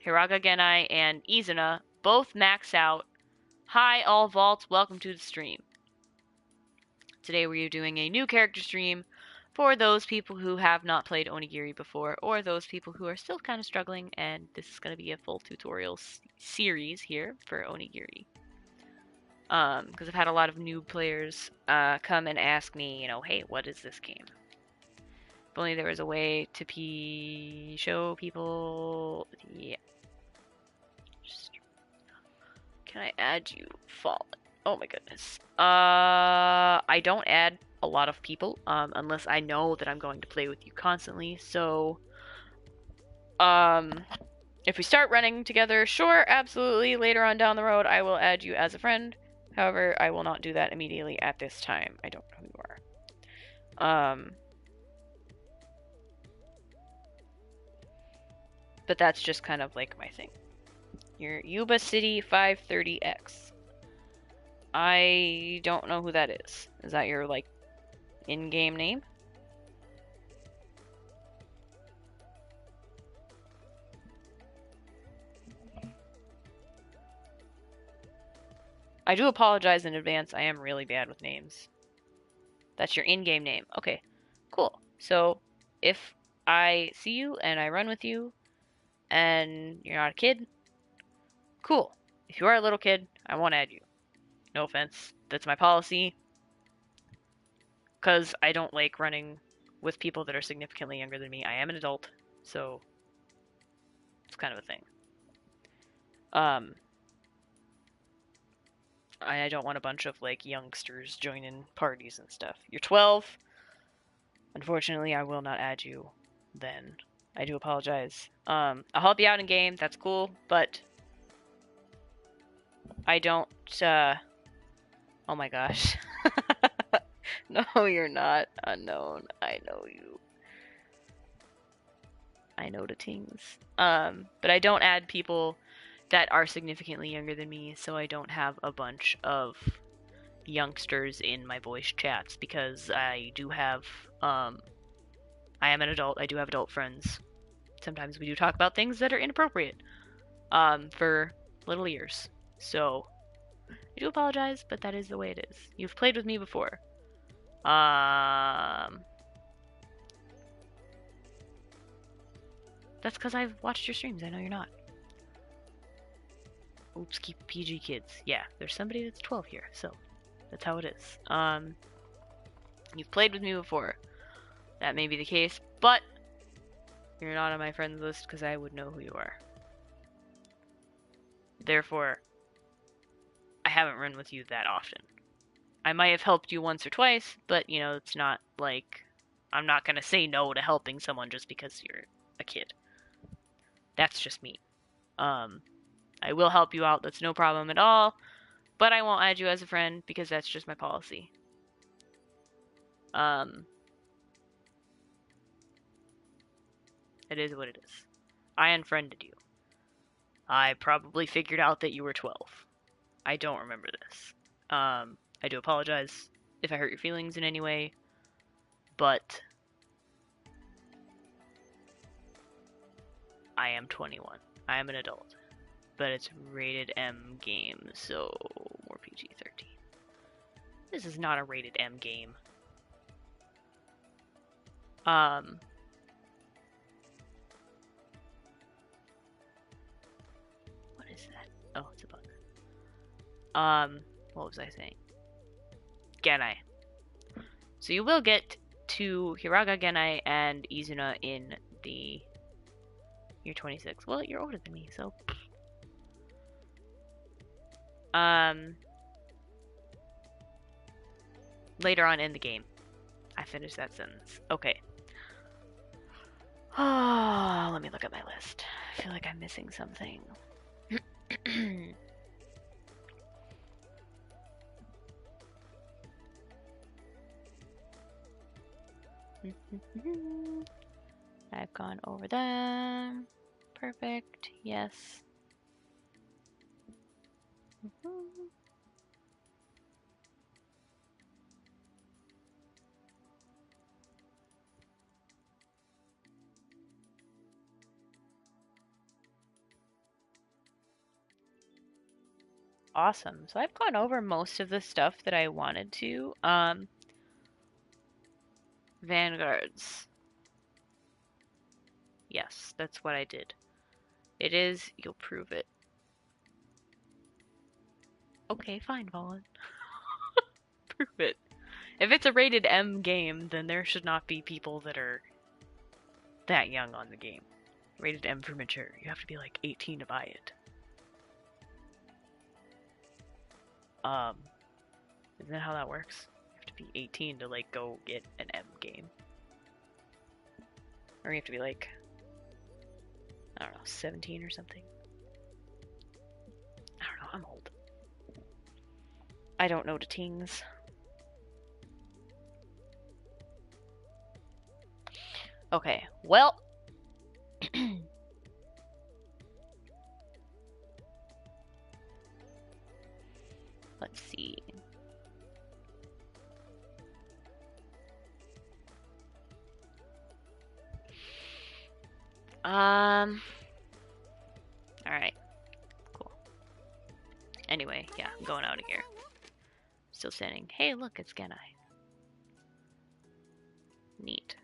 Hiraga Genai and Izuna both max out. Hi, all vaults. Welcome to the stream. Today we are doing a new character stream for those people who have not played Onigiri before, or those people who are still kind of struggling, and this is going to be a full tutorial series here for Onigiri. Because I've had a lot of new players come and ask me, hey, what is this game? If only there was a way to show people. Yeah. Can I add you? Fallen. Oh my goodness. I don't add a lot of people, unless I know that I'm going to play with you constantly. So, if we start running together, sure, absolutely. Later on down the road, I will add you as a friend. However, I will not do that immediately at this time. I don't know who you are. But that's just kind of like my thing. You're Yuba City 530X. I don't know who that is. Is that your, like, in-game name? I do apologize in advance. I am really bad with names. That's your in-game name. Okay, cool. So, if I see you and I run with you and you're not a kid, cool. If you are a little kid, I won't add you. No offense. That's my policy. Because I don't like running with people that are significantly younger than me. I am an adult, so it's kind of a thing. I don't want a bunch of, like, youngsters joining parties and stuff. You're 12. Unfortunately, I will not add you then. I do apologize. I'll help you out in game, that's cool, but I don't, oh my gosh. No, you're not unknown. I know you. I know the things. But I don't add people that are significantly younger than me, so I don't have a bunch of youngsters in my voice chats, because I do have, I am an adult, I do have adult friends. Sometimes we do talk about things that are inappropriate, for little ears. So, I do apologize, but that is the way it is. You've played with me before. That's because I've watched your streams, I know you're not. Oops, keep PG kids. Yeah, there's somebody that's 12 here, so that's how it is. You've played with me before. That may be the case, but you're not on my friends list because I would know who you are. Therefore, I haven't run with you that often. I might have helped you once or twice, but, it's not like I'm not going to say no to helping someone just because you're a kid. That's just me. I will help you out, that's no problem at all, but I won't add you as a friend because that's just my policy. It is what it is. I unfriended you. I probably figured out that you were 12. I don't remember this. I do apologize if I hurt your feelings in any way, but I am 21. I am an adult. But it's rated M game, so more PG-13. This is not a rated M game. What is What was I saying? Genai. So you will get to Hiraga Genai and Izuna in the year 26. Well, you're older than me, so. Later on in the game. I finished that sentence. Okay. Oh, let me look at my list. I feel like I'm missing something. I've gone over them. Perfect. Yes. Awesome. So I've gone over most of the stuff that I wanted to. Vanguards. Yes, that's what I did. It is, you'll prove it. Okay, fine, Vaughn. Prove it. If it's a rated M game, then there should not be people that are that young on the game. Rated M for mature. You have to be like 18 to buy it. Isn't that how that works? You have to be 18 to like go get an M game. Or you have to be like, I don't know, 17 or something. I don't know, I'm old. I don't know the tings. Okay, well. Let's see. Alright. Cool. Anyway, yeah, I'm going out of here. Still standing. Hey, look, it's Genai. Neat.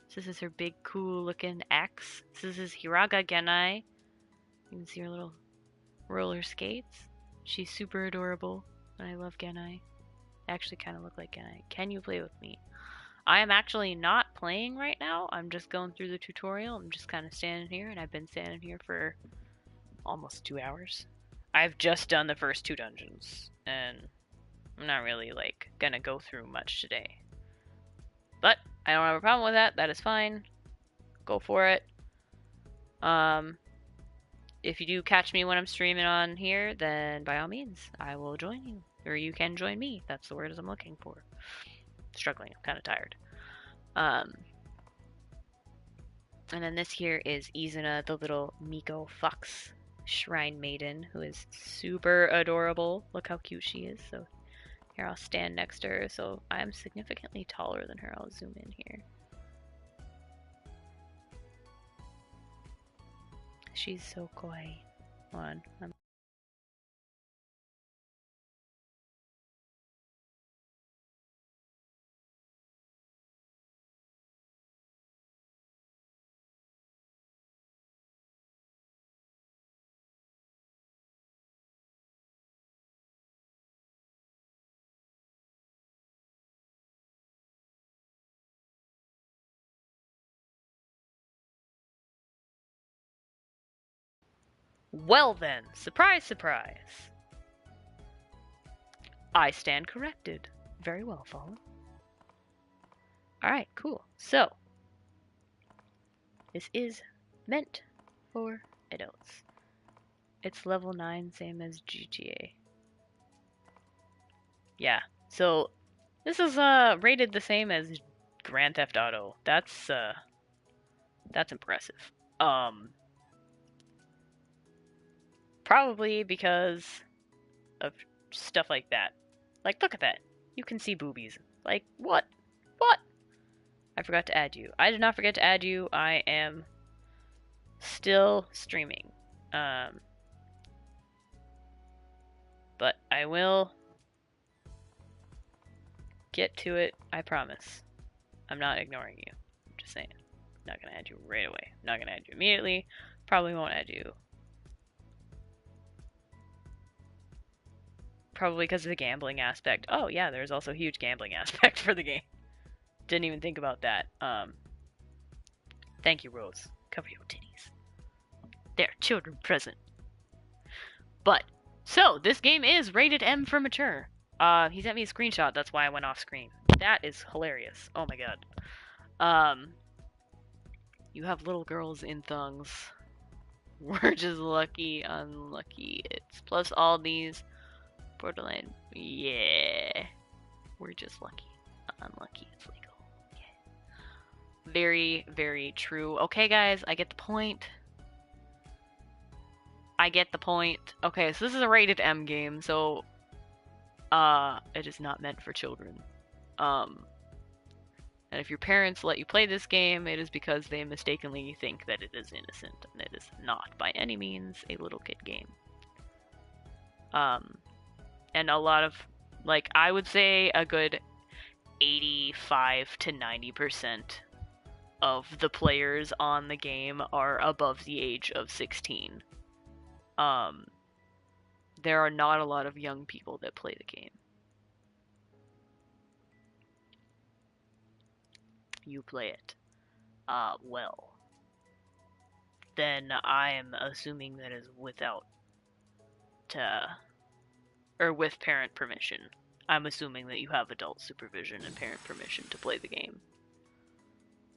So this is her big, cool looking axe. This is Hiraga Genai. You can see her little roller skates. She's super adorable. And I love Genai. They actually kind of look like Genai. Can you play with me? I am actually not playing right now. I'm just going through the tutorial. I'm just kind of standing here, and I've been standing here for almost 2 hours. I've just done the first 2 dungeons, and I'm not really, like, gonna go through much today. But I don't have a problem with that. That is fine. Go for it. If you do catch me when I'm streaming on here, then by all means, I will join you. Or you can join me. That's the word I'm looking for. Struggling. I'm kind of tired. And then this here is Izuna, the little Miko Fox Shrine Maiden, who is super adorable. Look how cute she is. So here, I'll stand next to her. So I'm significantly taller than her. I'll zoom in here. She's so kawaii. Hold on. Well then, surprise, surprise. I stand corrected. Very well, Fallen. Alright, cool. So, this is meant for adults. It's level 9, same as GTA. Yeah, so this is rated the same as Grand Theft Auto. That's impressive. Probably because of stuff like that. Like, look at that. You can see boobies. Like, what? What? I forgot to add you. I did not forget to add you. I am still streaming. But I will get to it, I promise. I'm not ignoring you. I'm just saying. I'm not gonna add you right away. I'm not gonna add you immediately. Probably won't add you Probably because of the gambling aspect. Oh yeah, there's also a huge gambling aspect for the game. Didn't even think about that. Thank you, Rose. Cover your titties. There, children present. But, so, this game is rated M for mature. He sent me a screenshot, that's why I went off screen. That is hilarious. Oh my god. You have little girls in thongs. We're just lucky, unlucky. It's plus all these borderline. Yeah. We're just lucky, unlucky. It's legal. Yeah. Very, very true. Okay, guys, I get the point. I get the point. Okay, so this is a rated M game, so it is not meant for children. And if your parents let you play this game, it is because they mistakenly think that it is innocent, and it is not by any means a little kid game. And a lot of, like, I would say a good 85 to 90% of the players on the game are above the age of 16. There are not a lot of young people that play the game. You play it. Well. Then I am assuming that is without, or with parent permission. I'm assuming that you have adult supervision and parent permission to play the game.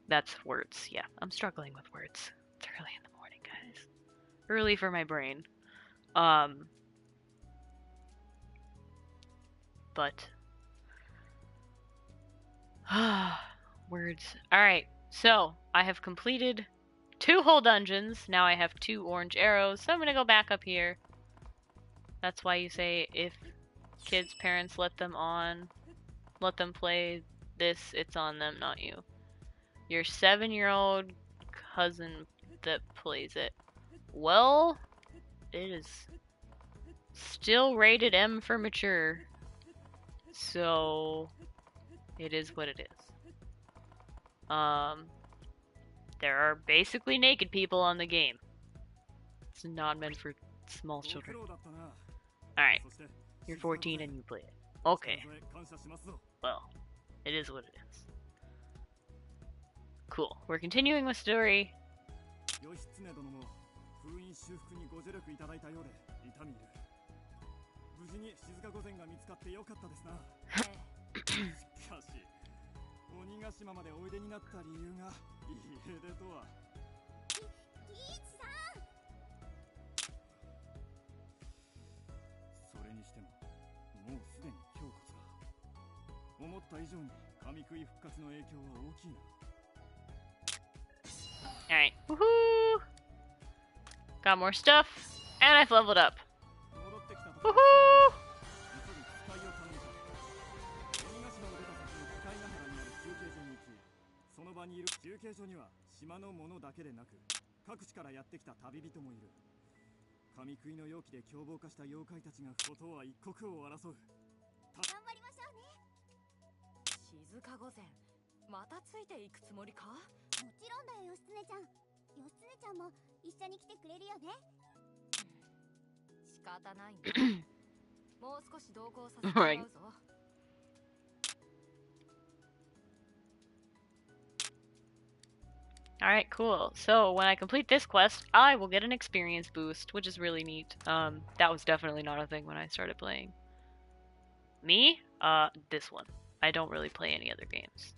That's words. Yeah, I'm struggling with words. It's early in the morning, guys. Early for my brain. But words. Alright, so I have completed 2 whole dungeons. Now I have 2 orange arrows, so I'm gonna go back up here. That's why you say if kids' parents let them play this, it's on them, not you. Your 7-year-old cousin that plays it. Well, it is still rated M for mature. So it is what it is. There are basically naked people on the game. It's not meant for small children. Alright, you're 14 and you play it. Okay. Well, it is what it is. Cool. We're continuing with story. Alright. Woohoo! Got more stuff, and I've leveled up. Woohoo! Right. Alright, cool. So, when I complete this quest, I will get an experience boost, which is really neat. That was definitely not a thing when I started playing. Me? This one. I don't really play any other games.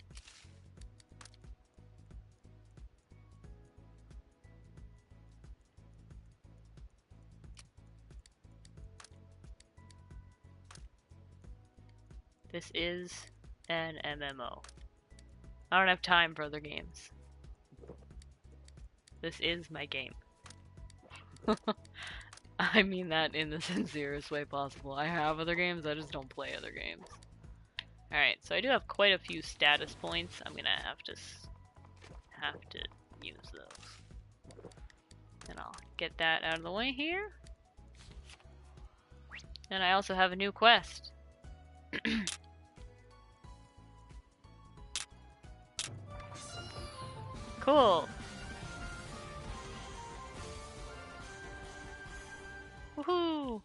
This is an MMO. I don't have time for other games. This is my game. I mean that in the sincerest way possible. I have other games, I just don't play other games. Alright, so I do have quite a few status points. I'm gonna have to use those. And I'll get that out of the way here. And I also have a new quest. Cool. Woohoo!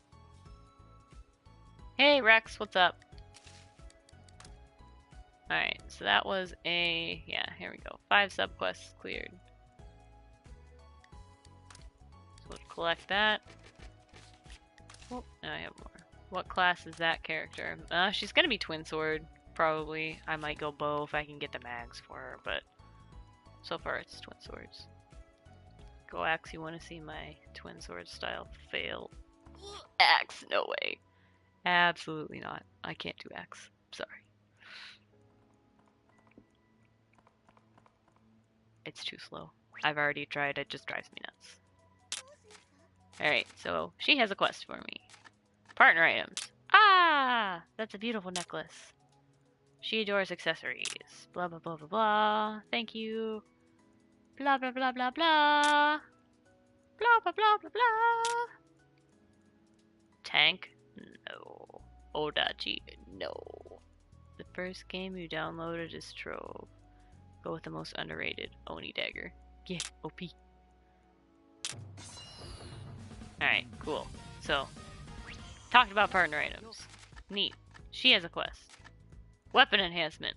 Hey! Rex, what's up? Alright, so that was a... yeah, here we go. 5 subquests cleared. So we'll collect that. Oh, now I have more. What class is that character? She's gonna be Twin Sword, probably. I might go bow if I can get the mags for her, but so far it's Twin Swords. Go Axe, you wanna see my Twin Sword style fail? Axe, no way. Absolutely not. I can't do Axe. Sorry. It's too slow. I've already tried, it just drives me nuts. Alright, so she has a quest for me. Partner items. Ah! That's a beautiful necklace. She adores accessories. Blah blah blah blah blah. Thank you. Blah blah blah blah blah. Blah blah blah blah blah. Tank? No. Odachi? No. The first game you downloaded is Trove. Go with the most underrated. Oni Dagger. Yeah, OP. Alright, cool. So, talked about partner items. Neat. She has a quest. Weapon enhancement.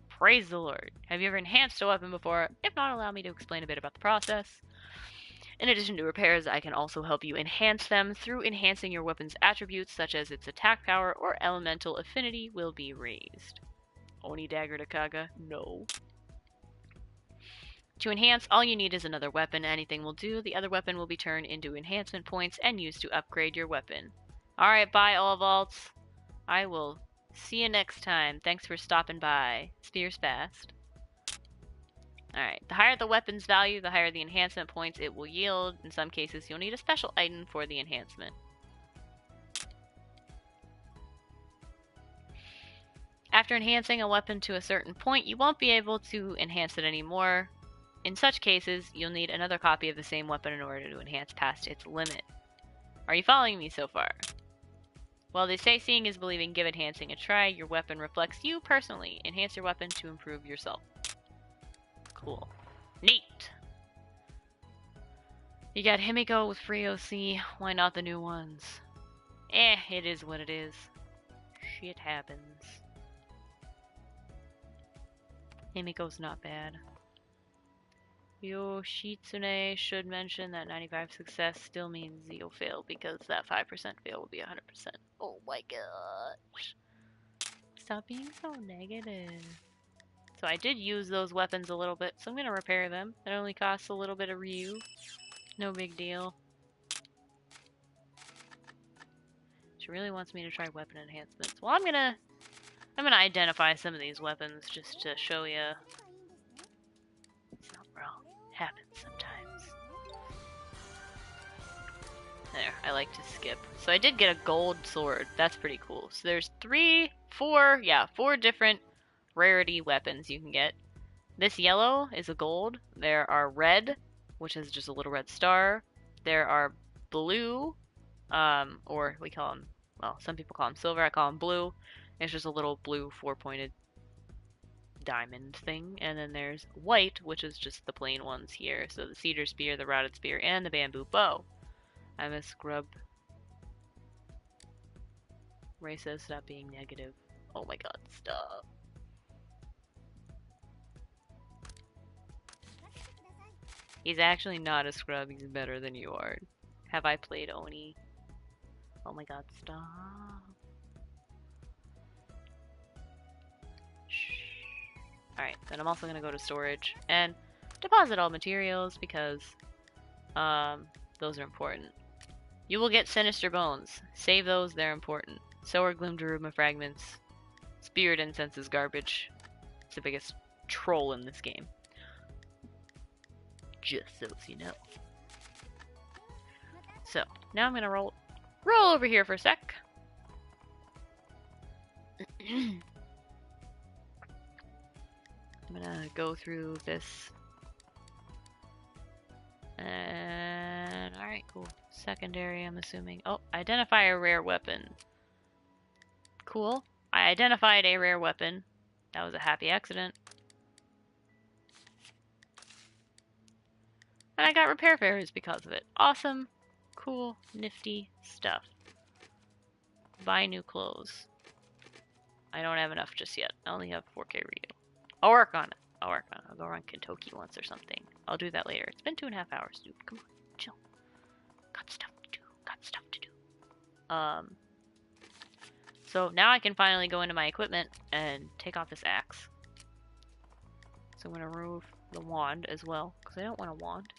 Praise the Lord. Have you ever enhanced a weapon before? If not, allow me to explain a bit about the process. In addition to repairs, I can also help you enhance them through enhancing your weapon's attributes, such as its attack power or elemental affinity will be raised. Oni Dagger to Kaga? No. To enhance, all you need is another weapon. Anything will do. The other weapon will be turned into enhancement points and used to upgrade your weapon. Alright, bye all vaults. I will see you next time. Thanks for stopping by. Spears fast. Alright, the higher the weapon's value, the higher the enhancement points it will yield. In some cases, you'll need a special item for the enhancement. After enhancing a weapon to a certain point, you won't be able to enhance it anymore. In such cases, you'll need another copy of the same weapon in order to enhance past its limit. Are you following me so far? Well, they say seeing is believing. Give enhancing a try. Your weapon reflects you personally. Enhance your weapon to improve yourself. Cool. Neat! You got Himiko with free OC. Why not the new ones? It is what it is. Shit happens. Himiko's not bad. Yoshitsune should mention that 95 success still means you'll fail because that 5% fail will be 100%. Oh my gosh. Stop being so negative. So I did use those weapons a little bit, so I'm going to repair them. It only costs a little bit of Ryu. No big deal. She really wants me to try weapon enhancements. Well, I'm gonna identify some of these weapons just to show you. It's not wrong. Happens sometimes. There, I like to skip. So I did get a gold sword. That's pretty cool. So there's four different rarity weapons you can get. This yellow is a gold. There are red, which is just a little red star. There are blue, or we call them, well, some people call them silver. I call them blue. It's just a little blue four-pointed diamond thing. And then there's white, which is just the plain ones here. So the cedar spear, the routed spear, and the bamboo bow. I'm a scrub. Ray says stop being negative. Oh my god, stop. He's actually not a scrub, he's better than you are. Have I played Oni? Oh my god, stop. Alright, then I'm also gonna go to storage and deposit all materials because those are important. You will get Sinister Bones. Save those, they're important. So are Gloomdaruma fragments. Spirit Incense is garbage. It's the biggest troll in this game. Just so you know. So, now I'm gonna roll over here for a sec. I'm gonna go through this. And alright, cool. Secondary, I'm assuming. Oh, identify a rare weapon. Cool. I identified a rare weapon. That was a happy accident. And I got repair fairies because of it. Awesome. Cool. Nifty stuff. Buy new clothes. I don't have enough just yet. I only have 4K Ryu. I'll work on it. I'll go around Kentucky once or something. I'll do that later. It's been 2.5 hours, dude. Come on, chill. Got stuff to do. So now I can finally go into my equipment and take off this axe. So I'm gonna remove the wand as well, because I don't want a wand.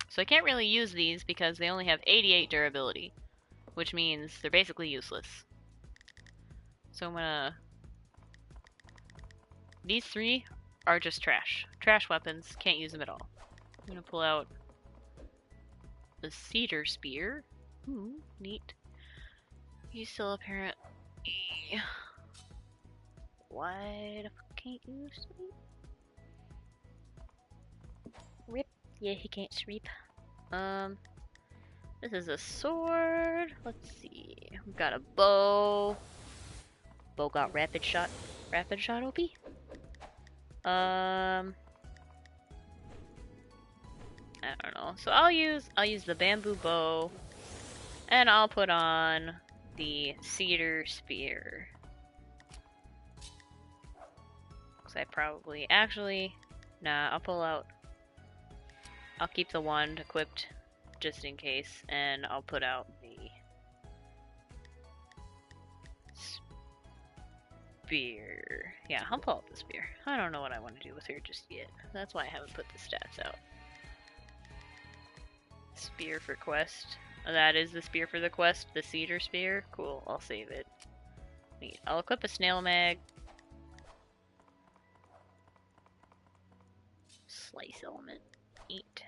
So I can't really use these because they only have 88 durability, which means they're basically useless. So I'm gonna... These 3 are just trash. Trash weapons, can't use them at all. I'm gonna pull out the cedar spear. Ooh, neat. You still apparently... Why the fuck can't you sleep? Rip. Yeah, he can't sleep. This is a sword. Let's see. We've got a bow. Bow got rapid shot. Rapid shot OP. I don't know. So I'll use the bamboo bow, and I'll put on the cedar spear. Cause I probably nah. I'll keep the wand equipped just in case, and I'll put out the spear. Yeah, I'll pull out the spear. I don't know what I want to do with her just yet. That's why I haven't put the stats out. Spear for quest. That is the spear for the quest, the cedar spear. Cool, I'll save it. Neat. I'll equip a snail mag. Slice element. Neat.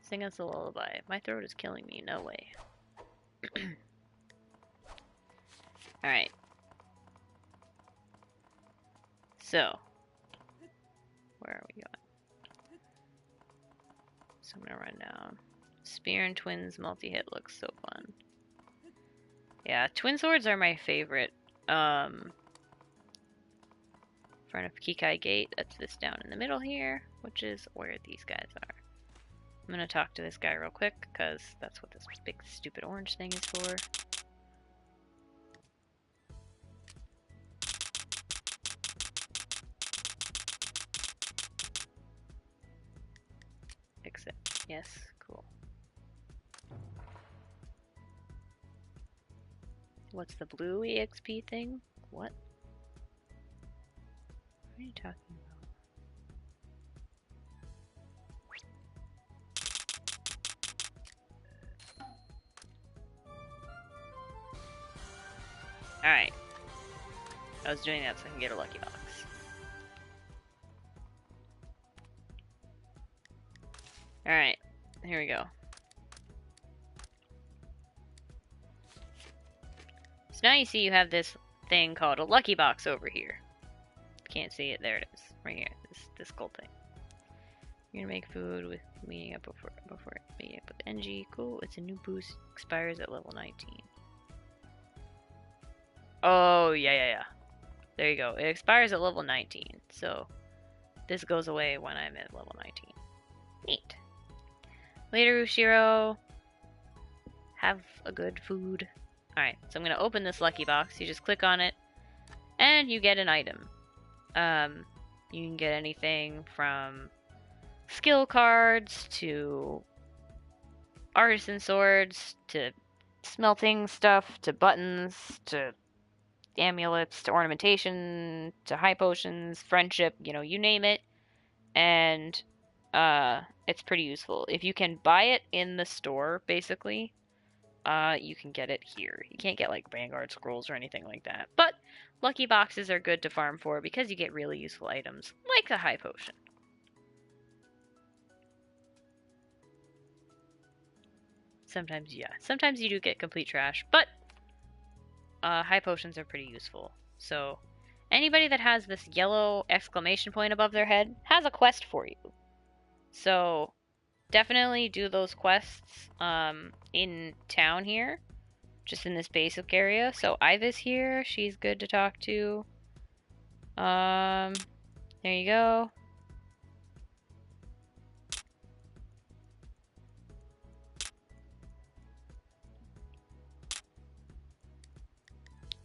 Sing us a lullaby. My throat is killing me, no way. Alright. So, where are we going? So I'm gonna run down. Spear and twins multi-hit looks so fun. Yeah, twin swords are my favorite. Front of Kikai Gate, that's this down in the middle here, which is where these guys are. I'm gonna talk to this guy real quick, because that's what this big stupid orange thing is for. Accept. Yes, cool. What's the blue EXP thing? What? What are you talking about? Alright. I was doing that so I can get a lucky box. Alright, here we go. So now you see you have this thing called a lucky box over here. Can't see it, there it is. Right here, this gold thing. You're gonna make food with meeting up before meeting up with NG. Cool, it's a new boost, expires at level 19. Oh, yeah. There you go. It expires at level 19, so this goes away when I'm at level 19. Neat. Later, Ushiro. Have a good food. Alright, so I'm gonna open this lucky box. You just click on it, and you get an item. You can get anything from skill cards to artisan swords to smelting stuff to buttons to amulets to ornamentation to high potions, friendship, you name it. And it's pretty useful. If you can buy it in the store, basically, you can get it here. You can't get like Vanguard scrolls or anything like that. But lucky boxes are good to farm for because you get really useful items, like the high potion. Sometimes, yeah. Sometimes you do get complete trash, but high potions are pretty useful. So anybody that has this yellow exclamation point above their head has a quest for you. So definitely do those quests in town here, just in this basic area. So Iva's here. She's good to talk to. There you go.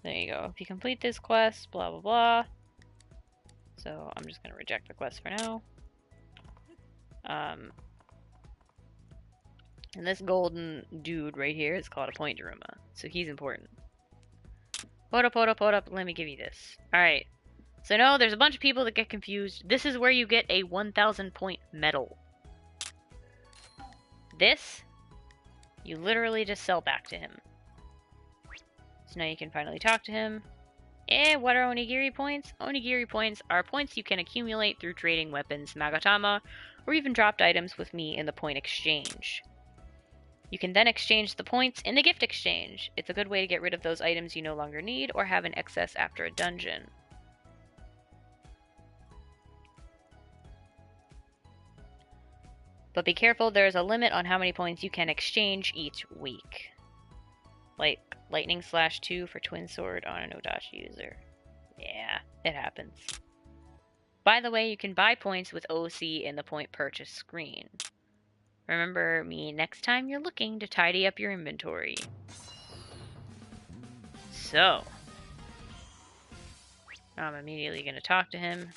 There you go. If you complete this quest, blah blah blah. So I'm just gonna reject the quest for now. And this golden dude right here is called a point Daruma, so he's important. Hold up, let me give you this. Alright, so no, there's a bunch of people that get confused. This is where you get a 1,000 point medal. This, you literally just sell back to him. So now you can finally talk to him. And what are Onigiri points? Onigiri points are points you can accumulate through trading weapons, Magatama, or even dropped items with me in the point exchange. You can then exchange the points in the gift exchange. It's a good way to get rid of those items you no longer need or have in excess after a dungeon. But be careful, there's a limit on how many points you can exchange each week. Like lightning slash 2 for twin sword on an Odachi user. Yeah, it happens. By the way, you can buy points with OC in the point purchase screen. Remember me next time you're looking to tidy up your inventory. So, I'm immediately going to talk to him.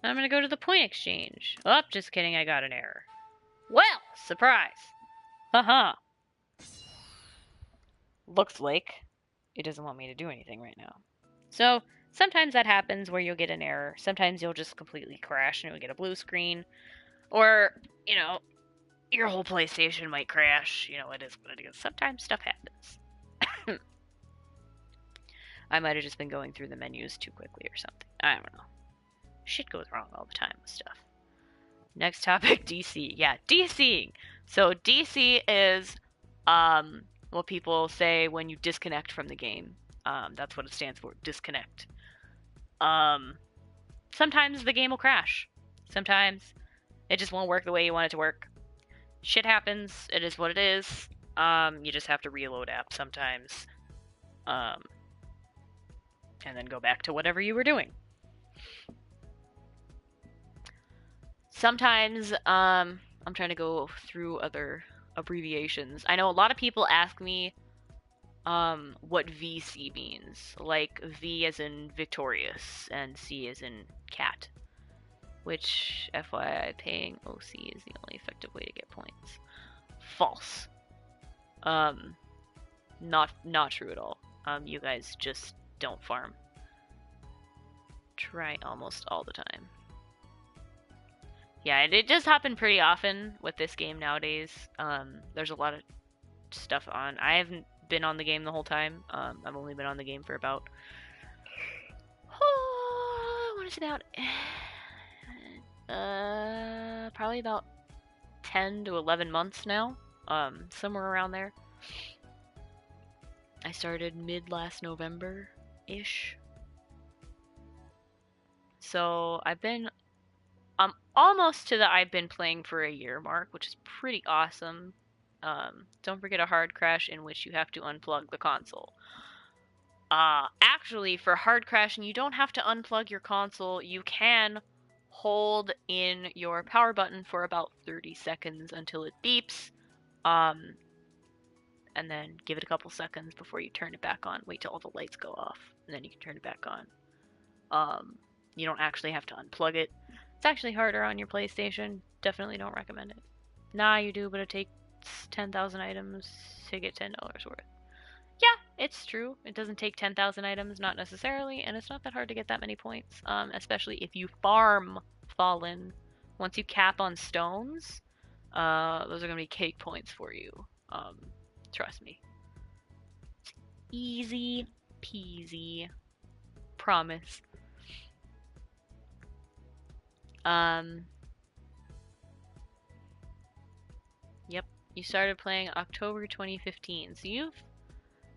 I'm going to go to the point exchange. Oh, just kidding, I got an error. Well, surprise! Haha. Looks like it doesn't want me to do anything right now. So, sometimes that happens where you'll get an error. Sometimes you'll just completely crash and you'll get a blue screen. Or, you know, your whole PlayStation might crash. You know, it is what it is. Sometimes stuff happens. I might have just been going through the menus too quickly or something. I don't know. Shit goes wrong all the time with stuff. Next topic, DC. Yeah, DCing. So DC is what people say when you disconnect from the game. That's what it stands for, disconnect. Sometimes the game will crash. Sometimes it just won't work the way you want it to work. Shit happens. It is what it is. You just have to reload app sometimes. And then go back to whatever you were doing. Sometimes, I'm trying to go through other abbreviations. I know a lot of people ask me, what VC means. Like, V as in victorious, and C as in cat. Which, FYI, paying OC is the only effective way to get points. False. Not true at all. You guys just don't farm. Try almost all the time. Yeah, it does happen pretty often with this game nowadays. There's a lot of stuff on. I haven't been on the game the whole time. I've only been on the game for about... what is it about? Probably about 10 to 11 months now. Somewhere around there. I started mid last November-ish. So I'm almost to the I've been playing for a year mark, which is pretty awesome. Don't forget a hard crash in which you have to unplug the console. Actually, for hard crashing, you don't have to unplug your console. You can hold in your power button for about 30 seconds until it beeps. And then give it a couple seconds before you turn it back on. Wait till all the lights go off, and then you can turn it back on. You don't actually have to unplug it. It's actually harder on your PlayStation. Definitely don't recommend it. Nah, you do, but it takes 10,000 items to get $10 worth. Yeah, it's true. It doesn't take 10,000 items, not necessarily, and it's not that hard to get that many points, especially if you farm Fallen. Once you cap on stones, those are going to be cake points for you. Trust me. It's easy peasy. Promise. Yep, you started playing October 2015, so you've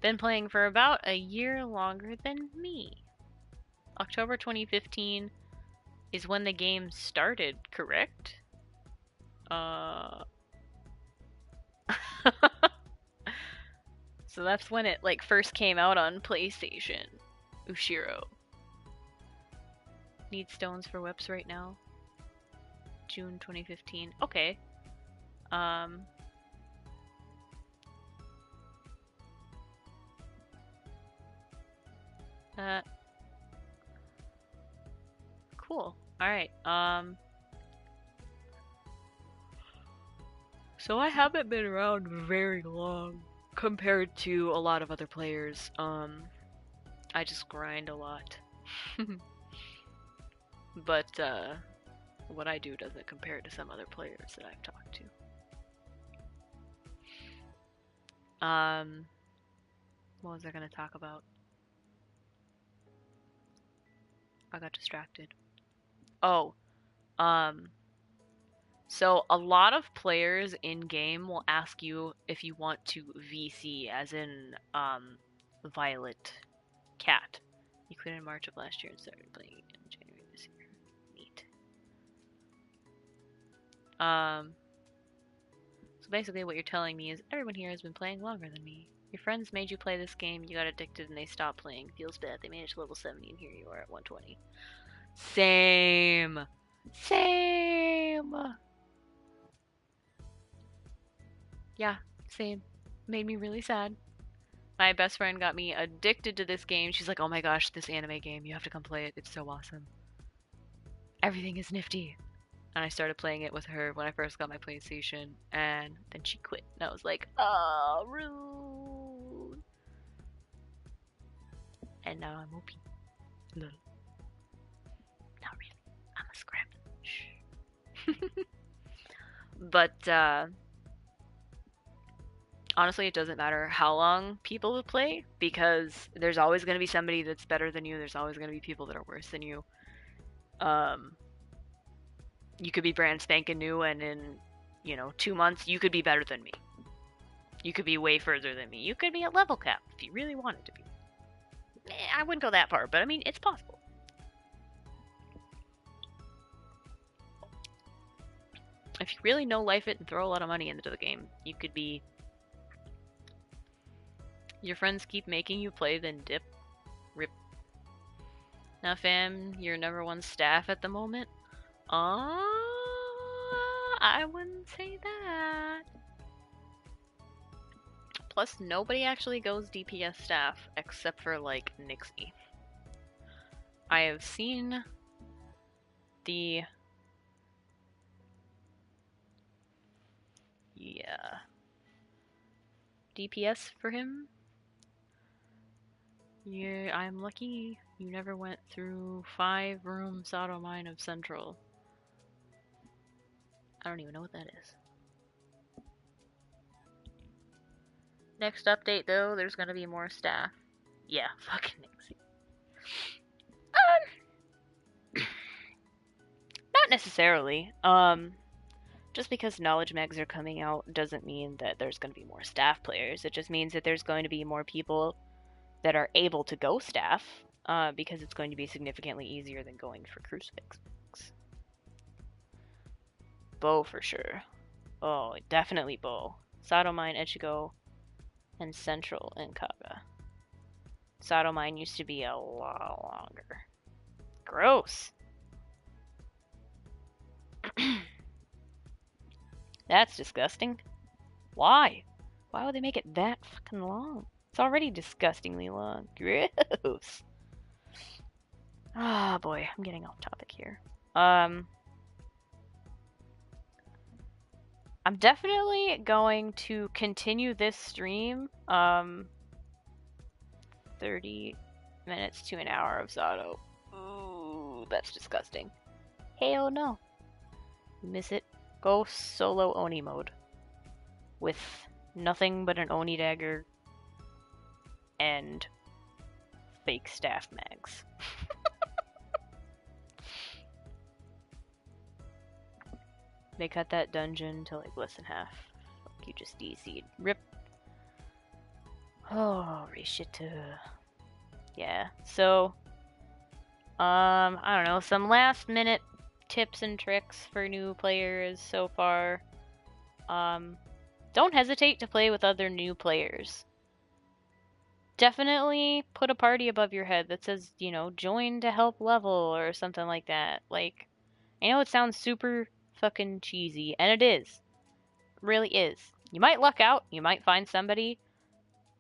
been playing for about a year longer than me. October 2015 is when the game started, correct? So that's when it like first came out on PlayStation. Ushiro. Need stones for whips right now. June 2015. Okay. Uh, cool. All right. So I haven't been around very long compared to a lot of other players. I just grind a lot. But what I do doesn't compare to some other players that I've talked to. What was I gonna talk about? I got distracted. Oh, um, so a lot of players in game will ask you if you want to VC, as in Violet Cat. You quit in March of last year and started playing in January this year. Neat. So basically what you're telling me is everyone here has been playing longer than me. Your friends made you play this game, you got addicted, and they stopped playing. Feels bad. They made it to level 70, and here you are at 120. Same. Same. Yeah, same. Made me really sad. My best friend got me addicted to this game. She's like, oh my gosh, this anime game, you have to come play it. It's so awesome. Everything is nifty. And I started playing it with her when I first got my PlayStation, and then she quit. And I was like, oh, rude. And now I'm OP. Lol. Not really. I'm a scrap. Shh. But, honestly, it doesn't matter how long people will play, because there's always going to be somebody that's better than you. There's always going to be people that are worse than you. You could be brand spanking new, and in, 2 months, you could be better than me. You could be way further than me. You could be at level cap if you really wanted to be. I wouldn't go that far, but I mean, it's possible. If you really know life it and throw a lot of money into the game, you could be... Your friends keep making you play, then dip. Rip. Now, fam, you're number one staff at the moment? I wouldn't say that. Plus, nobody actually goes DPS staff except for, like, Nixie. I have seen the... Yeah. DPS for him? Yeah, I'm lucky you never went through 5-room Sato Mine of Central. I don't even know what that is. Next update, though, there's gonna be more staff. Yeah, fucking Nixie. Not necessarily. Just because knowledge megs are coming out doesn't mean that there's gonna be more staff players. It just means that there's going to be more people that are able to go staff, because it's going to be significantly easier than going for crucifix. Bow for sure. Oh, definitely Bow. Sato Mine, Ichigo, and Central in Kaga. Sato Mine used to be a lot longer. Gross. That's disgusting. Why? Why would they make it that fucking long? It's already disgustingly long. Gross. Ah, boy, I'm getting off topic here. I'm definitely going to continue this stream. 30 minutes to an hour of Zato. Ooh, that's disgusting. Hey, oh no. You miss it? Go solo Oni mode. With nothing but an Oni dagger and fake staff mags. They cut that dungeon to like less than half. Fuck, you just DC'd. Rip. Oh, shit. Yeah, so I don't know, some last minute tips and tricks for new players so far. Don't hesitate to play with other new players. Definitely put a party above your head that says, join to help level or something like that. Like, I know it sounds super fucking cheesy, and it is. It really is. You might luck out, you might find somebody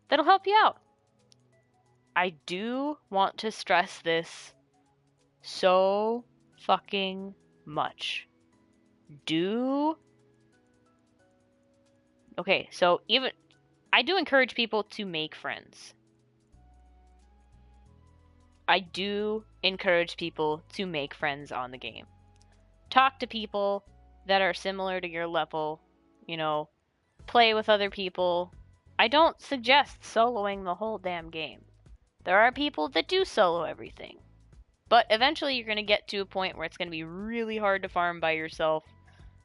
that'll help you out. I do want to stress this so fucking much. Okay, so even I do encourage people to make friends. I do encourage people to make friends on the game. Talk to people that are similar to your level, you know, play with other people. I don't suggest soloing the whole damn game. There are people that do solo everything. But eventually you're going to get to a point where it's going to be really hard to farm by yourself,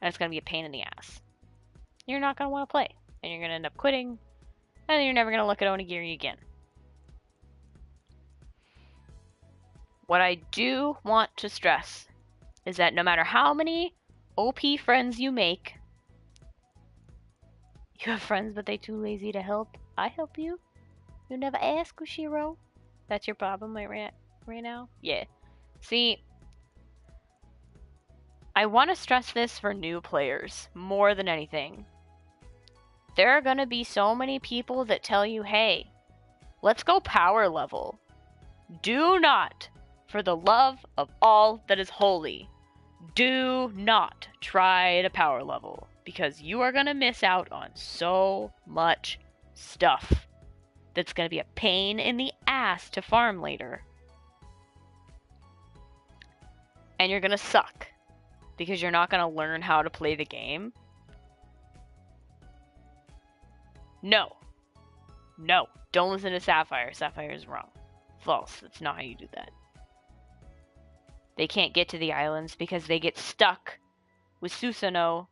and it's going to be a pain in the ass. You're not going to want to play, and you're going to end up quitting, and you're never going to look at Onigiri again. What I do want to stress is that no matter how many OP friends you make, you have friends but they too lazy to help. I help you. You never ask, Ushiro. That's your problem right now? Yeah. See, I want to stress this for new players more than anything. There are going to be so many people that tell you, hey, let's go power level. Do not, for the love of all that is holy, do not try to power level, because you are going to miss out on so much stuff that's going to be a pain in the ass to farm later. And you're going to suck, because you're not going to learn how to play the game. No, don't listen to Sapphire. Sapphire is wrong. False. That's not how you do that. They can't get to the islands because they get stuck with Susanoo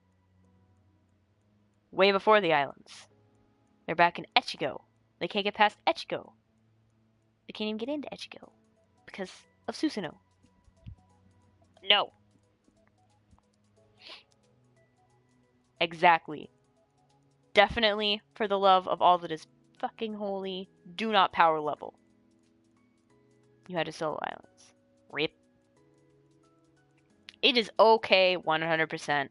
way before the islands. They're back in Echigo. They can't get past Echigo. They can't even get into Echigo because of Susanoo. No. Exactly. Definitely, for the love of all that is fucking holy, do not power level. You had to solo islands. RIP. It is okay 100%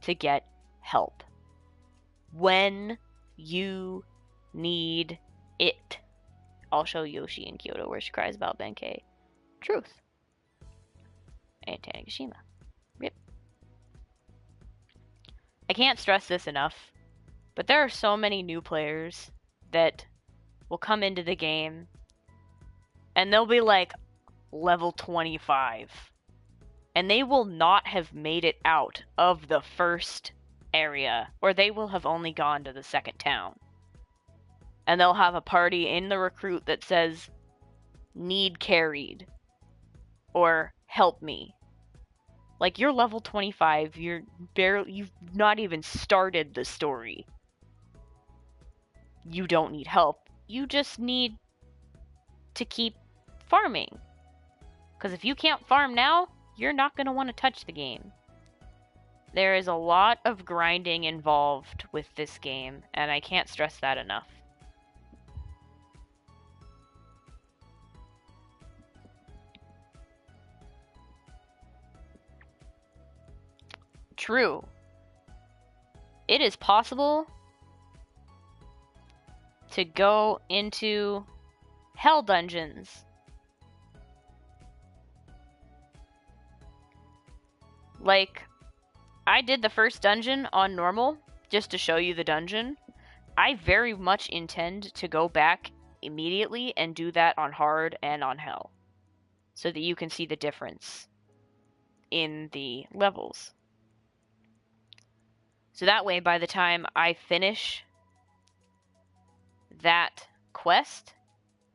to get help when you need it. I'll show Yoshi in Kyoto where she cries about Benkei. Truth. And Tanegashima. RIP. I can't stress this enough, but there are so many new players that will come into the game and they'll be like level 25. And they will not have made it out of the first area, or they will have only gone to the second town. And they'll have a party in the recruit that says, need carried, or help me. Like, you're level 25, you've not even started the story. You don't need help. You just need to keep farming. Because if you can't farm now, you're not going to want to touch the game. There is a lot of grinding involved with this game, and I can't stress that enough. True. It is possible to go into hell dungeons. Like, I did the first dungeon on normal, just to show you the dungeon. I very much intend to go back immediately and do that on hard and on hell, so that you can see the difference in the levels. So that way, by the time I finish that quest,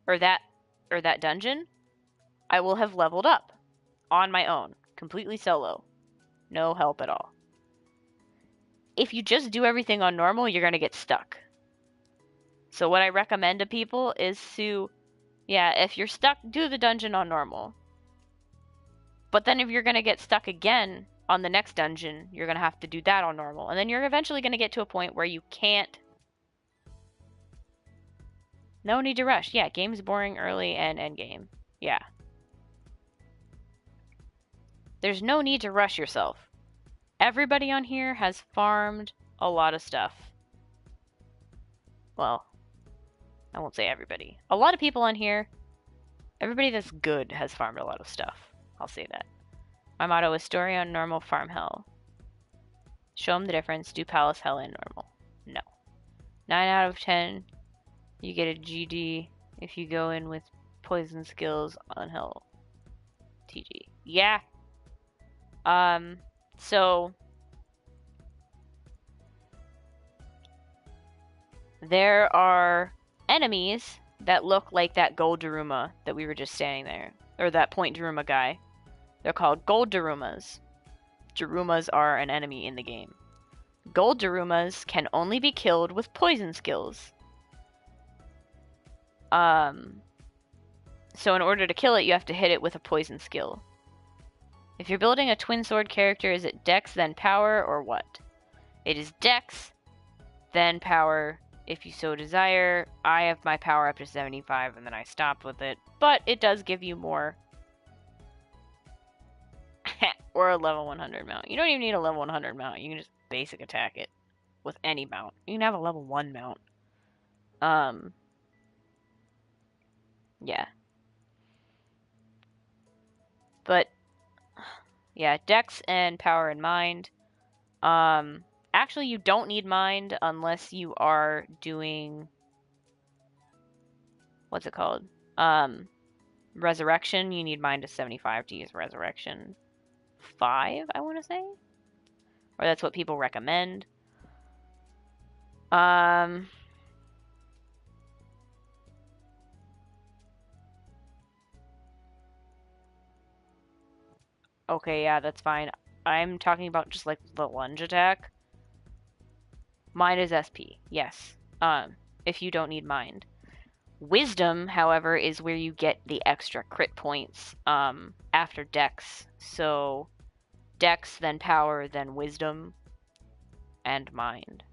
or that dungeon, I will have leveled up on my own, completely solo. No help at all. If you just do everything on normal, you're going to get stuck. So what I recommend to people is to, if you're stuck, do the dungeon on normal. But then if you're going to get stuck again on the next dungeon, you're going to have to do that on normal. And then you're eventually going to get to a point where you can't. No need to rush. Yeah, game's boring early and end game. Yeah. There's no need to rush yourself. Everybody on here has farmed a lot of stuff. Well, I won't say everybody. A lot of people on here Everybody that's good has farmed a lot of stuff. I'll say that. My motto is story on normal, farm hell. Show them the difference. Do palace hell and normal. No. 9 out of 10. You get a GD if you go in with poison skills on hell. TG. Yeah. So there are enemies that look like that gold Daruma that we were just standing there, or that point Daruma guy. They're called gold Darumas. Darumas are an enemy in the game. Gold Darumas can only be killed with poison skills. So in order to kill it, you have to hit it with a poison skill. If you're building a twin sword character, is it Dex, then Power, or what? It is Dex, then Power, if you so desire. I have my Power up to 75, and then I stopped with it. But it does give you more. Or a level 100 mount. You don't even need a level 100 mount. You can just basic attack it with any mount. You can have a level 1 mount. Yeah. But yeah, Dex and Power and Mind. Actually, you don't need Mind unless you are doing, what's it called? Resurrection. You need Mind to 75 to use Resurrection 5, I want to say. Or that's what people recommend. Okay, yeah, that's fine. I'm talking about just like the lunge attack. Mind is SP, yes. If you don't need mind. Wisdom, however, is where you get the extra crit points after Dex. So Dex, then Power, then Wisdom, and Mind,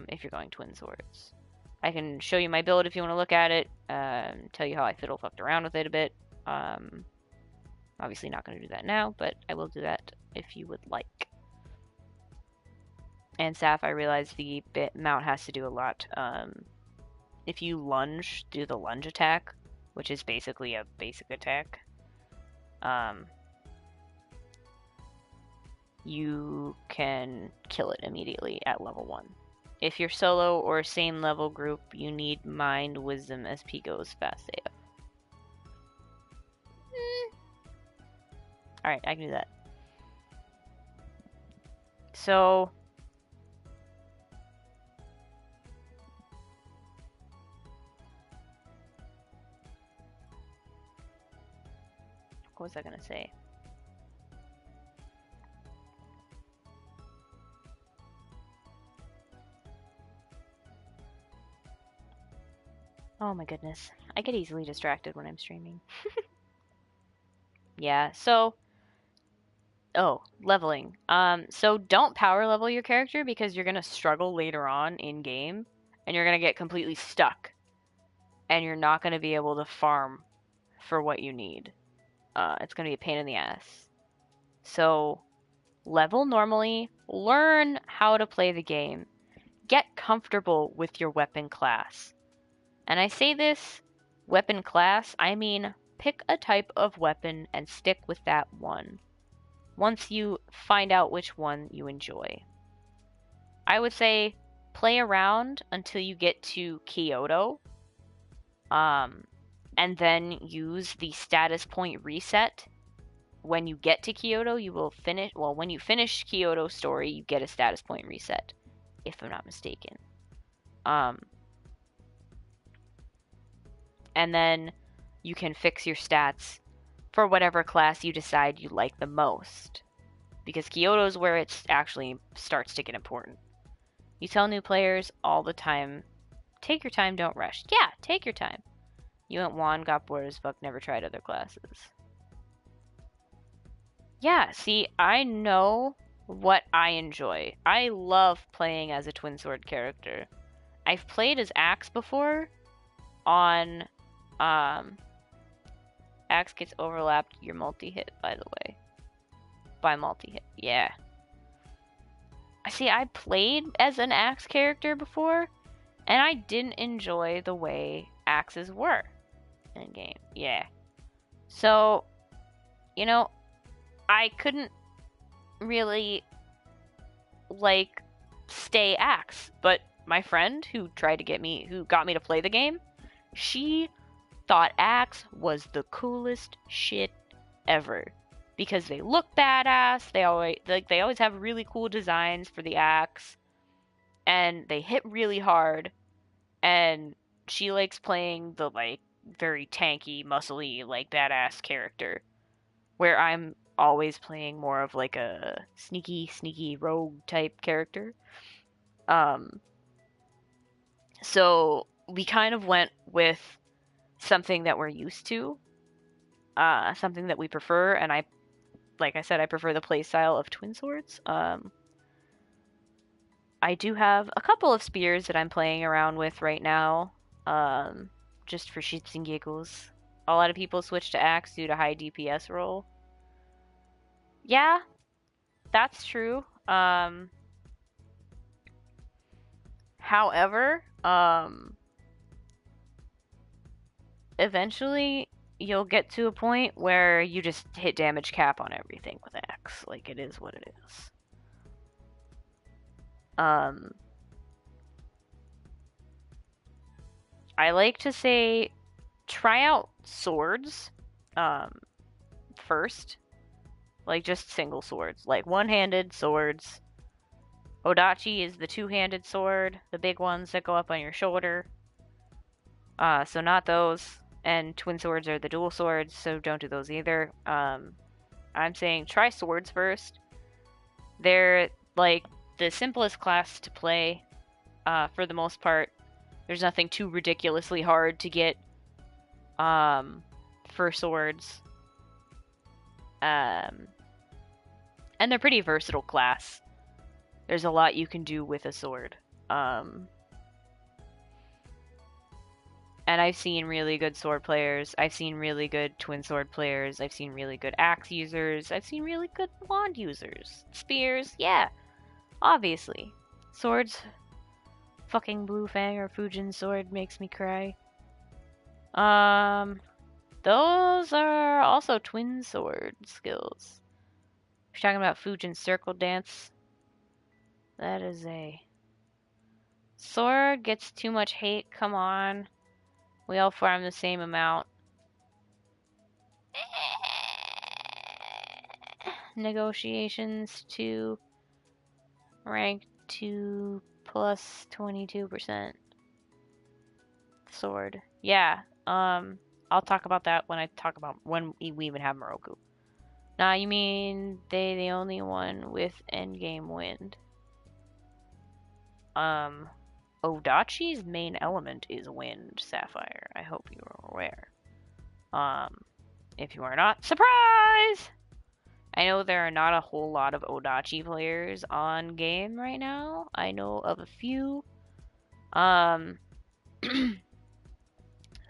if you're going Twin Swords. I can show you my build if you want to look at it, tell you how I fiddle-fucked around with it a bit. Obviously not going to do that now, but I will do that if you would like. And Saf, I realize the mount has to do a lot. If you lunge, do the lunge attack, which is basically a basic attack. You can kill it immediately at level 1. If you're solo or same level group, you need Mind, Wisdom, SP goes fast AF. Alright, I can do that. So what was I gonna say? Oh my goodness. I get easily distracted when I'm streaming. Yeah, so leveling. So don't power level your character because you're gonna struggle later on in game and you're gonna get completely stuck. And you're not gonna be able to farm for what you need. It's gonna be a pain in the ass. So level normally, learn how to play the game. Get comfortable with your weapon class. And I say this, weapon class, I mean pick a type of weapon and stick with that one. Once you find out which one you enjoy. I would say play around until you get to Kyoto. And then use the status point reset. When you get to Kyoto, you will finish, well, when you finish Kyoto story, you get a status point reset, if I'm not mistaken. And then you can fix your stats for whatever class you decide you like the most. Because Kyoto is where it actually starts to get important. You tell new players all the time, take your time, don't rush. Yeah, take your time. You went Juan, got bored as fuck, never tried other classes. Yeah, see, I know what I enjoy. I love playing as a twin sword character. I've played as Axe before on Axe gets overlapped your multi-hit, by the way. By multi-hit, yeah. I see, I played as an Axe character before, and I didn't enjoy the way Axes were in game. Yeah. So, you know, I couldn't really like stay axe, but my friend who got me to play the game, she thought axe was the coolest shit ever because they look badass. They always have really cool designs for the axe, and they hit really hard. And she likes playing the like very tanky, muscly, like badass character, where I'm always playing more of like a sneaky rogue type character. Um, so we kind of went with something that we're used to, something that we prefer, and like I said, I prefer the playstyle of twin swords. I do have a couple of spears that I'm playing around with right now, just for shits and giggles. A lot of people switch to axe due to high DPS roll. Yeah, that's true. However, eventually you'll get to a point where you just hit damage cap on everything with axe. Like, it is what it is. I like to say try out swords first. Like, just single swords. Like, one-handed swords. Odachi is the two-handed sword, the big ones that go up on your shoulder. So not those. And twin swords are the dual swords, so don't do those either. I'm saying try swords first. They're, like, the simplest class to play, for the most part. There's nothing too ridiculously hard to get, for swords. And they're pretty versatile class. There's a lot you can do with a sword. And I've seen really good sword players. I've seen really good twin sword players. I've seen really good axe users. I've seen really good wand users. Spears, yeah. Obviously. Swords. Fucking Blue Fang or Fujin sword makes me cry. Those are also twin sword skills. If you're talking about Fujin circle dance, that is a sword gets too much hate. Come on. We all farm the same amount. Negotiations to rank 2 plus 22%. Sword. Yeah. I'll talk about that when we even have Moroku. Nah, you mean they the only one with endgame wind. Odachi's main element is wind, Sapphire. I hope you are aware. If you are not, surprise! I know there are not a whole lot of Odachi players on game right now. I know of a few.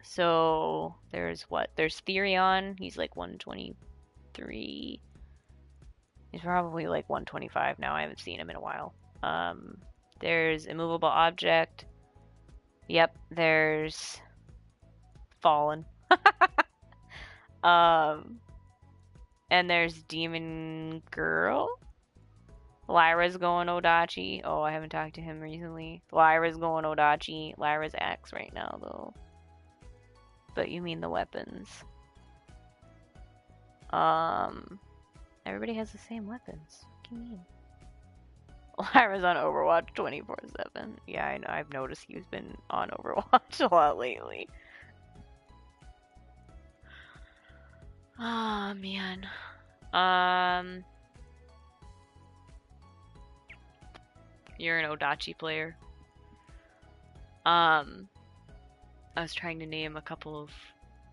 So there's Therion. He's like 123. He's probably like 125 now. I haven't seen him in a while. There's Immovable Object. Yep, there's Fallen. And there's Demon Girl. Lyra's going Odachi. Oh, I haven't talked to him recently. Lyra's going Odachi. Lyra's axe right now, though. But you mean the weapons. Everybody has the same weapons. What do you mean? Lyra's on Overwatch 24/7. Yeah, I know. I've noticed he's been on Overwatch a lot lately. Oh, man. You're an Odachi player. I was trying to name a couple of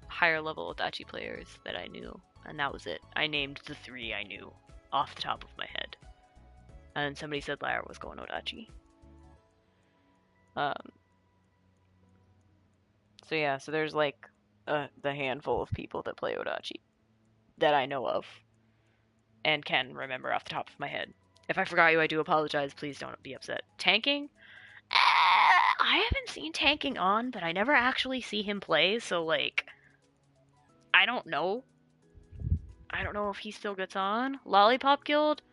higher level Odachi players that I knew, and that was it. I named the 3 I knew off the top of my head. And somebody said Lyra was going Odachi. So yeah, so there's like the handful of people that play Odachi that I know of and can remember off the top of my head. If I forgot you, I do apologize. Please don't be upset. Tanking? I haven't seen Tanking on, but I never actually see him play, so like, I don't know. I don't know if he still gets on. Lollipop Guild?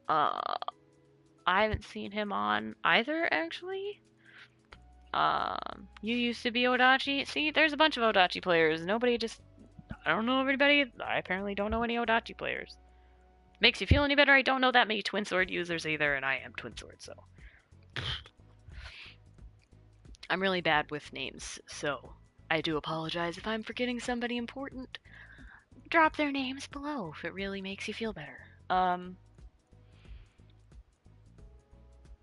Uh, I haven't seen him on either, actually. You used to be Odachi. See, there's a bunch of Odachi players. Nobody just. I don't know everybody. I apparently don't know any Odachi players. Makes you feel any better? I don't know that many Twin Sword users either, and I am Twin Sword, so. I'm really bad with names, so I do apologize if I'm forgetting somebody important. Drop their names below if it really makes you feel better.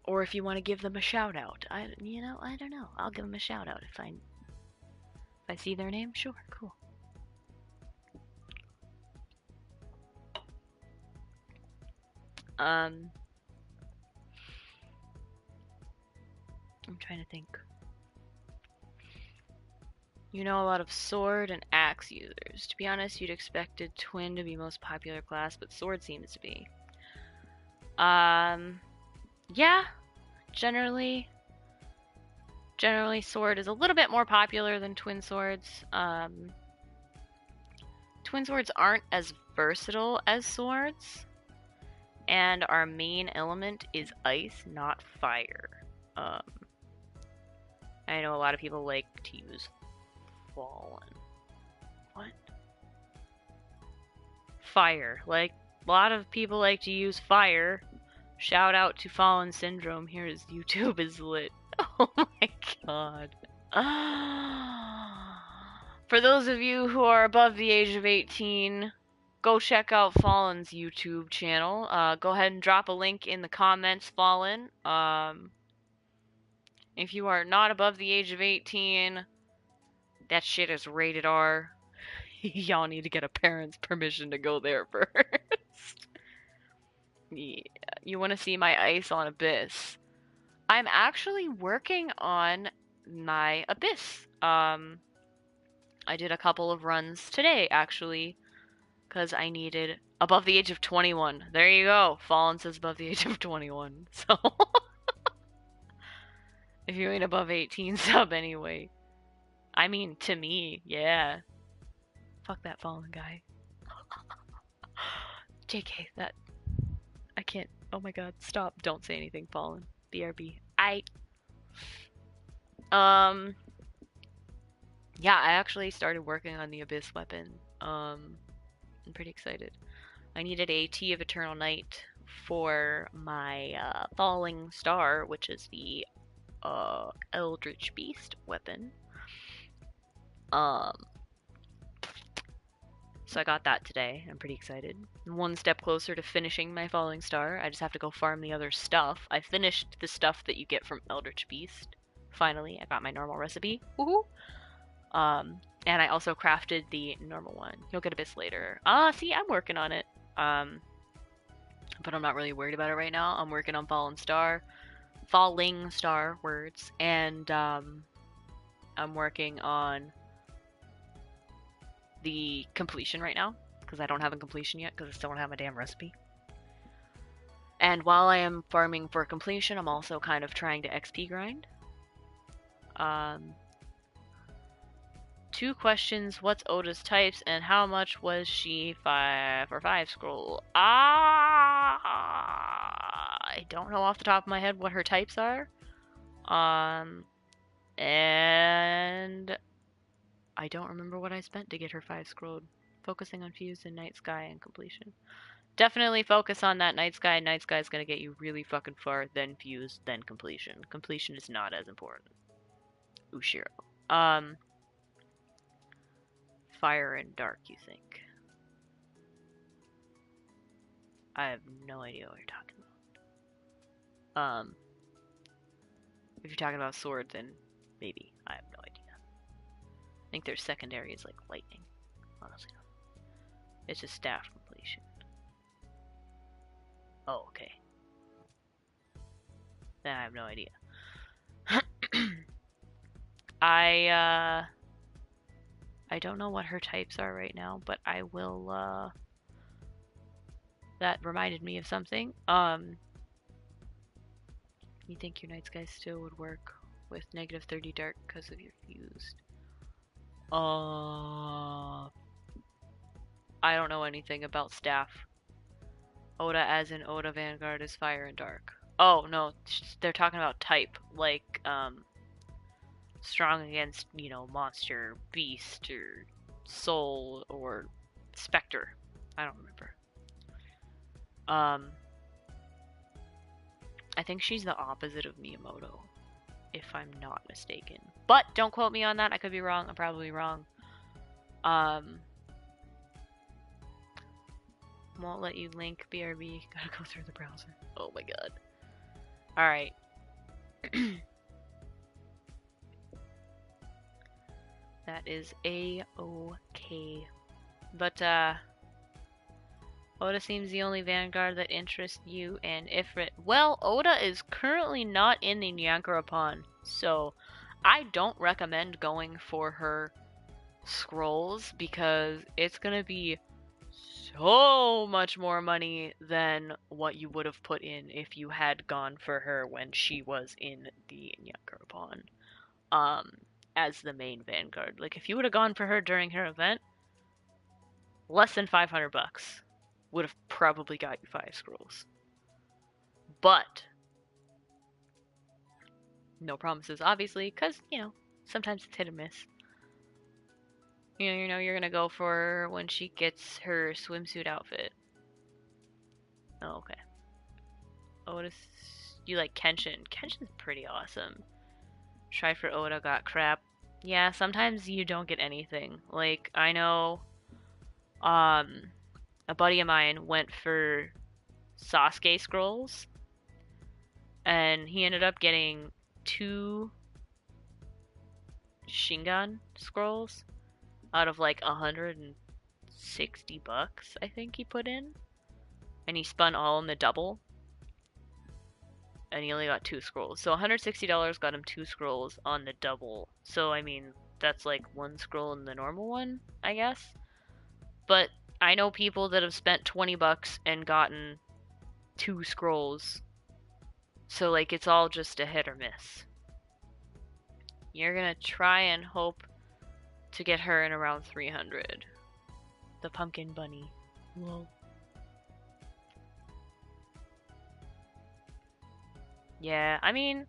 Or if you want to give them a shout out. I don't know. I'll give them a shout out if I see their name. Sure, cool. I'm trying to think. You know a lot of sword and axe users. To be honest, you'd expected twin to be most popular class, but sword seems to be. Yeah, generally sword is a little bit more popular than twin swords. Twin swords aren't as versatile as swords, and our main element is ice, not fire. I know a lot of people like to use fallen. What? Fire. Like, a lot of people like to use fire. Shout out to Fallen Syndrome. Here's YouTube is lit. Oh my god. For those of you who are above the age of 18, go check out Fallen's YouTube channel. Go ahead and drop a link in the comments, Fallen. If you are not above the age of 18, that shit is rated R. Y'all need to get a parent's permission to go there first. Yeah, you want to see my ice on Abyss. I'm actually working on my Abyss. I did a couple of runs today, actually, because I needed above the age of 21. There you go. Fallen says above the age of 21. So, if you ain't above 18, sub anyway. I mean, to me, yeah. Fuck that Fallen guy. JK, that... I can't... Oh my god, stop. Don't say anything, Fallen. BRB. Yeah, I actually started working on the Abyss weapon. I'm pretty excited. I needed a Tea of Eternal Night for my Falling Star, which is the Eldritch Beast weapon. So I got that today. I'm pretty excited. I'm one step closer to finishing my Falling Star. I just have to go farm the other stuff. I finished the stuff that you get from Eldritch Beast. Finally, I got my normal recipe. Woohoo! And I also crafted the normal one. You'll get Abyss later. See, I'm working on it. But I'm not really worried about it right now. I'm working on Falling Star words, and I'm working on the completion right now, because I don't have a completion yet, because I still don't have my damn recipe. And while I am farming for completion, I'm also kind of trying to XP grind. 2 questions. What's Oda's types, and how much was she 5 scroll? I don't know off the top of my head what her types are. And I don't remember what I spent to get her 5 scrolled. Focusing on Fused and Night Sky and completion. Definitely focus on that Night Sky. Night Sky is going to get you really fucking far, then Fused, then completion. Completion is not as important. Ushiro. Fire and dark, you think? I have no idea what you're talking about. If you're talking about sword, then maybe. I have no idea. I think their secondary is like lightning. Honestly. It's just staff completion. Oh, okay. Then I have no idea. I don't know what her types are right now, but I will, that reminded me of something. You think your Night Sky still would work with negative 30 dark because of your Fused? I don't know anything about staff. Oda as in Oda Vanguard is fire and dark. Oh, no, they're talking about type, like, strong against, you know, monster, beast, or soul, or specter. I don't remember. I think she's the opposite of Miyamoto, if I'm not mistaken. But don't quote me on that. I could be wrong. I'm probably wrong. Won't let you link BRB. Gotta go through the browser. Oh my god. Alright. That is A-okay. But, Oda seems the only Vanguard that interests you and Ifrit. Well, Oda is currently not in the Nyankarapon, so I don't recommend going for her scrolls because it's gonna be so much more money than what you would have put in if you had gone for her when she was in the Nyankarapon, as the main Vanguard. Like, if you would have gone for her during her event, less than 500 bucks would have probably got you 5 scrolls. But no promises, obviously, because, you know, sometimes it's hit or miss. You know, you're gonna go for her when she gets her swimsuit outfit. Oh, okay. Otis, you like Kenshin. Kenshin's pretty awesome. Tried for Oda, got crap. Yeah, sometimes you don't get anything. Like, I know, a buddy of mine went for Sasuke scrolls, and he ended up getting 2 Shingon scrolls out of like 160 bucks, I think he put in. And he spun all in the double. And he only got 2 scrolls. So $160 got him 2 scrolls on the double. So, I mean, that's like 1 scroll in the normal one, I guess. But I know people that have spent 20 bucks and gotten 2 scrolls. So, like, it's all just a hit or miss. You're gonna try and hope to get her in around 300. The pumpkin bunny. Whoa. Yeah, I mean,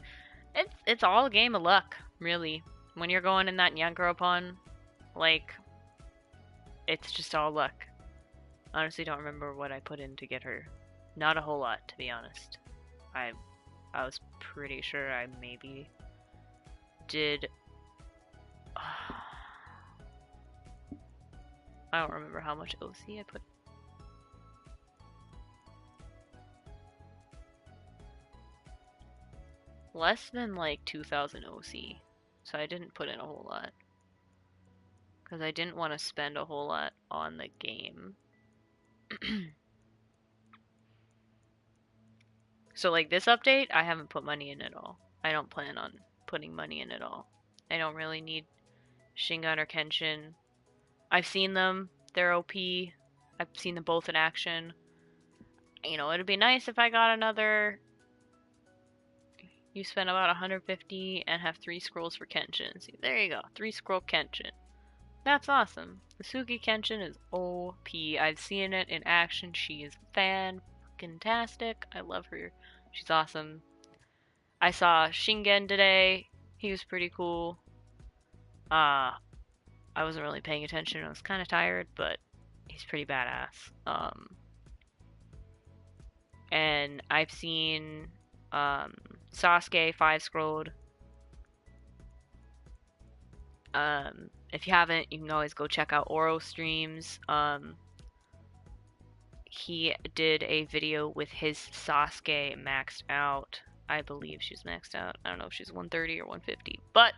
it's all a game of luck, really. When you're going in that Nyankarapon, like, it's just all luck. Honestly, don't remember what I put in to get her. Not a whole lot, to be honest. I was pretty sure I maybe did. I don't remember how much OC I put. Less than like 2,000 OC, so I didn't put in a whole lot. Because I didn't want to spend a whole lot on the game. So like this update, I haven't put money in at all. I don't plan on putting money in at all. I don't really need Shingon or Kenshin. I've seen them. They're OP. I've seen them both in action. You know, it'd be nice if I got another. You spend about 150 and have 3 scrolls for Kenshin. See, there you go. 3 scroll Kenshin. That's awesome. The Suki Kenshin is OP. I've seen it in action. She is fan-tastic. I love her. She's awesome. I saw Shingen today. He was pretty cool. I wasn't really paying attention. I was kind of tired, but he's pretty badass. And I've seen Sasuke 5-scrolled. If you haven't, you can always go check out Oro streams. He did a video with his Sasuke maxed out. I believe she's maxed out. I don't know if she's 130 or 150. But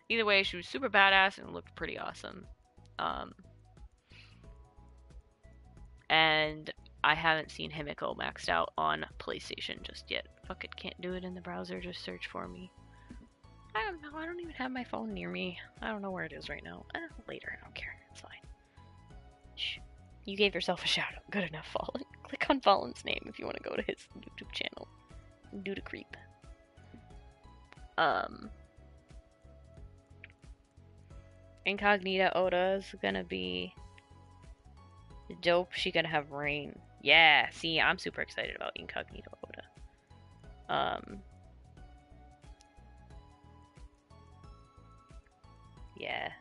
either way, she was super badass and looked pretty awesome. And I haven't seen Himiko maxed out on PlayStation just yet. Fuck it, can't do it in the browser. Just search for me. I don't know. I don't even have my phone near me. I don't know where it is right now. Later. I don't care. It's fine. Shh. You gave yourself a shout out. Good enough, Fallen. Click on Fallen's name if you want to go to his YouTube channel. Do the creep. Incognita Oda is gonna be Dope. She gonna have rain. Yeah. See, I'm super excited about Incognito Oda. Yeah.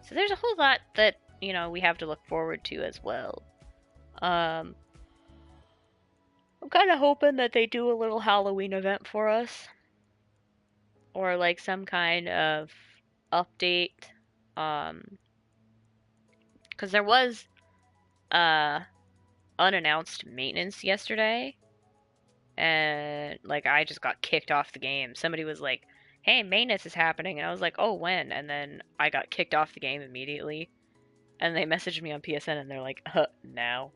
So there's a whole lot that, you know, we have to look forward to as well. I'm kind of hoping that they do a little Halloween event for us, or like some kind of update. Because there was uh unannounced maintenance yesterday, and like I just got kicked off the game. Somebody was like, "Hey, maintenance is happening," and I was like, "Oh, when?" And then I got kicked off the game immediately. And they messaged me on PSN, and they're like, now."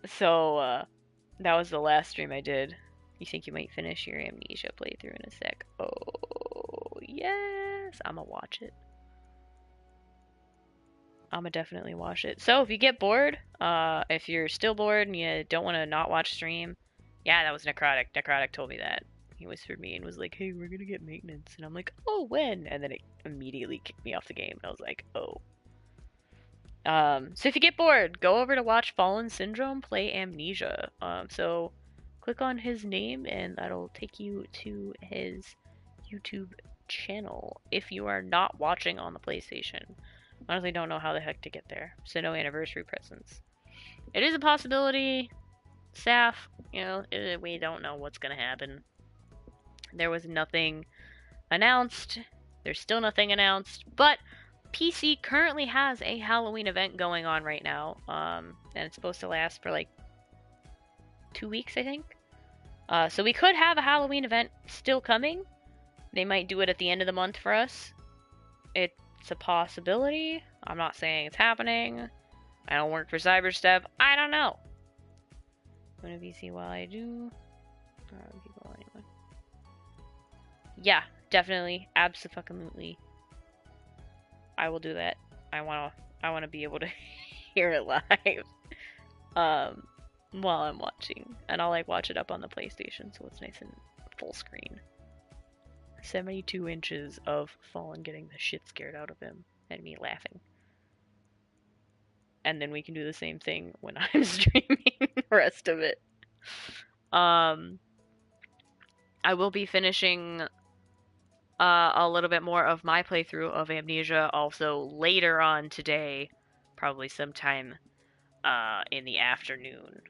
So that was the last stream I did. You think you might finish your Amnesia playthrough in a sec? Oh yes, I'ma watch it. I'ma definitely watch it. So if you get bored, if you're still bored and you don't want to not watch stream, yeah, that was Necrotic. Necrotic told me that. He whispered me and was like, "Hey, we're gonna get maintenance," and I'm like, "Oh, when?" And then it immediately kicked me off the game, and I was like, "Oh." So if you get bored, go over to watch Fallen Syndrome play Amnesia. So click on his name, and that'll take you to his YouTube channel. If you are not watching on the PlayStation, honestly, don't know how the heck to get there. So no anniversary presents. It is a possibility. Staff, you know, we don't know what's gonna happen. There was nothing announced. There's still nothing announced, but PC currently has a Halloween event going on right now, and it's supposed to last for like 2 weeks, I think. So we could have a Halloween event still coming. They might do it at the end of the month for us. It's a possibility. I'm not saying it's happening. I don't work for Cyberstep. I don't know. I'm gonna VC while I do. People anyway. Yeah, definitely, absolutely. I will do that. I wanna be able to hear it live. While I'm watching. And I'll like watch it up on the PlayStation so it's nice and full screen. 72 inches of Fallen getting the shit scared out of him and me laughing. And then we can do the same thing when I'm streaming the rest of it. I will be finishing a little bit more of my playthrough of Amnesia also later on today, probably sometime in the afternoon.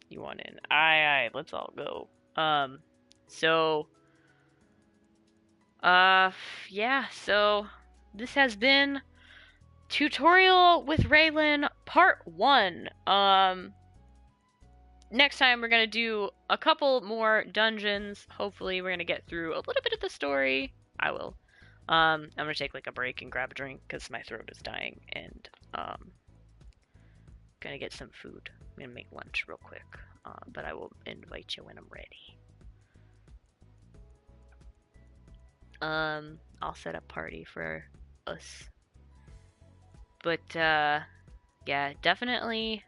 You want in? Aye, let's all go. Yeah, so this has been Tutorial with Raelan Part 1. Next time we're gonna do a couple more dungeons. Hopefully we're gonna get through a little bit of the story. I will. I'm gonna take like a break and grab a drink because my throat is dying, and gonna get some food. I'm gonna make lunch real quick, but I will invite you when I'm ready. I'll set up party for us. But yeah, definitely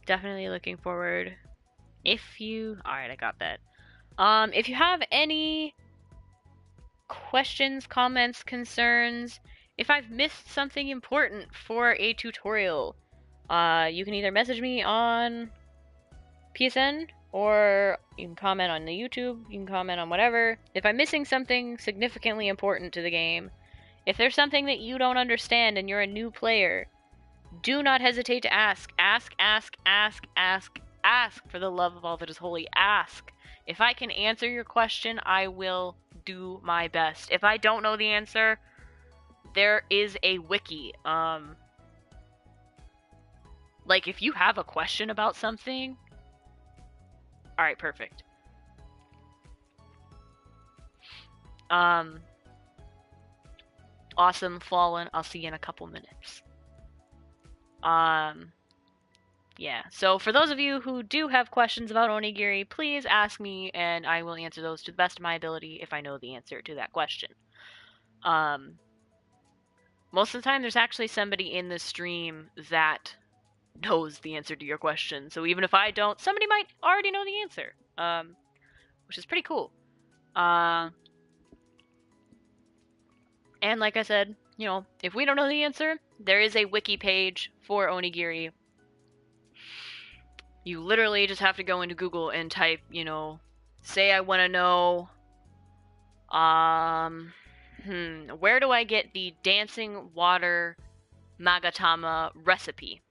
looking forward. Alright, I got that. If you have any questions, comments, concerns, if I've missed something important for a tutorial, you can either message me on PSN, or you can comment on the YouTube, you can comment on whatever. If I'm missing something significantly important to the game, if there's something that you don't understand and you're a new player, do not hesitate to ask. Ask, for the love of all that is holy. Ask. If I can answer your question, I will do my best. If I don't know the answer, there is a wiki. Like, if you have a question about something... Alright, perfect. Awesome, Fallen. I'll see you in a couple minutes. Yeah, so for those of you who do have questions about Onigiri, please ask me, and I will answer those to the best of my ability if I know the answer to that question. Most of the time, there's actually somebody in the stream that knows the answer to your question, so even if I don't, somebody might already know the answer, which is pretty cool. And like I said, you know, if we don't know the answer, there is a wiki page for Onigiri. You literally just have to go into Google and type, you know, say I want to know, where do I get the dancing water magatama recipe?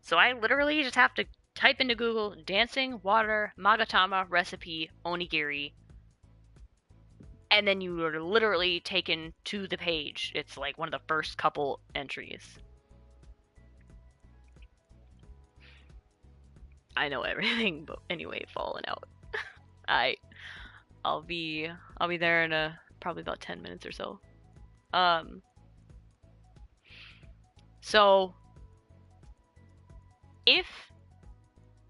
So I literally just have to type into Google dancing water magatama recipe onigiri, and then you are literally taken to the page. It's like one of the first couple entries. I know everything, but anyway, falling out. I'll be there in probably about 10 minutes or so. So if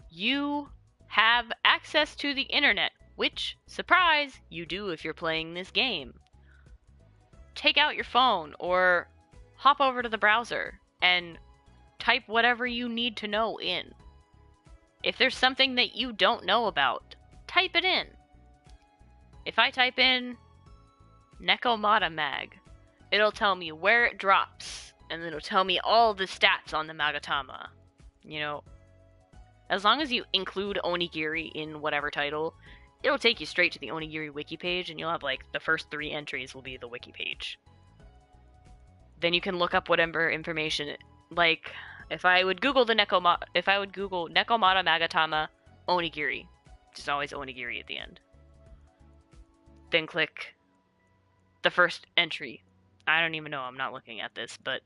you have access to the internet, which, surprise, you do if you're playing this game, take out your phone or hop over to the browser and type whatever you need to know in. If there's something that you don't know about, type it in. If I type in Nekomata Mag, it'll tell me where it drops, and it'll tell me all the stats on the Magatama. You know, as long as you include Onigiri in whatever title, it'll take you straight to the Onigiri wiki page, and you'll have like the first 3 entries will be the wiki page. Then you can look up whatever information, like if I would Google Nekomata Magatama Onigiri, just always Onigiri at the end. Then click the first entry. I don't even know, I'm not looking at this, but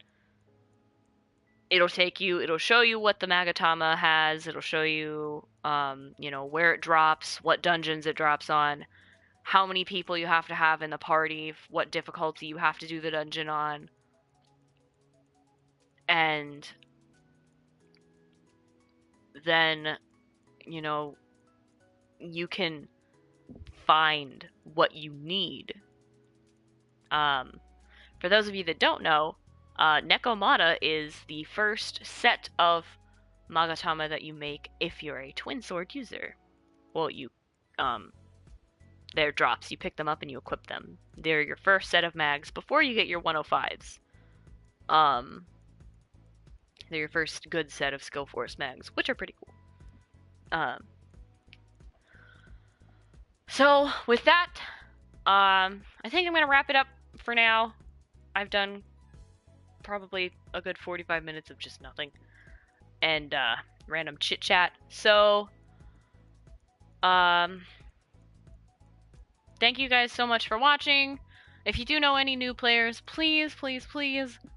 it'll show you what the Magatama has, it'll show you, you know, where it drops, what dungeons it drops on, how many people you have to have in the party, what difficulty you have to do the dungeon on, and then, you know, you can find what you need. For those of you that don't know, Nekomata is the first set of Magatama that you make if you're a twin sword user. Well, they're drops. You pick them up and you equip them. They're your first set of mags before you get your 105s. They're your first good set of Skill Force mags, which are pretty cool. So with that, I think I'm gonna wrap it up for now. I've done probably a good 45 minutes of just nothing and random chit chat. So thank you guys so much for watching. If you do know any new players, please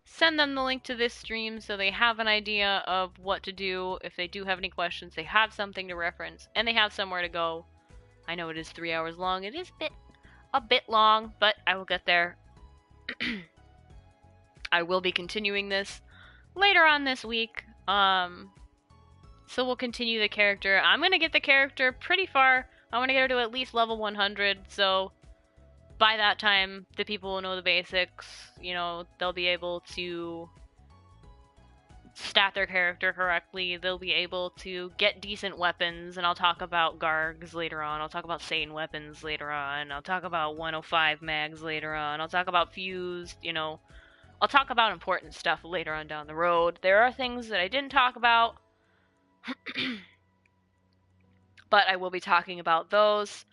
send them the link to this stream so they have an idea of what to do. If they do have any questions, they have something to reference and they have somewhere to go. I know it is 3 hours long. It is a bit long, but I will get there. I will be continuing this later on this week. So we'll continue the character. I'm gonna get the character pretty far. I want to get her to at least level 100, so by that time, the people will know the basics. You know, they'll be able to stat their character correctly. They'll be able to get decent weapons, and I'll talk about Gargs later on. I'll talk about Sane weapons later on. I'll talk about 105 mags later on. I'll talk about fused, you know. I'll talk about important stuff later on down the road. There are things that I didn't talk about, but I will be talking about those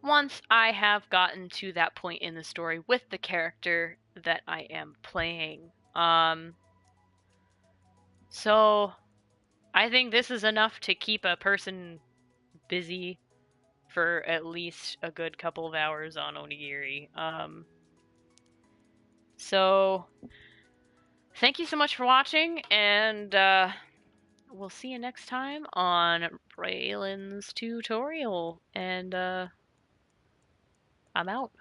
once I have gotten to that point in the story with the character that I am playing. So I think this is enough to keep a person busy for at least a good couple of hours on Onigiri. So thank you so much for watching, and we'll see you next time on Raelan's tutorial, and I'm out.